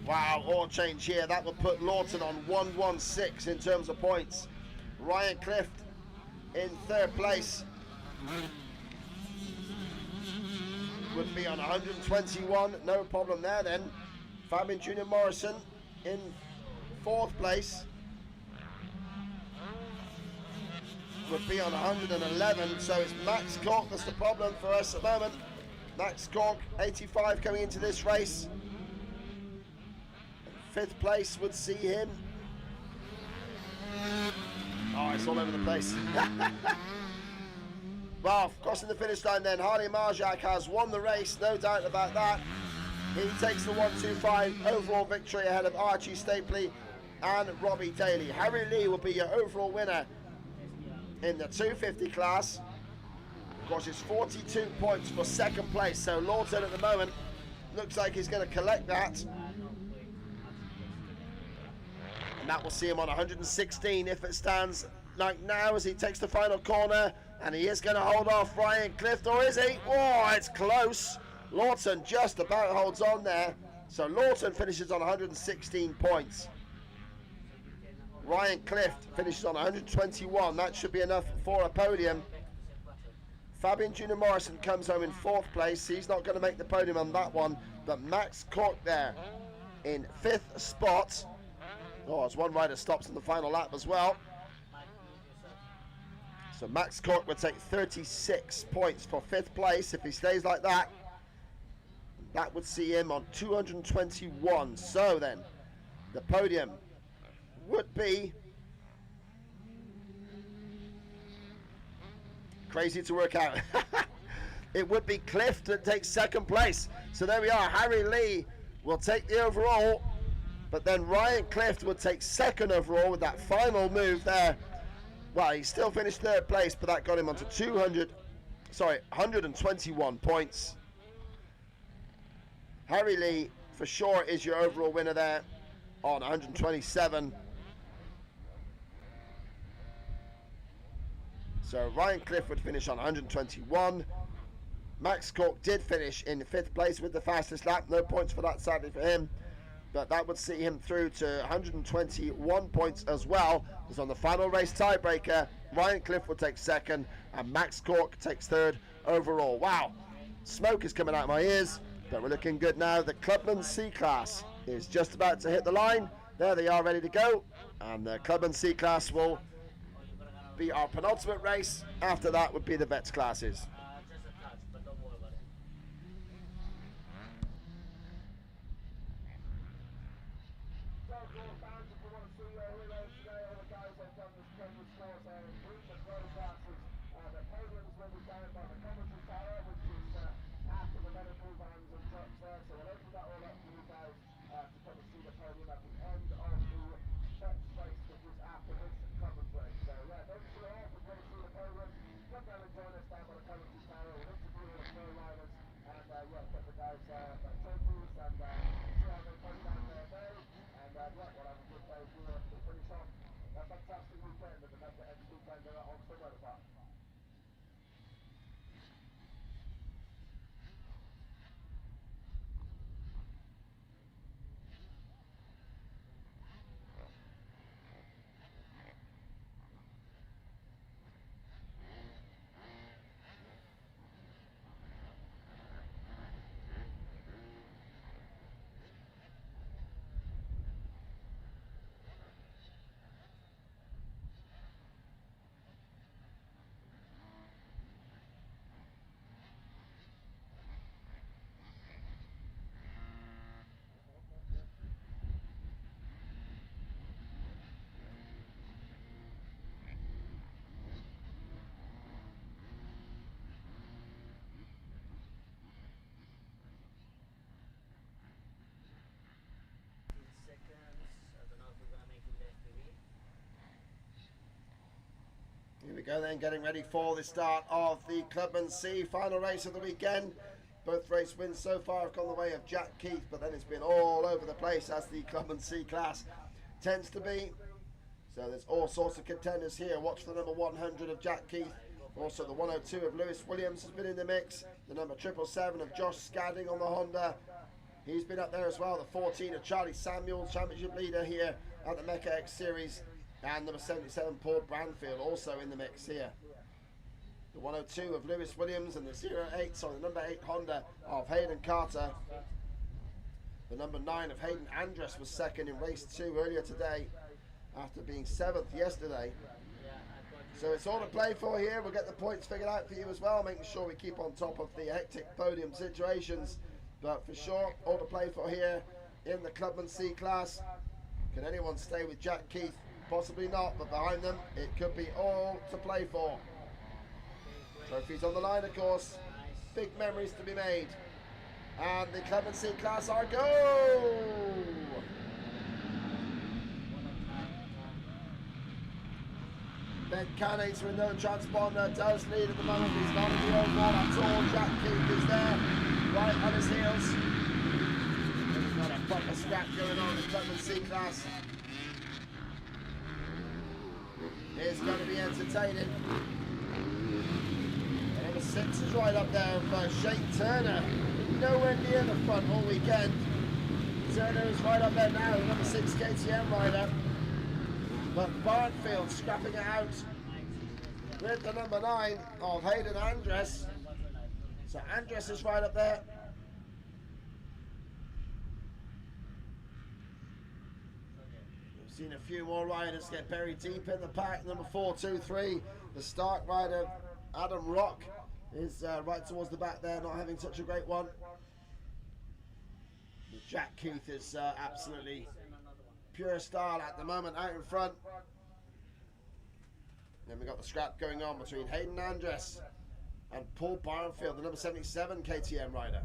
Wow, all change here. That would put Lawton on 116 in terms of points. Ryan Cliff in 3rd place would be on 121. No problem there then. Fabian Junior Morrison in 4th place would be on 111, so it's Max Cork that's the problem for us at the moment. Max Cork, 85 coming into this race. 5th place would see him. Oh, it's all over the place. Well, crossing the finish line then, Harley Marjak has won the race, no doubt about that. He takes the 125 overall victory ahead of Archie Stapley and Robbie Daly. Harry Lee will be your overall winner in the 250 class. Of course, it's 42 points for 2nd place, so Lawton at the moment looks like he's going to collect that. And that will see him on 116 if it stands like now as he takes the final corner. And he is going to hold off Ryan Clift, or is he? Oh, it's close. Lawton just about holds on there. So Lawton finishes on 116 points. Ryan Clift finishes on 121. That should be enough for a podium. Fabian Junior Morrison comes home in 4th place. He's not going to make the podium on that one. But Max Cork there in 5th spot. Oh, as one rider stops in the final lap as well. So Max Cork would take 36 points for 5th place if he stays like that. That would see him on 221. So then, the podium would be crazy to work out. It would be Clift that takes 2nd place. So there we are. Harry Lee will take the overall, but then Ryan Clift would take 2nd overall with that final move there. Well, he still finished 3rd place, but that got him onto 121 points. Harry Lee, for sure, is your overall winner there on 127. So Ryan Cliff would finish on 121. Max Cork did finish in 5th place with the fastest lap. No points for that, sadly, for him. But that would see him through to 121 points as well. Because on the final race tiebreaker, Ryan Cliff will take 2nd and Max Cork takes 3rd overall. Wow, smoke is coming out of my ears, but we're looking good now. The Clubman C class is just about to hit the line. There they are, ready to go. And the Clubman C class will be our penultimate race. After that would be the vets classes. Here we go then, getting ready for the start of the Clubman C final race of the weekend. Both race wins so far have gone the way of Jack Keith, but then it's been all over the place as the Clubman C class tends to be. So there's all sorts of contenders here. Watch for the number 100 of Jack Keith. Also the 102 of Lewis Williams has been in the mix. The number 777 of Josh Scadding on the Honda. He's been up there as well. The 14 of Charlie Samuel, championship leader here at the Mecca-X Series. And number 77, Paul Branfield, also in the mix here. The 102 of Lewis Williams and the 08, sorry, the number 8 Honda of Hayden Carter. The number 9 of Hayden Andress was 2nd in race 2 earlier today after being 7th yesterday. So it's all to play for here. We'll get the points figured out for you as well, making sure we keep on top of the hectic podium situations. But for sure, all to play for here in the Clubman C class. Can anyone stay with Jack Keith? Possibly not, but behind them, it could be all to play for. Trophies on the line, of course. Big memories to be made. And the Clubman C class are go! Ben Cannates with no transponder does lead at the moment. He's not in the overall at all. Jack Keith is there, right on his heels. He's got a proper scrap going on in the Clubman C class. It's going to be entertaining. And number 6 is right up there with Shane Turner. Nowhere near the front all weekend. Turner is right up there now, the number 6 KTM rider. But Barnfield scrapping it out with the number 9 of Hayden Andres. So Andres is right up there. We've seen a few more riders get buried deep in the pack. Number 423, the Stark rider, Adam Rock, is right towards the back there, not having such a great one. Jack Keith is absolutely pure style at the moment out in front. Then we got the scrap going on between Hayden Andres and Paul Barnfield, the number 77 KTM rider.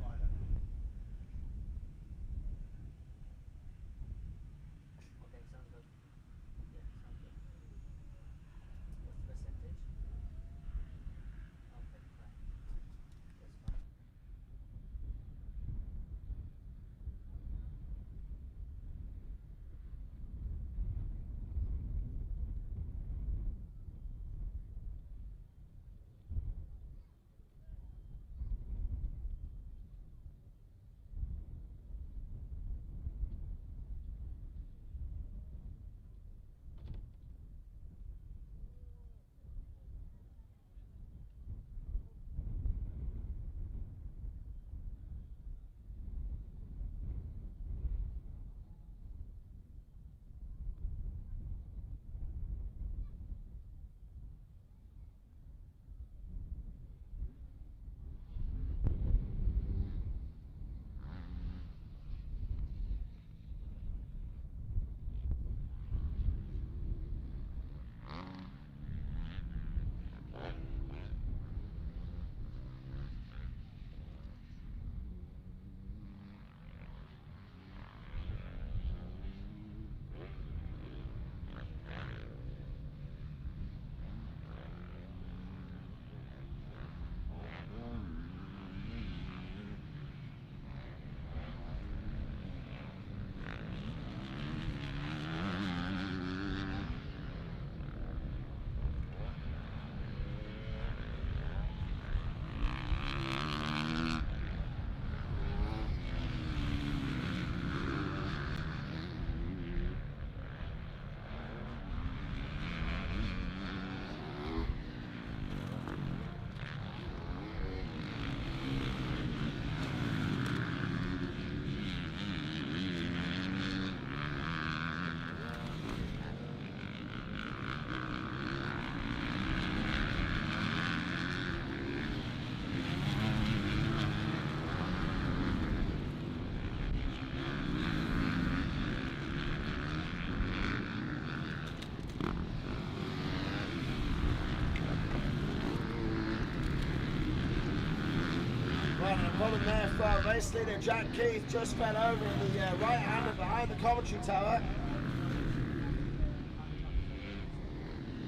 Problem there for race leader Jack Keith, just fell over in the right hander behind the commentary tower.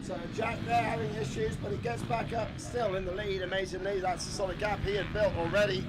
So Jack there having issues, but he gets back up still in the lead, amazingly. That's the sort of gap he had built already.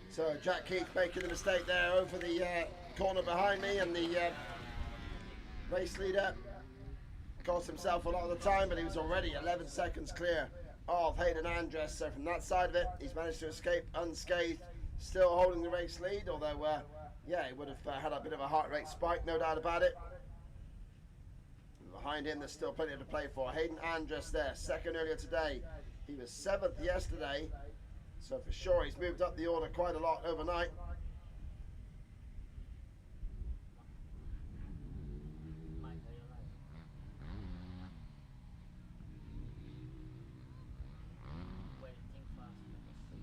So Jack Keith making the mistake there over the corner behind me, and the race leader cost himself a lot of the time, but he was already 11 seconds clear of Hayden Andres. So from that side of it, he's managed to escape unscathed, still holding the race lead, although yeah, he would have had a bit of a heart rate spike, no doubt about it. And behind him, there's still plenty to play for. Hayden Andres there, second earlier today. He was 7th yesterday. So for sure, he's moved up the order quite a lot overnight.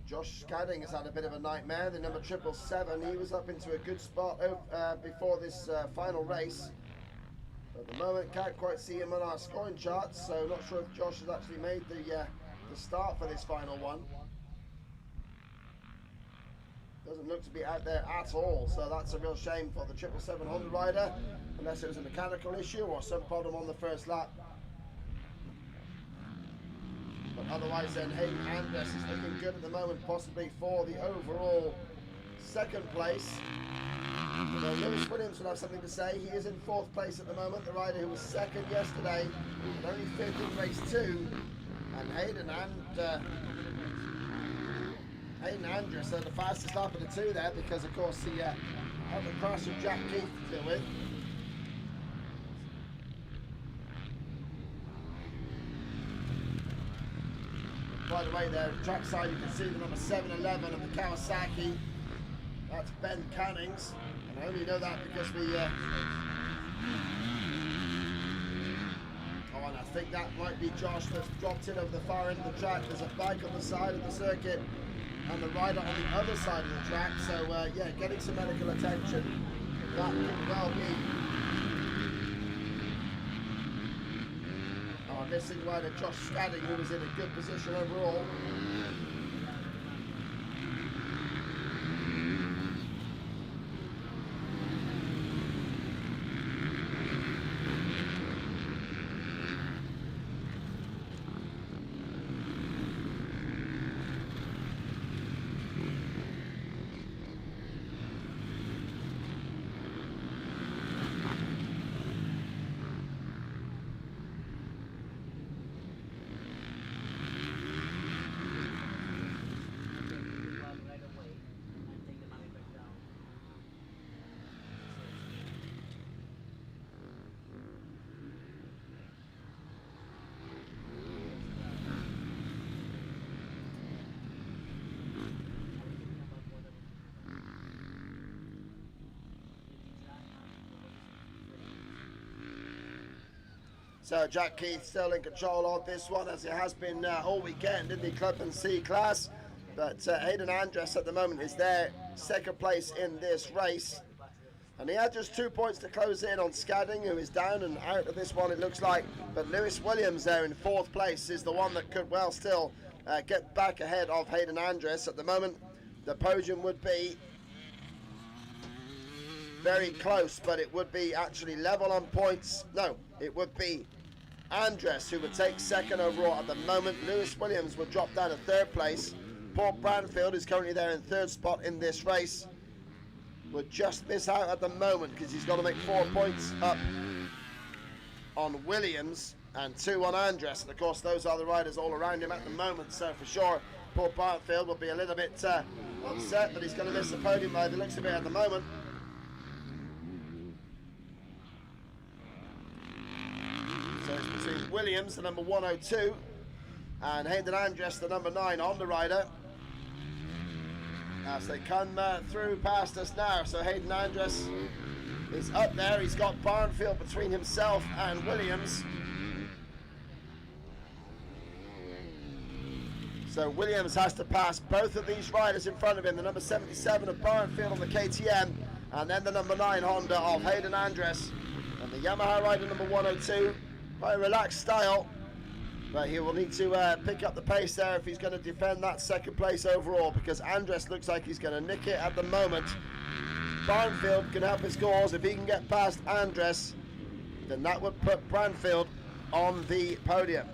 Josh Scadding has had a bit of a nightmare. The number 777, he was up into a good spot before this final race. At the moment, can't quite see him on our scoring charts, so not sure if Josh has actually made the start for this final one. Doesn't look to be out there at all, so that's a real shame for the 777 Honda rider, unless it was a mechanical issue or some problem on the first lap. But otherwise then Hayden Andres is looking good at the moment, possibly for the overall second place. Although Lewis Williams will have something to say. He is in 4th place at the moment, the rider who was 2nd yesterday and only 5th in race 2. And Hayden Andres are the fastest lap of the 2 there, because of course he had the crash of Jack Keith to deal with. By the way, there trackside you can see the number 711 of the Kawasaki. That's Ben Cannings, and I only know that because we oh, and I think that might be Josh that's dropped in over the far end of the track. There's a bike on the side of the circuit and the rider on the other side of the track, so yeah, getting some medical attention. That could well be our missing rider Josh Scadding, who was in a good position overall. So Jack Keith still in control of this one, as it has been all weekend in the Clubman C class. But Hayden Andres at the moment is there, 2nd place in this race. And he had just 2 points to close in on Scadding, who is down and out of this one, it looks like. But Lewis Williams there in 4th place is the one that could well still get back ahead of Hayden Andres. At the moment, the podium would be very close, but it would be actually level on points. No, it would be Andres who would take 2nd overall at the moment. Lewis Williams would drop down to 3rd place. Paul Branfield is currently there in 3rd spot in this race. Would just miss out at the moment because he's got to make 4 points up on Williams and 2 on Andres. And of course, those are the riders all around him at the moment. So for sure, Paul Branfield will be a little bit upset that he's going to miss the podium by the looks of it at the moment. So it's between Williams, the number 102, and Hayden Andres, the number 9 Honda rider, as they come through past us now. So Hayden Andres is up there. He's got Barnfield between himself and Williams. So Williams has to pass both of these riders in front of him, the number 77 of Barnfield on the KTM, and then the number 9 Honda of Hayden Andres, and the Yamaha rider number 102. Quite a relaxed style, but he will need to pick up the pace there if he's going to defend that 2nd place overall, because Andres looks like he's going to nick it at the moment. Barnfield can help his cause. If he can get past Andres, then that would put Branfield on the podium.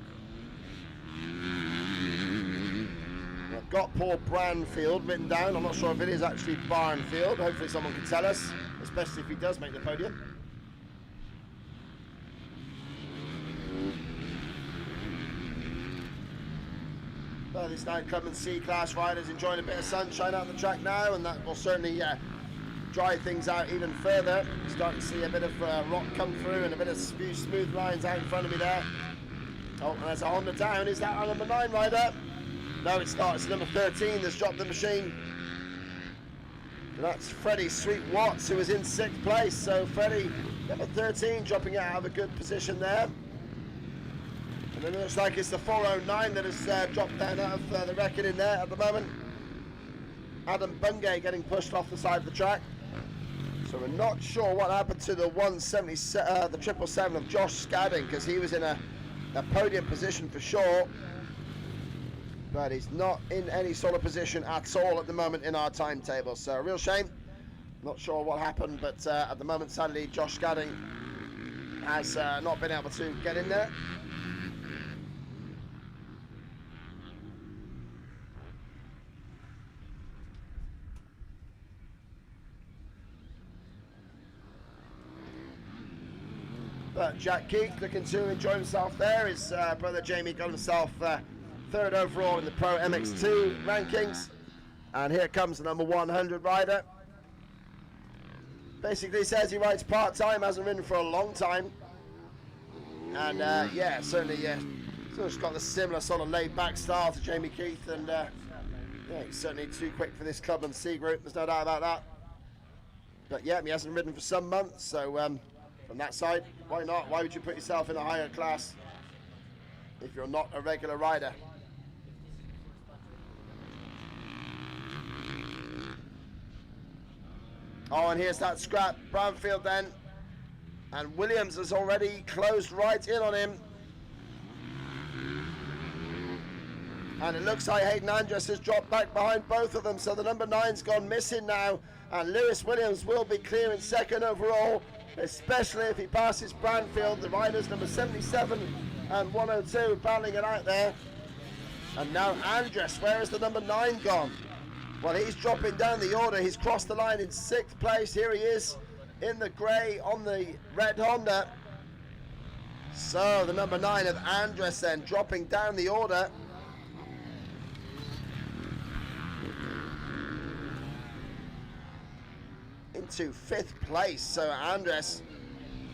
I've got Paul Branfield written down. I'm not sure if it is actually Barnfield. Hopefully someone can tell us, especially if he does make the podium. This night, Clubman C class riders enjoying a bit of sunshine out on the track now, and that will certainly dry things out even further. Starting to see a bit of rock come through and a bit of smooth lines out in front of me there. Oh, and there's a Honda down. Is that our number 9 rider? No, it's not. It's number 13 that's dropped the machine. And that's Freddie Sweet Watts, who is in 6th place. So Freddie, number 13, dropping out of a good position there. And then it looks like it's the 409 that has dropped down out of the record in there at the moment. Adam Bungay getting pushed off the side of the track. So we're not sure what happened to the 177, the 777 of Josh Scadding, because he was in a podium position for sure. but he's not in any sort of position at all at the moment in our timetable. So a real shame. Not sure what happened, but at the moment, sadly, Josh Scadding has not been able to get in there. But Jack Keith looking to enjoy himself there. His brother Jamie got himself third overall in the Pro MX2 rankings. And here comes the number 100 rider. Basically says he rides part-time, hasn't ridden for a long time. And yeah, certainly he's got the similar sort of laid-back style to Jamie Keith. And yeah, he's certainly too quick for this Clubman C group, there's no doubt about that. But yeah, he hasn't ridden for some months, so from that side, why not? Why would you put yourself in a higher class if you're not a regular rider? Oh, and here's that scrap. Brownfield then. And Williams has already closed right in on him. And it looks like Hayden Andress has dropped back behind both of them. So the number 9's gone missing now. And Lewis Williams will be clear in second overall, especially if he passes Brownfield. The riders number 77 and 102 battling it out there. And now Andress, where is the number 9 gone? Well, he's dropping down the order. He's crossed the line in 6th place. Here he is in the grey on the red Honda. So the number 9 of Andress then dropping down the order. Into 5th place. So Andress,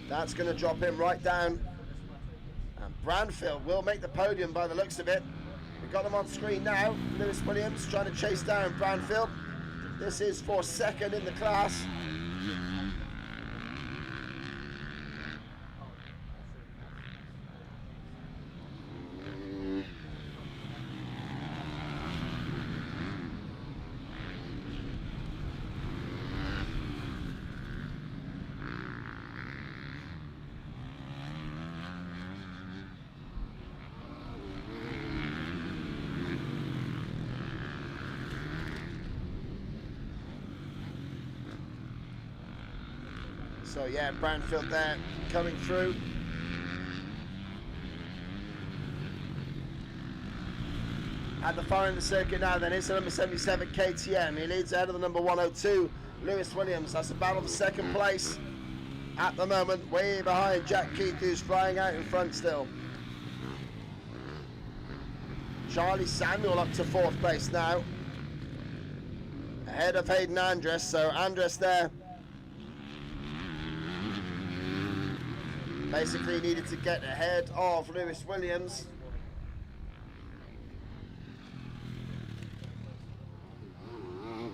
that's going to drop him right down. And Brownfield will make the podium by the looks of it. We've got them on screen now. Lewis Williams trying to chase down Brownfield. This is for second in the class. So yeah, Brownfield there coming through. At the far end of the circuit now then is the number 77 KTM. He leads ahead of the number 102 Lewis Williams. That's a battle for second place at the moment, way behind Jack Keith, who's flying out in front still. Charlie Samuel up to 4th place now, ahead of Hayden Andress. So Andress there basically needed to get ahead of Lewis Williams.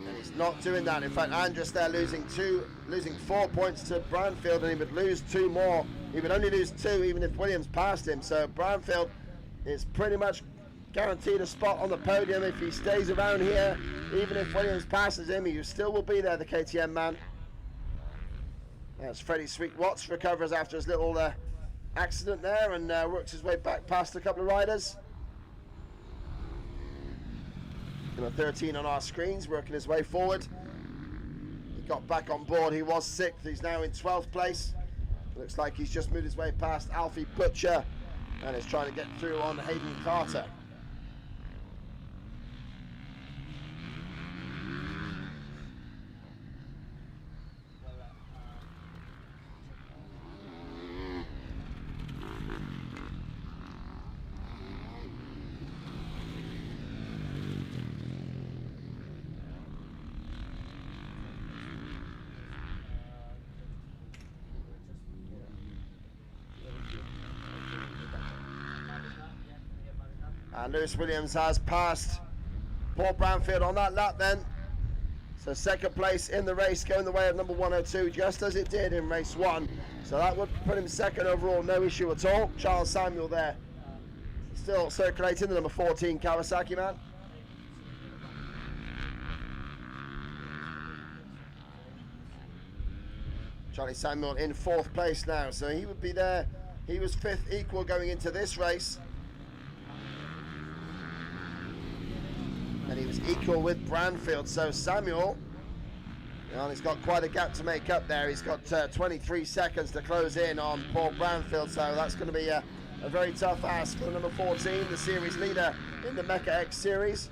And he's not doing that. In fact, Andress there losing 4 points to Brownfield, and he would lose 2 more. He would only lose 2 even if Williams passed him. So Brownfield is pretty much guaranteed a spot on the podium if he stays around here. Even if Williams passes him, he still will be there, the KTM man. As Freddie Sweet Watts recovers after his little accident there and works his way back past a couple of riders. Number 13 on our screens, working his way forward. He got back on board. He was 6th. He's now in 12th place. Looks like he's just moved his way past Alfie Butcher and is trying to get through on Hayden Carter. And Lewis Williams has passed Paul Brownfield on that lap then. So second place in the race, going the way of number 102, just as it did in race 1. So that would put him second overall, no issue at all. Charles Samuel there, still circulating, the number 14 Kawasaki man. Charlie Samuel in 4th place now, so he would be there. He was 5th equal going into this race. equal with Branfield. So Samuel, well, he's got quite a gap to make up there. He's got 23 seconds to close in on Paul Branfield, so that's going to be a very tough ask for number 14, the series leader in the Mecca-X series.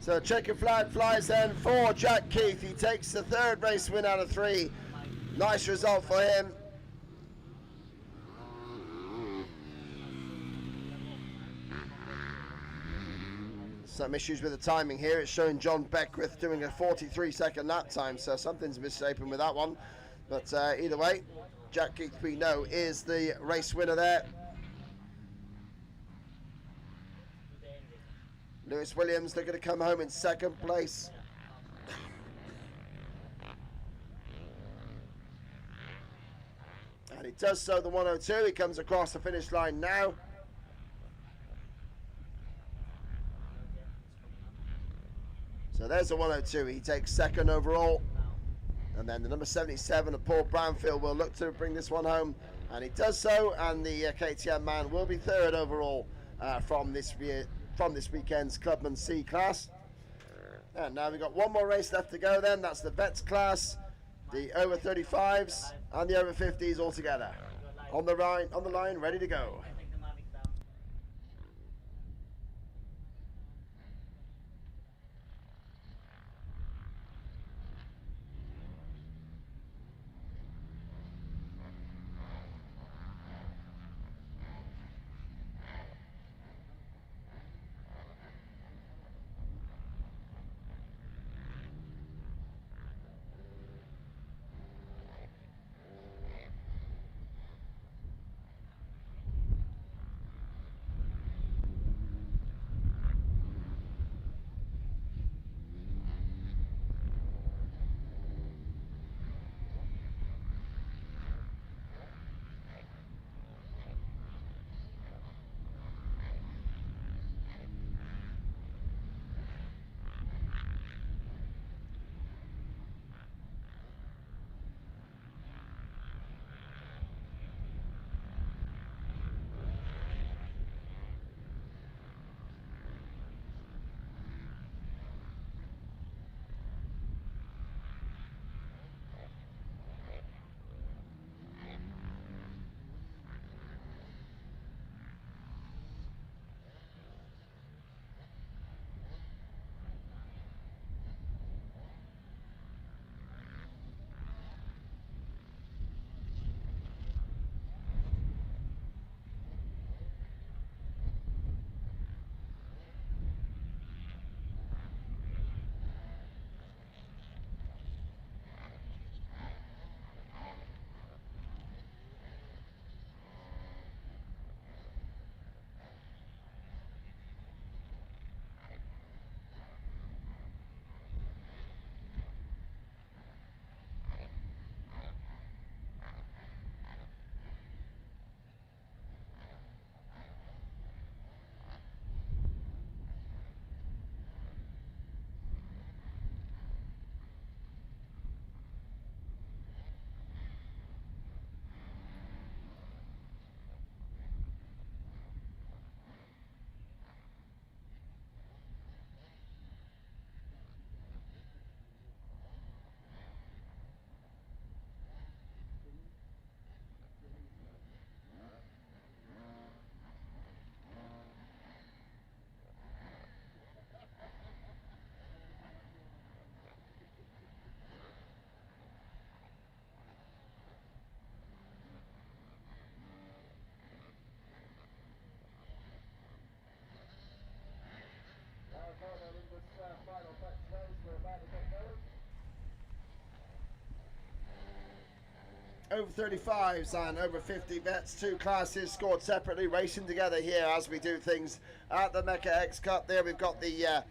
So checkered flag flies then for Jack Keith. He takes the third race win out of 3. Nice result for him. Some issues with the timing here. It's showing John Beckwith doing a 43-second lap time, so something's misshapen with that one. But either way, Jack Keith, we know, is the race winner there. Lewis Williams looking to come home in second place. And he does so, the 102. He comes across the finish line now. So there's the 102. He takes second overall. And then the number 77 of Paul Branfield will look to bring this one home. And he does so. And the KTM man will be third overall from this weekend's Clubman C class. And now we've got one more race left to go then. That's the vets class, the over 35s and the over 50s all together. On the line, ready to go. over 35s and over 50 vets, two classes scored separately, racing together here as we do things at the Mecca-X Cup. There we've got the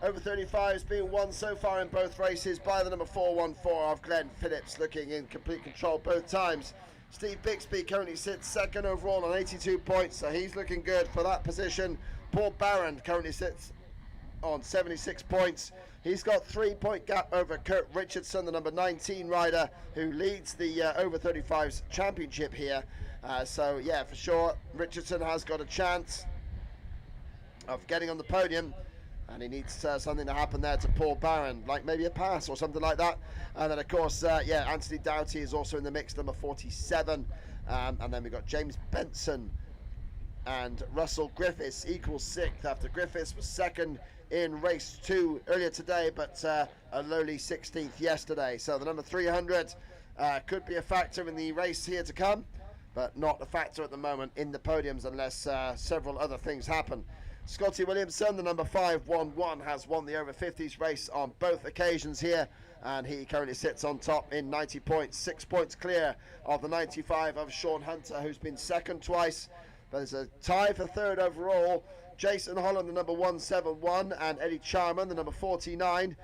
over 35s being won so far in both races by the number 414 of Glenn Phillips, looking in complete control both times. Steve Bixby currently sits second overall on 82 points, so he's looking good for that position. Paul Barron currently sits on 76 points. He's got 3-point gap over Kurt Richardson, the number 19 rider who leads the over 35s championship here. So yeah, for sure, Richardson has got a chance of getting on the podium, and he needs something to happen there to Paul Barron, like maybe a pass or something like that. And then of course, yeah, Anthony Doughty is also in the mix, number 47. And then we've got James Benson and Russell Griffiths equals 6th, after Griffiths was second in race 2 earlier today, but a lowly 16th yesterday. So the number 300 could be a factor in the race here to come, but not a factor at the moment in the podiums unless several other things happen. Scotty Williamson, the number 511, has won the over 50s race on both occasions here, and he currently sits on top in 90 points, 6 points clear of the 95 of Sean Hunter, who's been second twice. But there's a tie for third overall. Jason Holland, the number 171, and Eddie Charman, the number 49.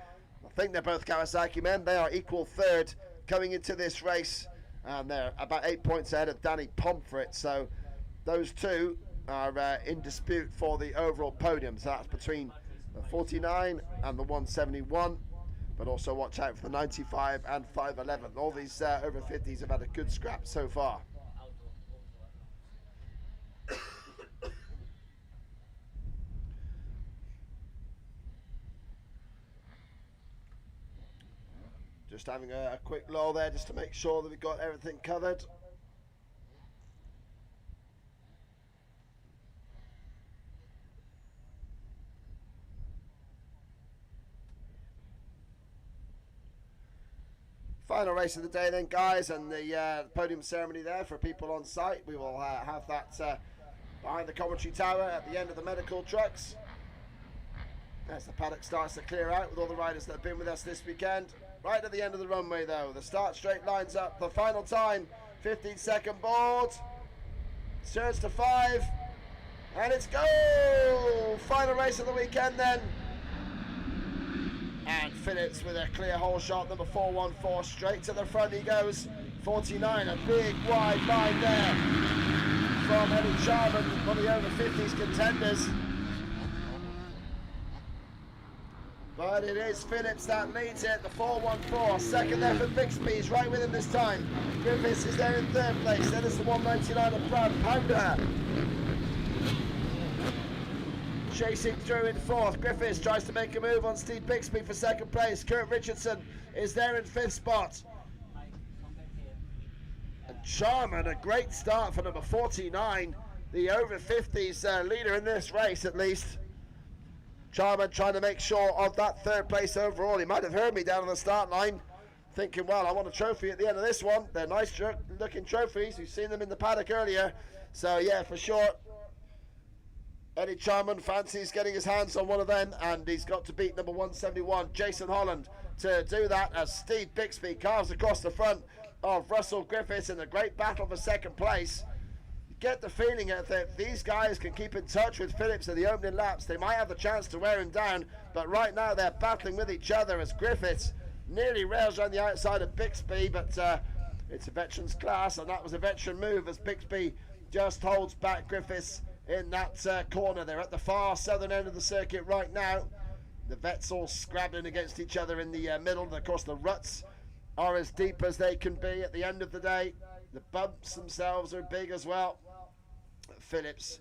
I think they're both Kawasaki men. They are equal third coming into this race, and they're about 8 points ahead of Danny Pomfret. So those two are in dispute for the overall podium. So that's between the 49 and the 171. But also watch out for the 95 and 511. All these over 50s have had a good scrap so far. Just having a quick lull there just to make sure that we've got everything covered. Final race of the day then, guys, and the podium ceremony there for people on site. We will have that behind the commentary tower at the end of the medical trucks. As the paddock starts to clear out with all the riders that have been with us this weekend. Right at the end of the runway though, the start straight lines up, the final time, 15-second board, surge to 5, and it's go! Final race of the weekend then. And Phillips with a clear hole shot, number 414, straight to the front he goes, 49, a big wide line there from Eddie Charman, one of the over 50s contenders. But it is Phillips that leads it, the 414. Second there for Bixby, he's right with him this time. Griffiths is there in third place. Then it's the 199 of Brad Pounder. Chasing through in fourth. Griffiths tries to make a move on Steve Bixby for second place. Kurt Richardson is there in fifth spot. And Charman, a great start for number 49. The over 50s leader in this race at least. Charman trying to make sure of that third place overall. He might have heard me down on the start line thinking, well, I want a trophy at the end of this one. They're nice looking trophies. We've seen them in the paddock earlier. So yeah, for sure, Eddie Charman fancies getting his hands on one of them, and he's got to beat number 171 Jason Holland to do that, as Steve Bixby carves across the front of Russell Griffiths in a great battle for second place. Get the feeling that if these guys can keep in touch with Phillips in the opening laps, they might have the chance to wear him down, but right now they're battling with each other as Griffiths nearly rails around the outside of Bixby, but it's a veteran's class, and that was a veteran move as Bixby just holds back Griffiths in that corner. They're at the far southern end of the circuit right now. The vets all scrabbling against each other in the middle, and of course the ruts are as deep as they can be at the end of the day. The bumps themselves are big as well. Phillips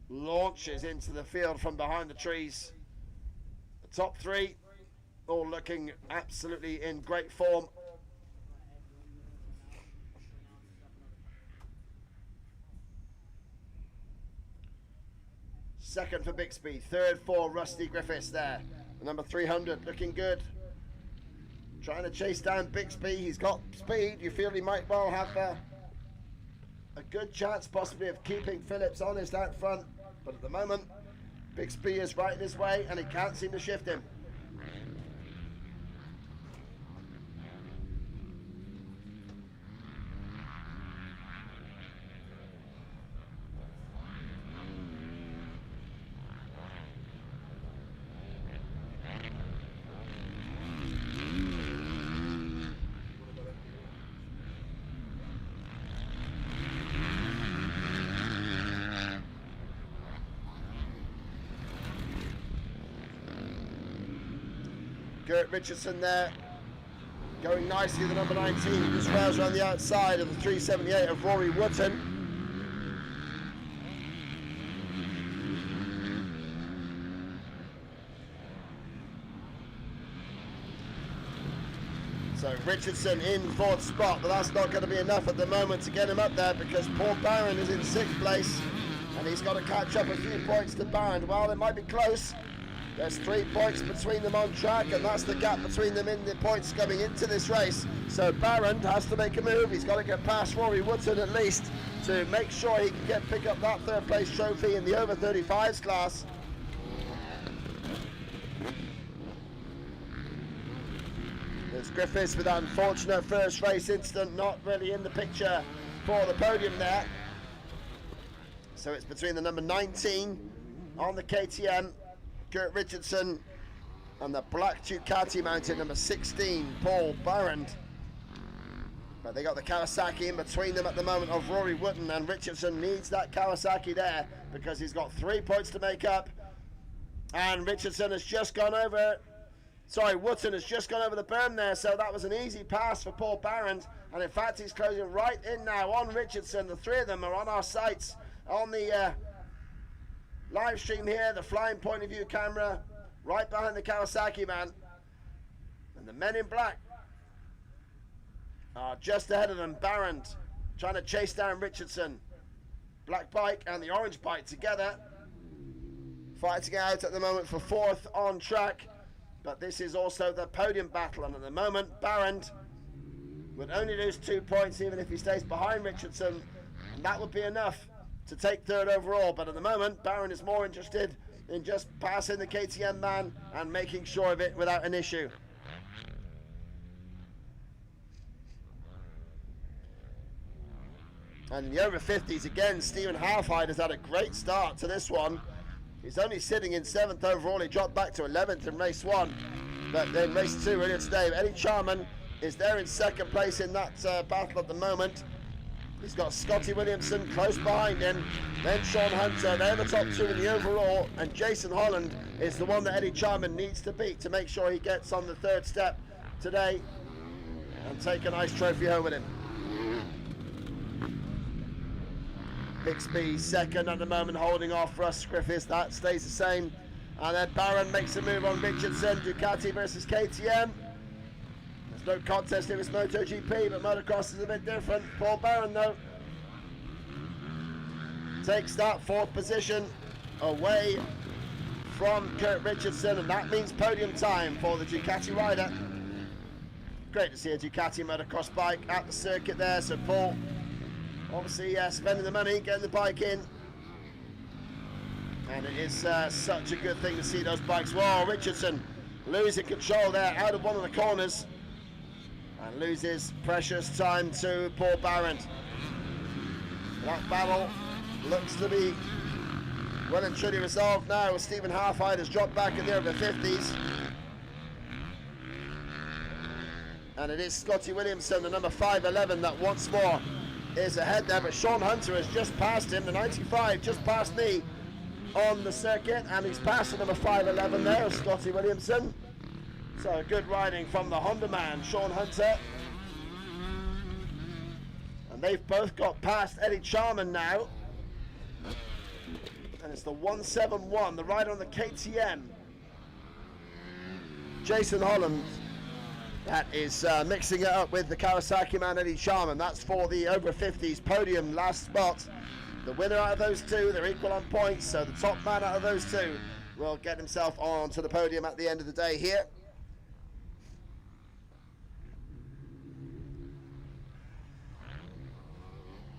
launches into the field from behind the trees. The top three all looking absolutely in great form. Second for Bixby, third for Rusty Griffiths there. Number 300 looking good. Trying to chase down Bixby. He's got speed. You feel he might well have a good chance possibly of keeping Phillips honest out front. But at the moment, Bixby is right in his way and he can't seem to shift him. Gert Richardson there, going nicely, the number 19, just rails around the outside of the 378 of Rory Wootton. So Richardson in 4th spot, but that's not going to be enough at the moment to get him up there, because Paul Barron is in 6th place and he's got to catch up a few points to Barron. Well, it might be close. There's 3 points between them on track, and that's the gap between them in the points coming into this race. So Barron has to make a move. He's got to get past Rory Wootton at least to make sure he can pick up that 3rd place trophy in the over 35s class. There's Griffiths with that unfortunate first race incident, not really in the picture for the podium there. So it's between the number 19 on the KTM, Gert Richardson, and the black Ducati mounted number 16, Paul Barron. But they got the Kawasaki in between them at the moment of Rory Wootton, and Richardson needs that Kawasaki there because he's got 3 points to make up. And Richardson has just gone over, Wootton has just gone over the berm there, so that was an easy pass for Paul Barron. And in fact, he's closing right in now on Richardson. The 3 of them are on our sites on the live stream here, the flying point of view camera, right behind the Kawasaki man. And the men in black are just ahead of them. Barron trying to chase down Richardson. Black bike and the orange bike together, fighting out at the moment for 4th on track. But this is also the podium battle, and at the moment Barron would only lose 2 points even if he stays behind Richardson, and that would be enough to take 3rd overall. But at the moment Barron is more interested in just passing the KTM man and making sure of it without an issue. And in the over 50s again, Stephen Halfhide has had a great start to this one. He's only sitting in 7th overall. He dropped back to 11th in race 1, but then race 2 earlier today. Eddie Charman is there in 2nd place in that battle at the moment. He's got Scotty Williamson close behind him, then Sean Hunter. They're the top 2 in the overall, and Jason Holland is the one that Eddie Charman needs to beat to make sure he gets on the 3rd step today and take a nice trophy home with him. Bixby 2nd at the moment, holding off Russ Griffiths. That stays the same. And then Barron makes a move on Richardson. Ducati versus KTM. There's no contest if it's MotoGP, but motocross is a bit different. Paul Barron, though, takes that 4th position away from Gert Richardson, and that means podium time for the Ducati rider. Great to see a Ducati motocross bike at the circuit there. So Paul, obviously spending the money, getting the bike in. And it is such a good thing to see those bikes. Whoa, Richardson losing control there out of one of the corners. And loses precious time to Paul Barron. That battle looks to be well and truly resolved now. Stephen Halfhide has dropped back in the over 50s. And it is Scotty Williamson, the number 511, that once more is ahead there. But Sean Hunter has just passed him, the 95 just passed me on the circuit, and he's passed the number 511 there, Scotty Williamson. So good riding from the Honda man, Sean Hunter. And they've both got past Eddie Charman now. And it's the 171, the rider on the KTM, Jason Holland, that is mixing it up with the Kawasaki man Eddie Charman. That's for the over 50s podium last spot. The winner out of those 2, they're equal on points, so the top man out of those 2 will get himself onto the podium at the end of the day here.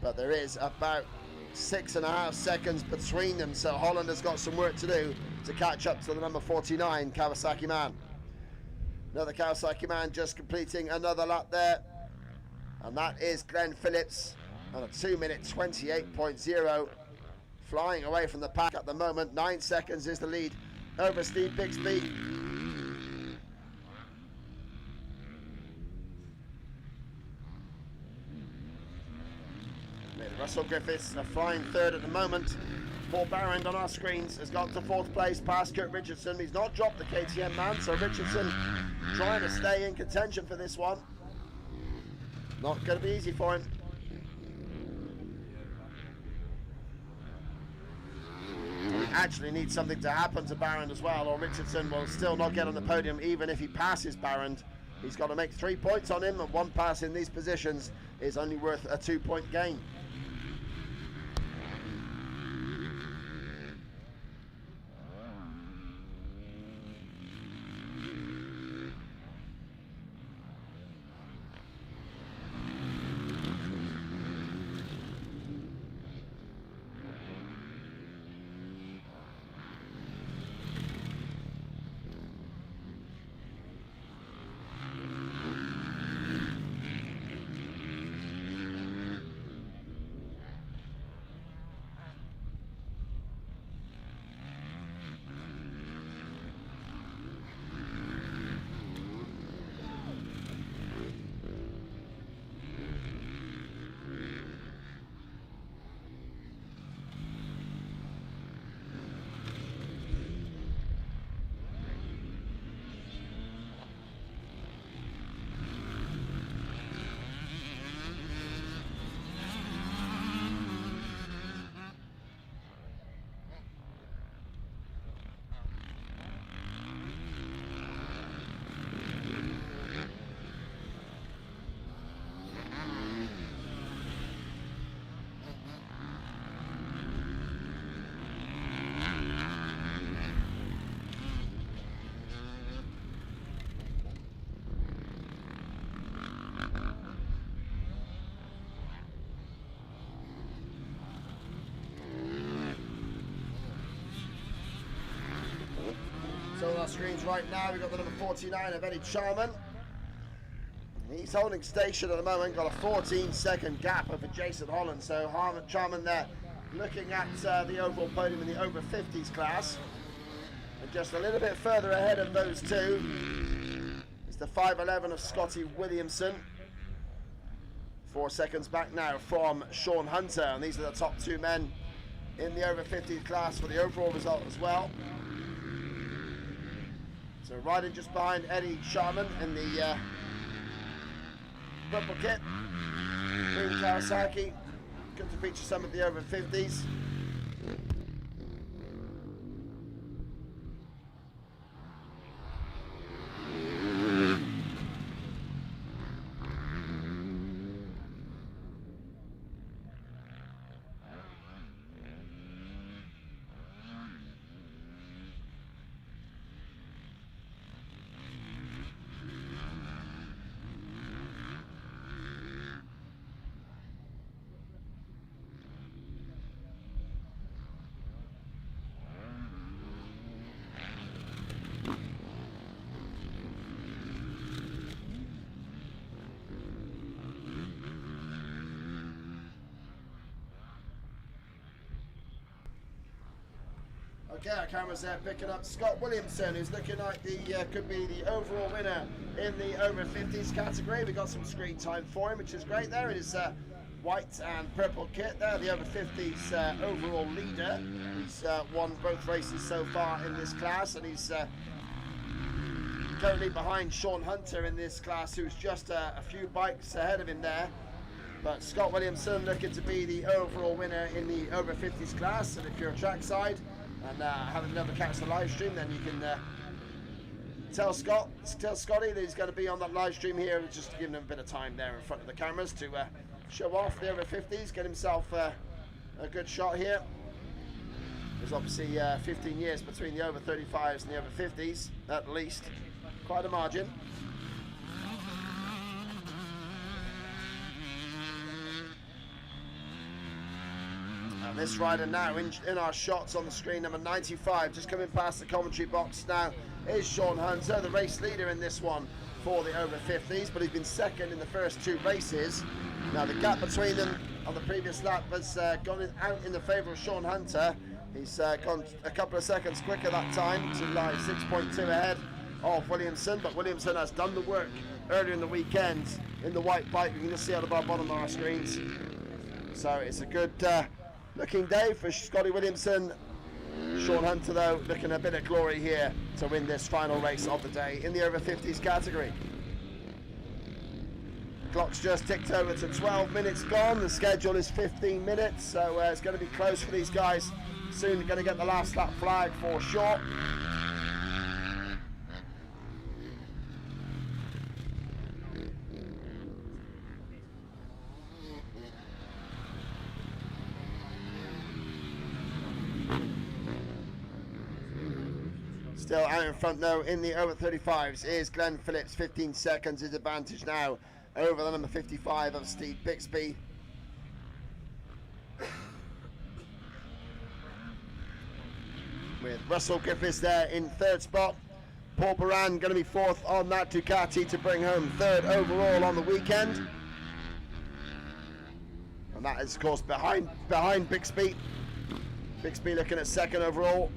But there is about 6.5 seconds between them, so Holland has got some work to do to catch up to the number 49 Kawasaki man. Another Kawasaki man just completing another lap there, and that is Glenn Phillips on a 2-minute 28.0, flying away from the pack at the moment. 9 seconds is the lead over Steve Bixby. Russell Griffiths a flying 3rd at the moment. Paul Barron on our screens has got to 4th place past Kurt Richardson. He's not dropped the KTM man, so Richardson trying to stay in contention for this one. Not going to be easy for him. We actually need something to happen to Barron as well, or Richardson will still not get on the podium even if he passes Barron. He's got to make 3 points on him, and 1 pass in these positions is only worth a 2-point gain. So on our screens right now, we've got the number 49 of Eddie Charman. He's holding station at the moment, got a 14-second gap over Jason Holland. So Charman there looking at the overall podium in the over 50s class. And just a little bit further ahead of those two is the 5'11 of Scotty Williamson. 4 seconds back now from Sean Hunter. And these are the top 2 men in the over 50s class for the overall result as well. So riding just behind Eddie Charman in the purple kit. Green Kawasaki. Good to feature some of the over 50s. Okay, our camera's there picking up Scott Williamson, who's looking like the could be the overall winner in the over 50s category. We got some screen time for him, which is great. There it is, white and purple kit there, the over 50s overall leader. He's won both races so far in this class, and he's currently behind Sean Hunter in this class, who's just a few bikes ahead of him there. But Scott Williamson looking to be the overall winner in the over 50s class. And if you're a trackside and haven't never catch the live stream, then you can tell Scotty that he's going to be on that live stream here, just giving him a bit of time there in front of the cameras to show off the over 50s, get himself a good shot here. There's obviously 15 years between the over 35s and the over 50s, at least. Quite a margin. And this rider now in our shots on the screen, number 95, just coming past the commentary box now, is Sean Hunter, the race leader in this one for the over 50s, but he's been second in the first 2 races. Now the gap between them on the previous lap has gone out in the favour of Sean Hunter. He's gone a couple of seconds quicker that time to lie 6.2 ahead of Williamson, but Williamson has done the work earlier in the weekend in the white bike. You can just see out of our bottom of our screens. So it's a good looking day for Scotty Williamson. Sean Hunter, though, looking a bit of glory here to win this final race of the day in the over 50s category. Clock's just ticked over to 12 minutes gone. The schedule is 15 minutes, so it's going to be close for these guys. Soon going to get the last lap flag for sure. Still out in front though in the over 35s is Glenn Phillips. 15 seconds his advantage now over the number 55 of Steve Bixby. With Russell Griffiths there in third spot. Paul Baran going to be fourth on that Ducati to bring home third overall on the weekend. And that is of course behind Bixby. Bixby looking at second overall.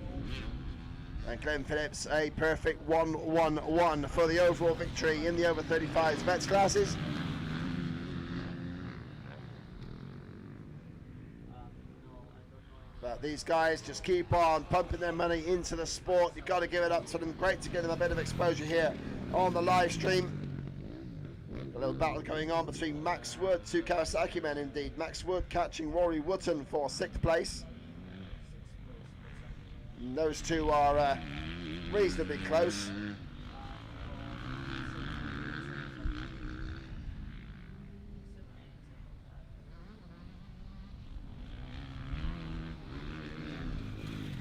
And Glenn Phillips a perfect 1-1-1 for the overall victory in the over 35s vets classes. But these guys just keep on pumping their money into the sport. You've got to give it up to them. Great to give them a bit of exposure here on the live stream. A little battle going on between Max Wood, two Kawasaki men indeed. Max Wood catching Rory Wootton for 6th place. And those two are reasonably close.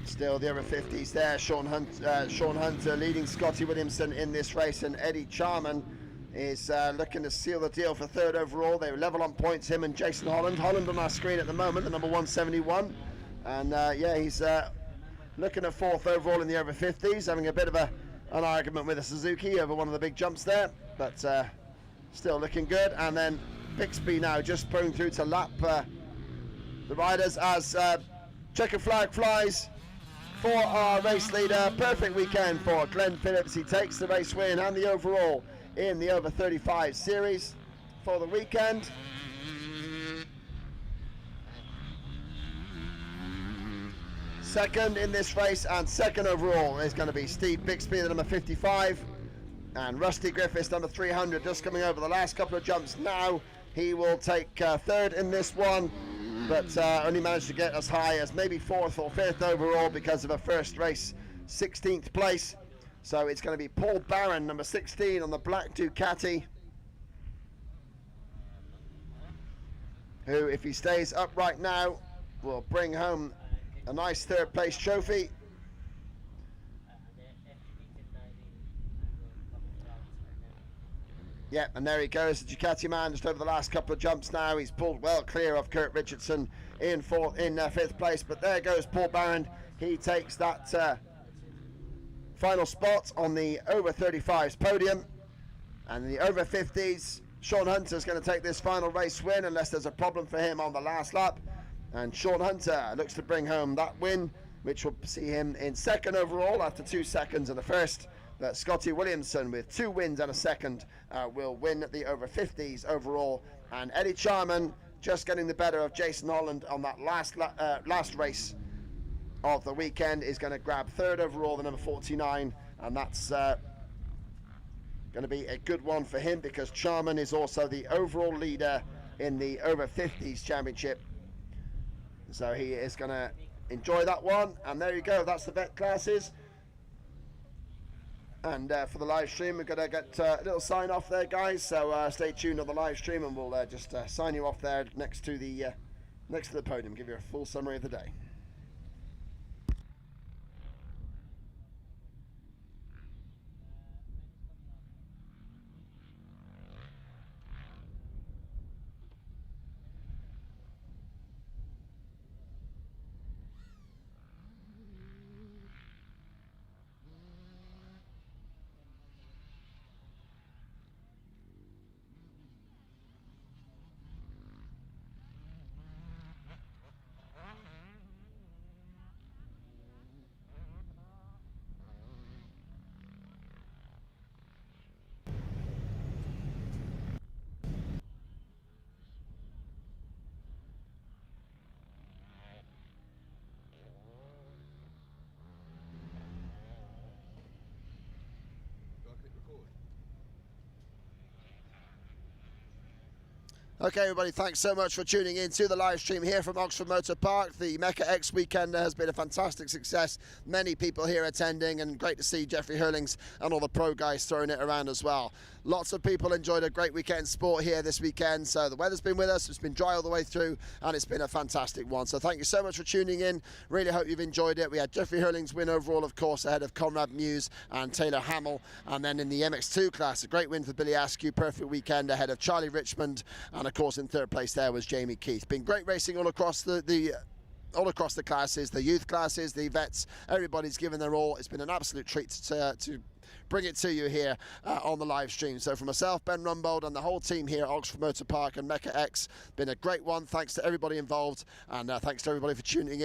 Still the over 50s there. Sean Hunter leading Scotty Williamson in this race, and Eddie Charman is looking to seal the deal for third overall. They level on points, him and Jason Holland. Holland on our screen at the moment, the number 171, and yeah, he's looking at fourth overall in the over 50s, having a bit of an argument with a Suzuki over one of the big jumps there, but still looking good. And then Bixby now just pulling through to lap the riders as checker flag flies for our race leader. Perfect weekend for Glenn Phillips. He takes the race win and the overall in the over 35 series for the weekend. Second in this race and second overall is going to be Steve Bixby, the number 55, and Rusty Griffiths, number 300, just coming over the last couple of jumps now. He will take third in this one, but only managed to get as high as maybe 4th or 5th overall because of a first race 16th place. So it's going to be Paul Barron, number 16, on the black Ducati, who, if he stays upright now, will bring home a nice third place trophy. Yep, and there he goes, the Ducati man, just over the last couple of jumps now. He's pulled well clear of Kurt Richardson in 5th place, but there goes Paul Barron. He takes that final spot on the over 35s podium. And the over 50s, Sean Hunter's going to take this final race win unless there's a problem for him on the last lap. And Sean Hunter looks to bring home that win, which will see him in second overall after 2 seconds in the first. But Scotty Williamson, with 2 wins and a second, will win the over 50s overall. And Eddie Charman just getting the better of Jason Holland on that last race of the weekend is going to grab third overall, the number 49. And that's going to be a good one for him because Charman is also the overall leader in the over 50s championship. So he is going to enjoy that one. And there you go, that's the vet classes. And for the live stream, we're going to get a little sign off there, guys. So stay tuned on the live stream, and we'll just sign you off there next to the podium, give you a full summary of the day. Okay, everybody, thanks so much for tuning in to the live stream here from Oxford Motor Park. The Mecca-X weekend has been a fantastic success. Many people here attending, and great to see Jeffrey Herlings and all the pro guys throwing it around as well. Lots of people enjoyed a great weekend sport here this weekend, so the weather's been with us, it's been dry all the way through, and it's been a fantastic one. So thank you so much for tuning in. Really hope you've enjoyed it. We had Jeffrey Herlings win overall, of course, ahead of Conrad Muse and Taylor Hamill. And then in the MX2 class, a great win for Billy Askew, perfect weekend ahead of Charlie Richmond, and of course in third place there was Jamie Keith. Been great racing all across all across the classes, the youth classes, the vets. Everybody's given their all. It's been an absolute treat to bring it to you here on the live stream. So for myself, Ben Rumbold, and the whole team here at Oxford Motor Park and Mecca-X, been a great one. Thanks to everybody involved, and thanks to everybody for tuning in.